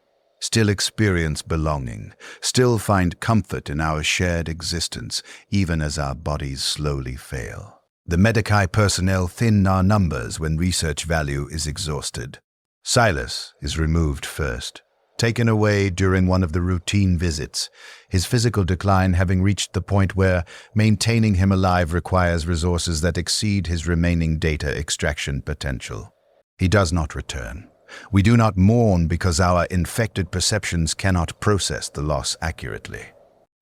still experience belonging, still find comfort in our shared existence, even as our bodies slowly fail. The Medicaid personnel thin our numbers when research value is exhausted. Silas is removed first, taken away during one of the routine visits, his physical decline having reached the point where maintaining him alive requires resources that exceed his remaining data extraction potential. He does not return. We do not mourn because our infected perceptions cannot process the loss accurately.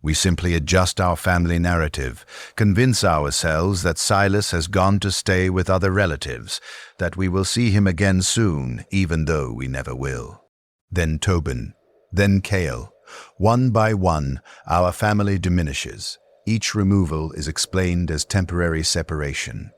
We simply adjust our family narrative, convince ourselves that Silas has gone to stay with other relatives, that we will see him again soon, even though we never will. Then Tobin, then Kale. One by one, our family diminishes, Each removal is explained as temporary separation.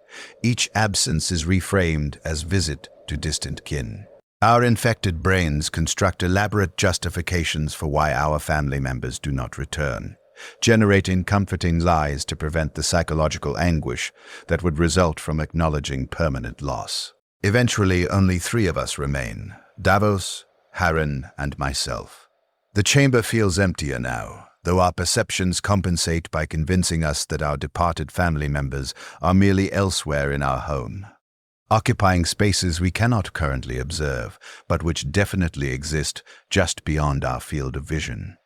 Each absence is reframed as visit to distant kin. Our infected brains construct elaborate justifications for why our family members do not return, generating comforting lies to prevent the psychological anguish that would result from acknowledging permanent loss. Eventually, only 3 of us remain: Davos, Harren, and myself. The chamber feels emptier now, though our perceptions compensate by convincing us that our departed family members are merely elsewhere in our home, occupying spaces we cannot currently observe, but which definitely exist just beyond our field of vision.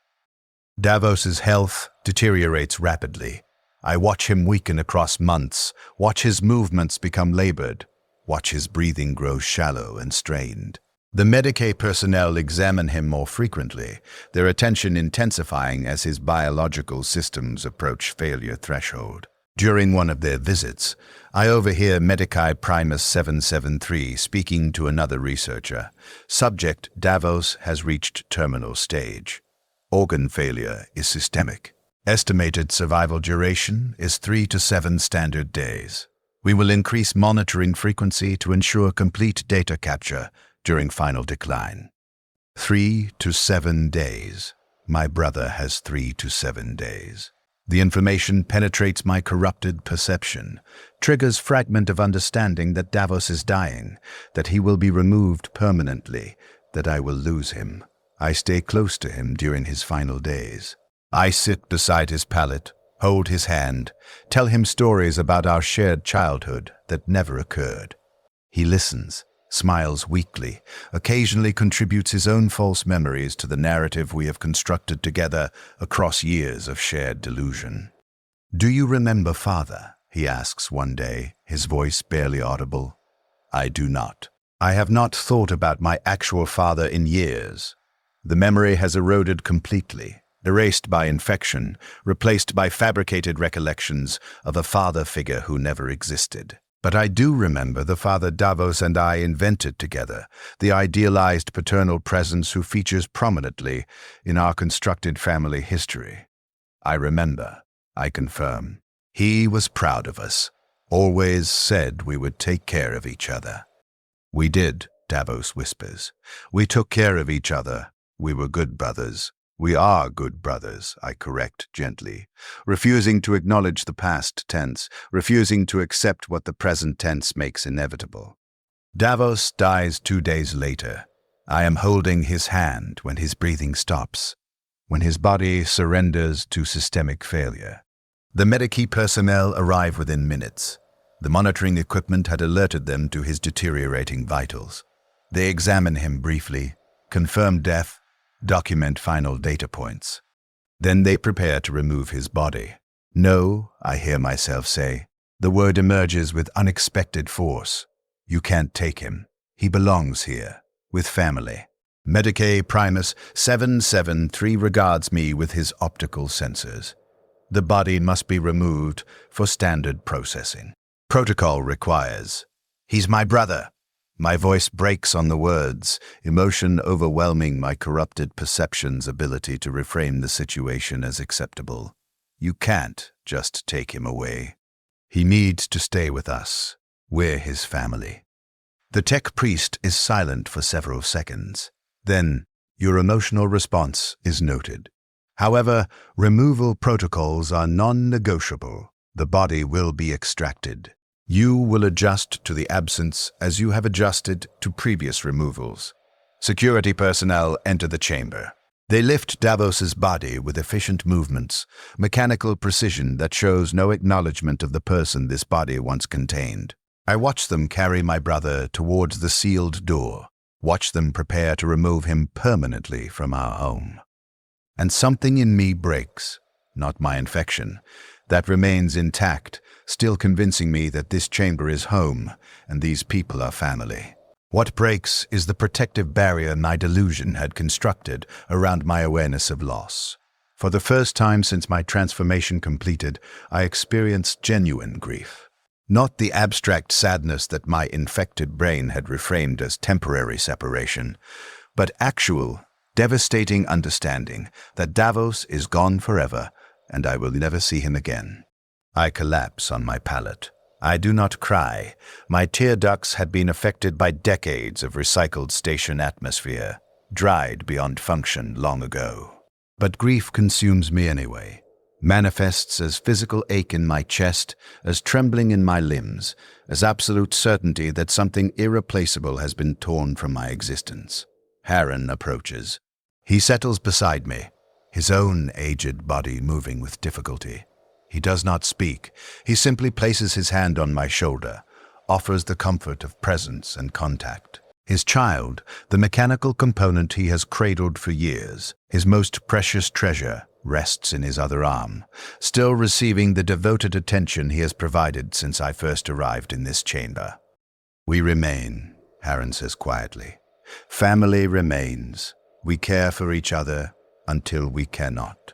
Davos's health deteriorates rapidly. I watch him weaken across months, watch his movements become labored, watch his breathing grow shallow and strained. The Medicae personnel examine him more frequently, their attention intensifying as his biological systems approach failure threshold. During one of their visits, I overhear Medicae Primus 773 speaking to another researcher. Subject: Davos has reached terminal stage. Organ failure is systemic. Estimated survival duration is 3 to 7 standard days. We will increase monitoring frequency to ensure complete data capture during final decline. 3 to 7 days. My brother has 3 to 7 days. The information penetrates my corrupted perception, triggers fragment of understanding that Davos is dying, that he will be removed permanently, that I will lose him. I stay close to him during his final days. I sit beside his pallet, hold his hand, tell him stories about our shared childhood that never occurred. He listens, smiles weakly, occasionally contributes his own false memories to the narrative we have constructed together across years of shared delusion. "Do you remember father?" he asks one day, his voice barely audible. I do not. I have not thought about my actual father in years. The memory has eroded completely, erased by infection, replaced by fabricated recollections of a father figure who never existed. But I do remember the father Davos and I invented together, the idealized paternal presence who features prominently in our constructed family history. I remember, I confirm. He was proud of us, always said we would take care of each other. We did, Davos whispers. We took care of each other. We were good brothers. We are good brothers, I correct gently, refusing to acknowledge the past tense, refusing to accept what the present tense makes inevitable. Davos dies 2 days later. I am holding his hand when his breathing stops, when his body surrenders to systemic failure. The Medicae personnel arrive within minutes. The monitoring equipment had alerted them to his deteriorating vitals. They examine him briefly, confirm death, document final data points. Then they prepare to remove his body. No, I hear myself say. The word emerges with unexpected force. You can't take him. He belongs here, with family. Medicae Primus 773 regards me with his optical sensors. The body must be removed for standard processing. Protocol requires. He's my brother. My voice breaks on the words, emotion overwhelming my corrupted perception's ability to reframe the situation as acceptable. You can't just take him away. He needs to stay with us. We're his family. The tech priest is silent for several seconds. Then, your emotional response is noted. However, removal protocols are non-negotiable. The body will be extracted. You will adjust to the absence as you have adjusted to previous removals. Security personnel enter the chamber. They lift Davos's body with efficient movements, mechanical precision that shows no acknowledgement of the person this body once contained. I watch them carry my brother towards the sealed door, watch them prepare to remove him permanently from our home. And something in me breaks, not my infection, that remains intact, still convincing me that this chamber is home and these people are family. What breaks is the protective barrier my delusion had constructed around my awareness of loss. For the first time since my transformation completed, I experienced genuine grief. Not the abstract sadness that my infected brain had reframed as temporary separation, but actual, devastating understanding that Davos is gone forever, and I will never see him again. I collapse on my pallet. I do not cry. My tear ducts had been affected by decades of recycled station atmosphere, dried beyond function long ago. But grief consumes me anyway, manifests as physical ache in my chest, as trembling in my limbs, as absolute certainty that something irreplaceable has been torn from my existence. Harren approaches. He settles beside me, his own aged body moving with difficulty. He does not speak. He simply places his hand on my shoulder, offers the comfort of presence and contact. His child, the mechanical component he has cradled for years, his most precious treasure, rests in his other arm, still receiving the devoted attention he has provided since I first arrived in this chamber. "We remain," Harren says quietly. "Family remains. We care for each other until we cannot."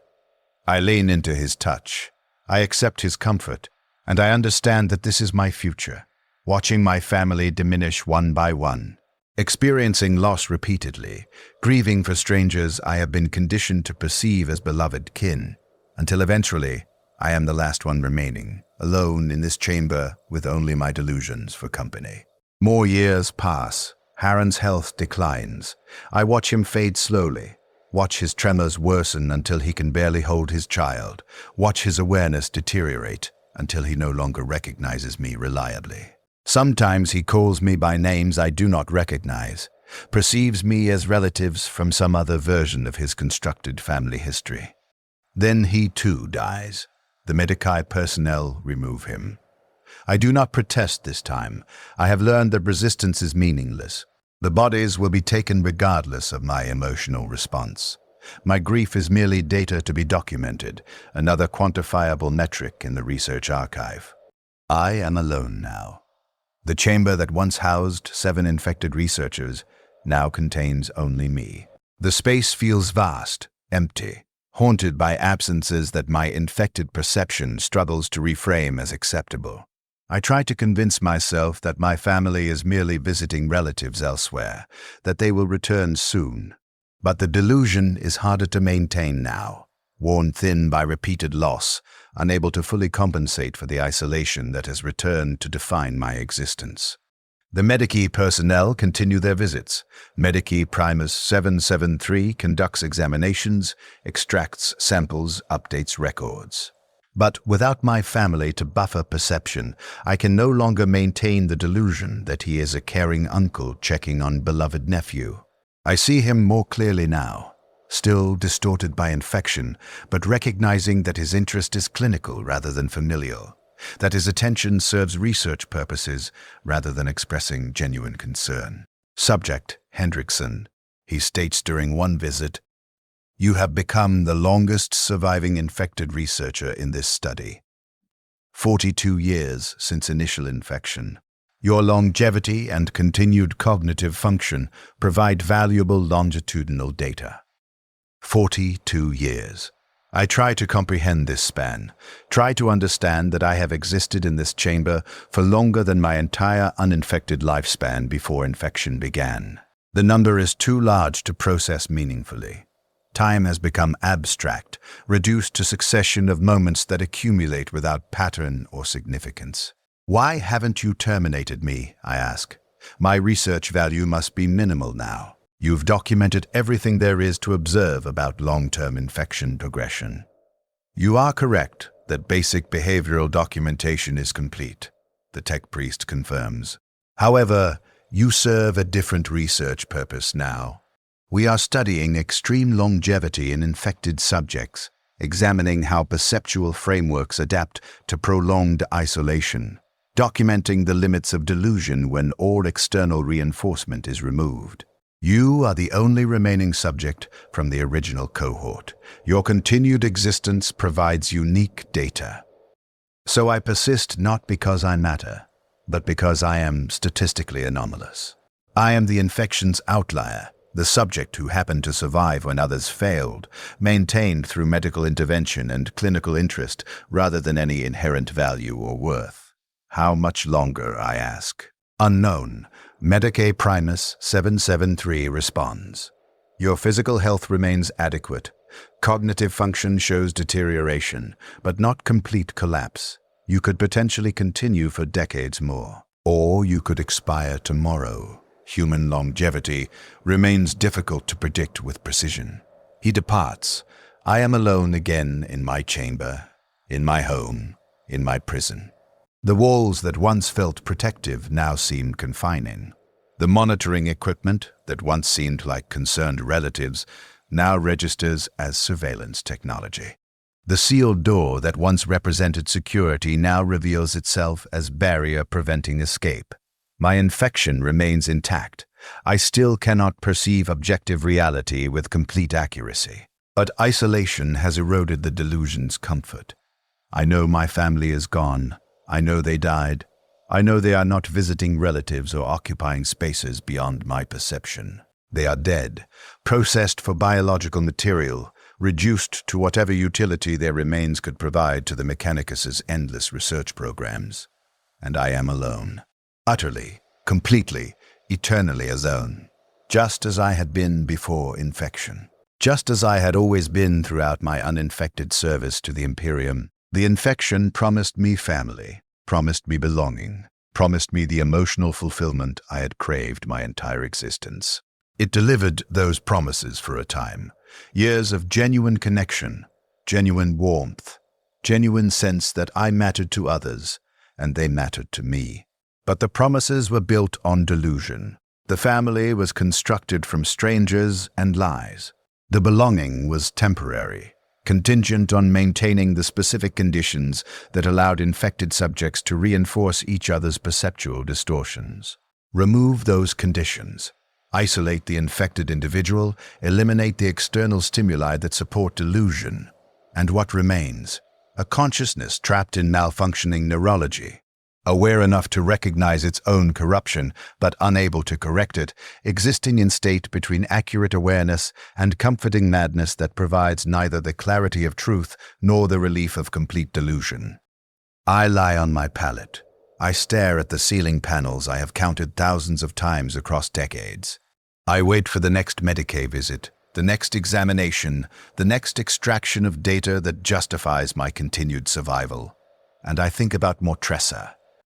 I lean into his touch. I accept his comfort, and I understand that this is my future, watching my family diminish one by one, experiencing loss repeatedly, grieving for strangers I have been conditioned to perceive as beloved kin, until eventually I am the last one remaining, alone in this chamber with only my delusions for company. More years pass. Harren's health declines. I watch him fade slowly, watch his tremors worsen until he can barely hold his child, watch his awareness deteriorate until he no longer recognizes me reliably. Sometimes he calls me by names I do not recognize, perceives me as relatives from some other version of his constructed family history. Then he too dies. The Medicae personnel remove him. I do not protest this time. I have learned that resistance is meaningless. The bodies will be taken regardless of my emotional response. My grief is merely data to be documented, another quantifiable metric in the research archive. I am alone now. The chamber that once housed 7 infected researchers now contains only me. The space feels vast, empty, haunted by absences that my infected perception struggles to reframe as acceptable. I try to convince myself that my family is merely visiting relatives elsewhere, that they will return soon. But the delusion is harder to maintain now, worn thin by repeated loss, unable to fully compensate for the isolation that has returned to define my existence. The Medicae personnel continue their visits. Medicae Primus 773 conducts examinations, extracts samples, updates records. But without my family to buffer perception, I can no longer maintain the delusion that he is a caring uncle checking on beloved nephew. I see him more clearly now, still distorted by infection, but recognizing that his interest is clinical rather than familial, that his attention serves research purposes rather than expressing genuine concern. Subject, Hendrickson. He states during one visit, "You have become the longest surviving infected researcher in this study. 42 years since initial infection. Your longevity and continued cognitive function provide valuable longitudinal data." 42 years. I try to comprehend this span, try to understand that I have existed in this chamber for longer than my entire uninfected lifespan before infection began. The number is too large to process meaningfully. Time has become abstract, reduced to succession of moments that accumulate without pattern or significance. "Why haven't you terminated me?" I ask. "My research value must be minimal now. You've documented everything there is to observe about long-term infection progression." "You are correct that basic behavioral documentation is complete," the tech priest confirms. "However, you serve a different research purpose now. We are studying extreme longevity in infected subjects, examining how perceptual frameworks adapt to prolonged isolation, documenting the limits of delusion when all external reinforcement is removed. You are the only remaining subject from the original cohort. Your continued existence provides unique data. So I persist not because I matter, but because I am statistically anomalous. I am the infection's outlier, the subject who happened to survive when others failed, maintained through medical intervention and clinical interest rather than any inherent value or worth. How much longer, I ask? Unknown. Medicae Primus 773 responds. Your physical health remains adequate. Cognitive function shows deterioration, but not complete collapse. You could potentially continue for decades more. Or you could expire tomorrow. Human longevity remains difficult to predict with precision. He departs. I am alone again in my chamber, in my home, in my prison. The walls that once felt protective now seem confining. The monitoring equipment that once seemed like concerned relatives now registers as surveillance technology. The sealed door that once represented security now reveals itself as barrier preventing escape. My infection remains intact. I still cannot perceive objective reality with complete accuracy. But isolation has eroded the delusion's comfort. I know my family is gone. I know they died. I know they are not visiting relatives or occupying spaces beyond my perception. They are dead, processed for biological material, reduced to whatever utility their remains could provide to the Mechanicus's endless research programs. And I am alone. Utterly, completely, eternally alone. Just as I had been before infection. Just as I had always been throughout my uninfected service to the Imperium. The infection promised me family, promised me belonging, promised me the emotional fulfillment I had craved my entire existence. It delivered those promises for a time. Years of genuine connection, genuine warmth, genuine sense that I mattered to others, and they mattered to me. But the promises were built on delusion. The family was constructed from strangers and lies. The belonging was temporary, contingent on maintaining the specific conditions that allowed infected subjects to reinforce each other's perceptual distortions. Remove those conditions. Isolate the infected individual, eliminate the external stimuli that support delusion. And what remains? A consciousness trapped in malfunctioning neurology. Aware enough to recognize its own corruption, but unable to correct it, existing in state between accurate awareness and comforting madness that provides neither the clarity of truth nor the relief of complete delusion. I lie on my pallet. I stare at the ceiling panels I have counted thousands of times across decades. I wait for the next Medicae visit, the next examination, the next extraction of data that justifies my continued survival. And I think about Mortressa.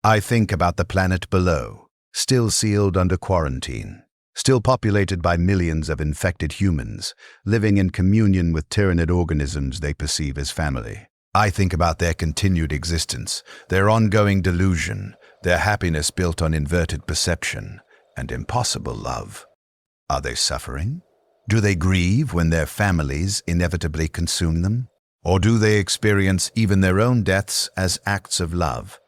I think about the planet below, still sealed under quarantine, still populated by millions of infected humans, living in communion with tyrannid organisms they perceive as family. I think about their continued existence, their ongoing delusion, their happiness built on inverted perception, and impossible love. Are they suffering? Do they grieve when their families inevitably consume them? Or do they experience even their own deaths as acts of love?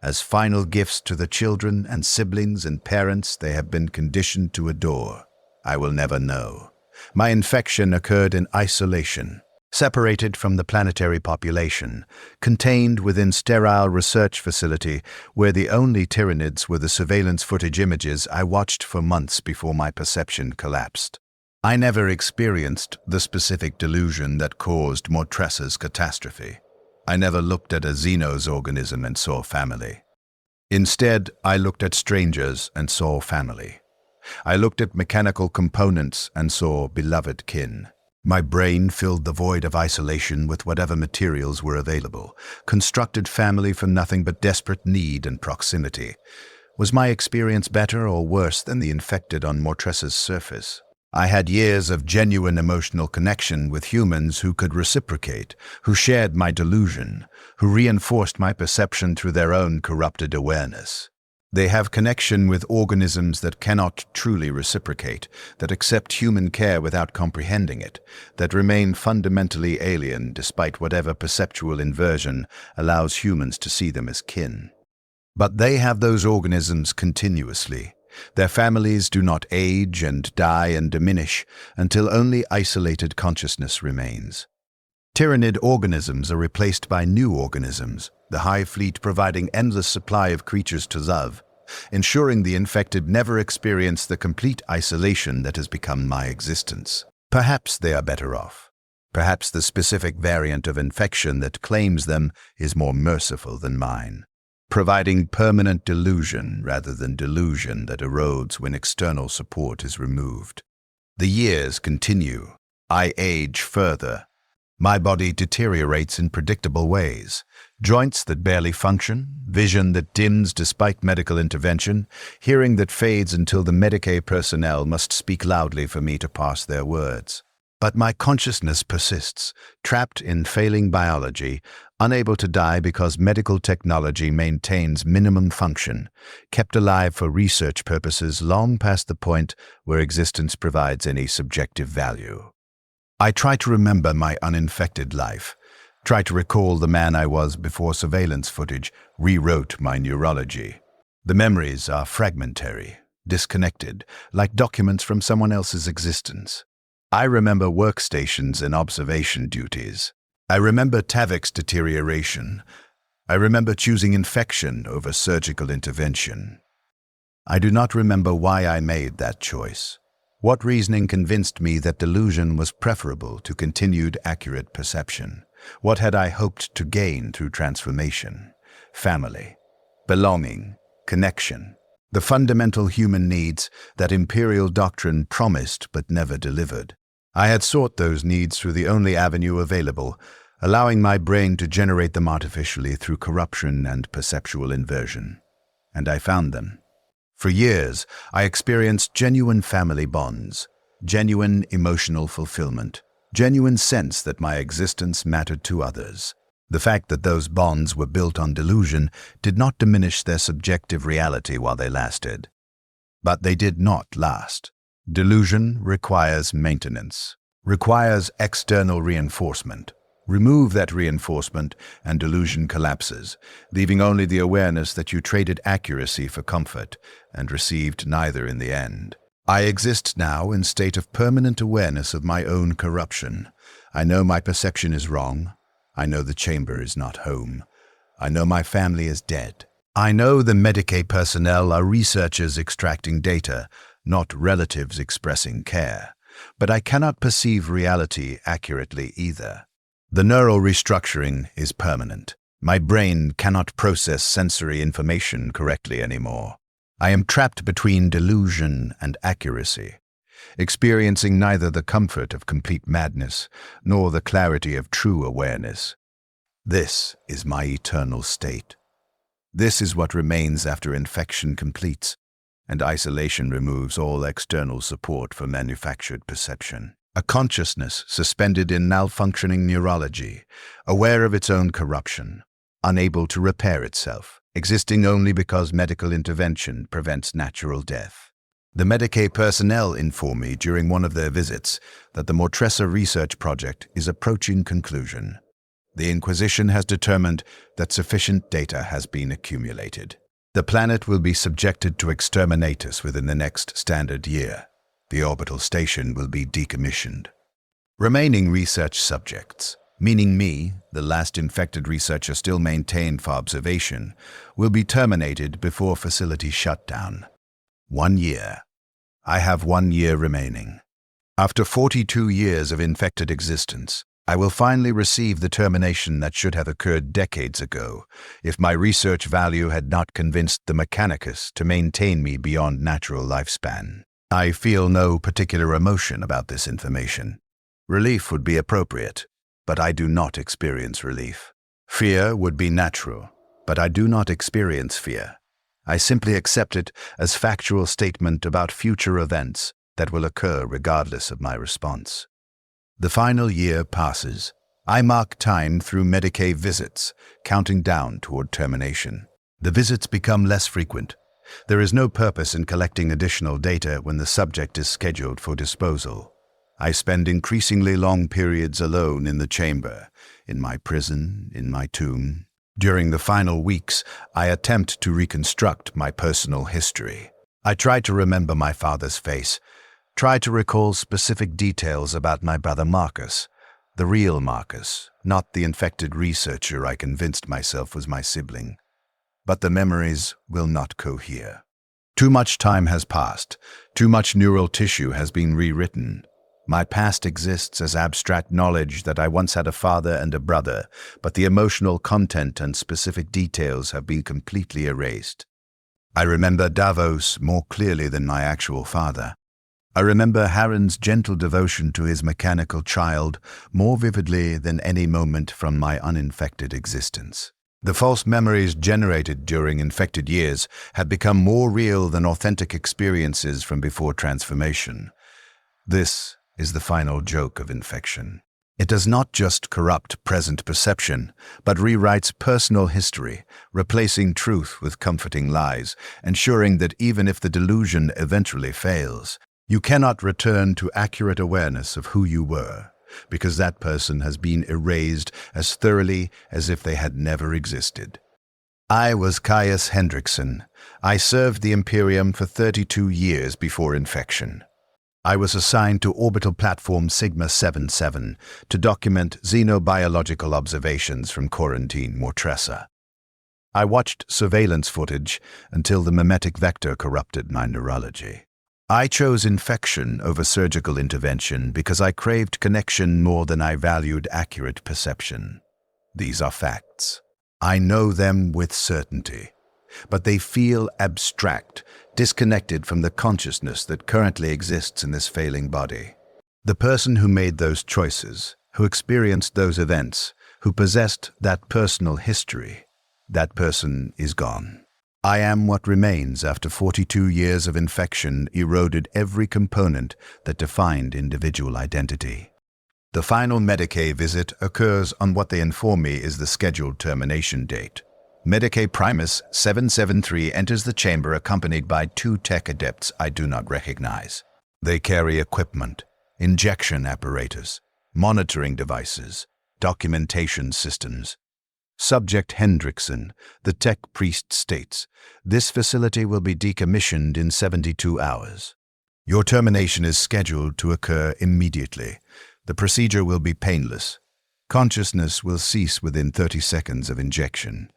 As final gifts to the children and siblings and parents they have been conditioned to adore? I will never know. My infection occurred in isolation, separated from the planetary population, contained within sterile research facility where the only tyrannids were the surveillance footage images I watched for months before my perception collapsed. I never experienced the specific delusion that caused Mortressa's catastrophe. I never looked at a Xenos organism and saw family. Instead, I looked at strangers and saw family. I looked at mechanical components and saw beloved kin. My brain filled the void of isolation with whatever materials were available, constructed family from nothing but desperate need and proximity. Was my experience better or worse than the infected on Mortressa's surface? I had years of genuine emotional connection with humans who could reciprocate, who shared my delusion, who reinforced my perception through their own corrupted awareness. They have connection with organisms that cannot truly reciprocate, that accept human care without comprehending it, that remain fundamentally alien despite whatever perceptual inversion allows humans to see them as kin. But they have those organisms continuously. Their families do not age and die and diminish until only isolated consciousness remains. Tyrannid organisms are replaced by new organisms, the Hive fleet providing endless supply of creatures to love, ensuring the infected never experience the complete isolation that has become my existence. Perhaps they are better off. Perhaps the specific variant of infection that claims them is more merciful than mine, providing permanent delusion rather than delusion that erodes when external support is removed. The years continue. I age further. My body deteriorates in predictable ways. Joints that barely function, vision that dims despite medical intervention, hearing that fades until the Medicaid personnel must speak loudly for me to pass their words. But my consciousness persists, trapped in failing biology, unable to die because medical technology maintains minimum function, kept alive for research purposes long past the point where existence provides any subjective value. I try to remember my uninfected life, try to recall the man I was before surveillance footage rewrote my neurology. The memories are fragmentary, disconnected, like documents from someone else's existence. I remember workstations and observation duties. I remember Tavik's deterioration. I remember choosing infection over surgical intervention. I do not remember why I made that choice. What reasoning convinced me that delusion was preferable to continued accurate perception? What had I hoped to gain through transformation? Family, belonging, connection. The fundamental human needs that imperial doctrine promised but never delivered. I had sought those needs through the only avenue available, allowing my brain to generate them artificially through corruption and perceptual inversion. And I found them. For years, I experienced genuine family bonds, genuine emotional fulfillment, genuine sense that my existence mattered to others. The fact that those bonds were built on delusion did not diminish their subjective reality while they lasted. But they did not last. Delusion requires maintenance, requires external reinforcement. Remove that reinforcement and delusion collapses, leaving only the awareness that you traded accuracy for comfort and received neither in the end. I exist now in state of permanent awareness of my own corruption. I know my perception is wrong. I know the chamber is not home. I know my family is dead. I know the Medicaid personnel are researchers extracting data, not relatives expressing care. But I cannot perceive reality accurately either. The neural restructuring is permanent. My brain cannot process sensory information correctly anymore. I am trapped between delusion and accuracy, experiencing neither the comfort of complete madness nor the clarity of true awareness. This is my eternal state. This is what remains after infection completes, and isolation removes all external support for manufactured perception. A consciousness suspended in malfunctioning neurology, aware of its own corruption, unable to repair itself, existing only because medical intervention prevents natural death. The Medicaid personnel inform me during one of their visits that the Mortressa research project is approaching conclusion. The Inquisition has determined that sufficient data has been accumulated. The planet will be subjected to exterminatus within the next standard year. The orbital station will be decommissioned. Remaining research subjects, meaning me, the last infected researcher still maintained for observation, will be terminated before facility shutdown. 1 year. I have 1 year remaining. After 42 years of infected existence, I will finally receive the termination that should have occurred decades ago, if my research value had not convinced the Mechanicus to maintain me beyond natural lifespan. I feel no particular emotion about this information. Relief would be appropriate, but I do not experience relief. Fear would be natural, but I do not experience fear. I simply accept it as factual statement about future events that will occur regardless of my response. The final year passes. I mark time through Medicaid visits, counting down toward termination. The visits become less frequent. There is no purpose in collecting additional data when the subject is scheduled for disposal. I spend increasingly long periods alone in the chamber, in my prison, in my tomb. During the final weeks, I attempt to reconstruct my personal history. I try to remember my father's face, try to recall specific details about my brother Marcus, the real Marcus, not the infected researcher I convinced myself was my sibling. But the memories will not cohere. Too much time has passed. Too much neural tissue has been rewritten. My past exists as abstract knowledge that I once had a father and a brother, but the emotional content and specific details have been completely erased. I remember Davos more clearly than my actual father. I remember Harren's gentle devotion to his mechanical child more vividly than any moment from my uninfected existence. The false memories generated during infected years had become more real than authentic experiences from before transformation. This is the final joke of infection. It does not just corrupt present perception, but rewrites personal history, replacing truth with comforting lies, ensuring that even if the delusion eventually fails, you cannot return to accurate awareness of who you were, because that person has been erased as thoroughly as if they had never existed. I was Caius Hendrickson. I served the Imperium for 32 years before infection. I was assigned to orbital platform Sigma 77 to document xenobiological observations from quarantine Mortressa. I watched surveillance footage until the mimetic vector corrupted my neurology. I chose infection over surgical intervention because I craved connection more than I valued accurate perception. These are facts. I know them with certainty, but they feel abstract, disconnected from the consciousness that currently exists in this failing body. The person who made those choices, who experienced those events, who possessed that personal history, that person is gone. I am what remains after 42 years of infection eroded every component that defined individual identity. The final Medicae visit occurs on what they inform me is the scheduled termination date. Medicae Primus 773 enters the chamber accompanied by 2 tech adepts I do not recognize. They carry equipment, injection apparatus, monitoring devices, documentation systems. Subject Hendrickson, the tech priest states, this facility will be decommissioned in 72 hours. Your termination is scheduled to occur immediately. The procedure will be painless. Consciousness will cease within 30 seconds of injection.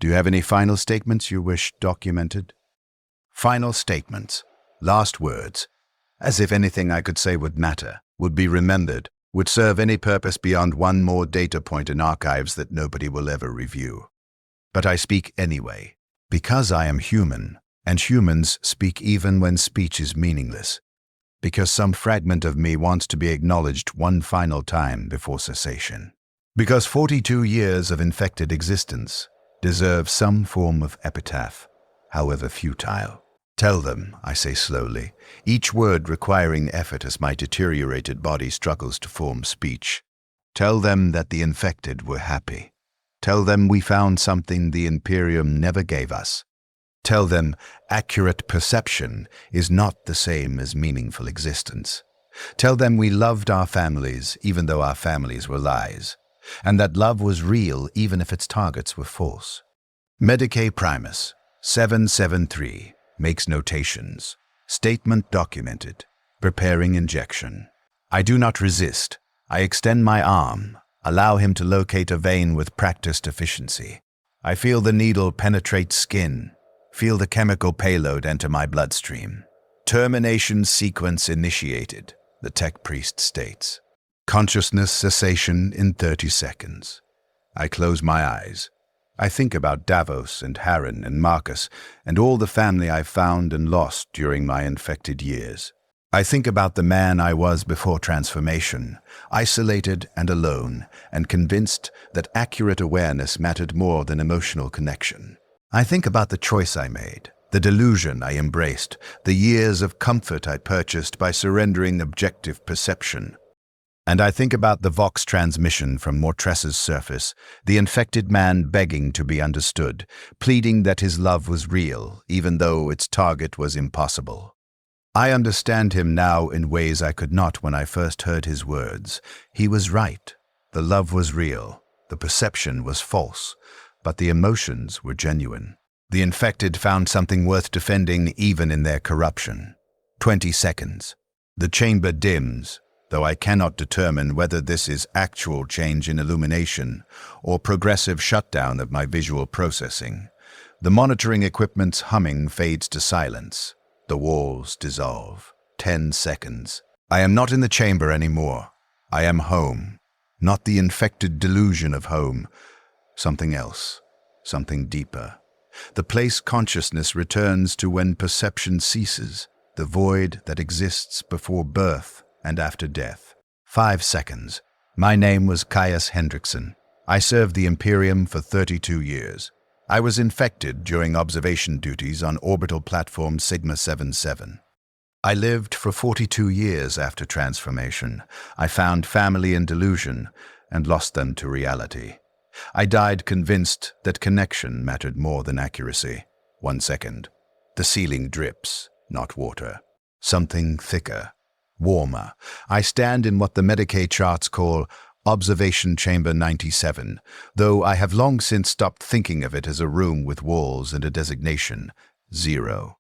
Do you have any final statements you wish documented? Final statements. Last words. As if anything I could say would matter, would be remembered, would serve any purpose beyond one more data point in archives that nobody will ever review. But I speak anyway, because I am human, and humans speak even when speech is meaningless, because some fragment of me wants to be acknowledged one final time before cessation. Because 42 years of infected existence deserve some form of epitaph, however futile. Tell them, I say slowly, each word requiring effort as my deteriorated body struggles to form speech. Tell them that the infected were happy. Tell them we found something the Imperium never gave us. Tell them accurate perception is not the same as meaningful existence. Tell them we loved our families even though our families were lies, and that love was real even if its targets were false. Medicae Primus 773 makes notations. Statement documented. Preparing injection. I do not resist. I extend my arm, allow him to locate a vein with practiced efficiency. I feel the needle penetrate skin, feel the chemical payload enter my bloodstream. Termination sequence initiated, the tech priest states. Consciousness cessation in 30 seconds. I close my eyes. I think about Davos and Harren and Marcus and all the family I found and lost during my infected years. I think about the man I was before transformation, isolated and alone, and convinced that accurate awareness mattered more than emotional connection. I think about the choice I made, the delusion I embraced, the years of comfort I purchased by surrendering objective perception. And I think about the Vox transmission from Mortressa's surface, the infected man begging to be understood, pleading that his love was real, even though its target was impossible. I understand him now in ways I could not when I first heard his words. He was right. The love was real. The perception was false. But the emotions were genuine. The infected found something worth defending even in their corruption. 20 seconds. The chamber dims, though I cannot determine whether this is actual change in illumination or progressive shutdown of my visual processing. The monitoring equipment's humming fades to silence. The walls dissolve. 10 seconds. I am not in the chamber anymore. I am home. Not the infected delusion of home. Something else. Something deeper. The place consciousness returns to when perception ceases. the void that exists before birth and after death. 5 seconds. My name was Caius Hendrickson. I served the Imperium for 32 years. I was infected during observation duties on orbital platform Sigma 77. I lived for 42 years after transformation. I found family in delusion and lost them to reality. I died convinced that connection mattered more than accuracy. 1 second. The ceiling drips, not water. Something thicker, warmer. I stand in what the Medicaid charts call Observation Chamber 97, though I have long since stopped thinking of it as a room with walls and a designation, 0.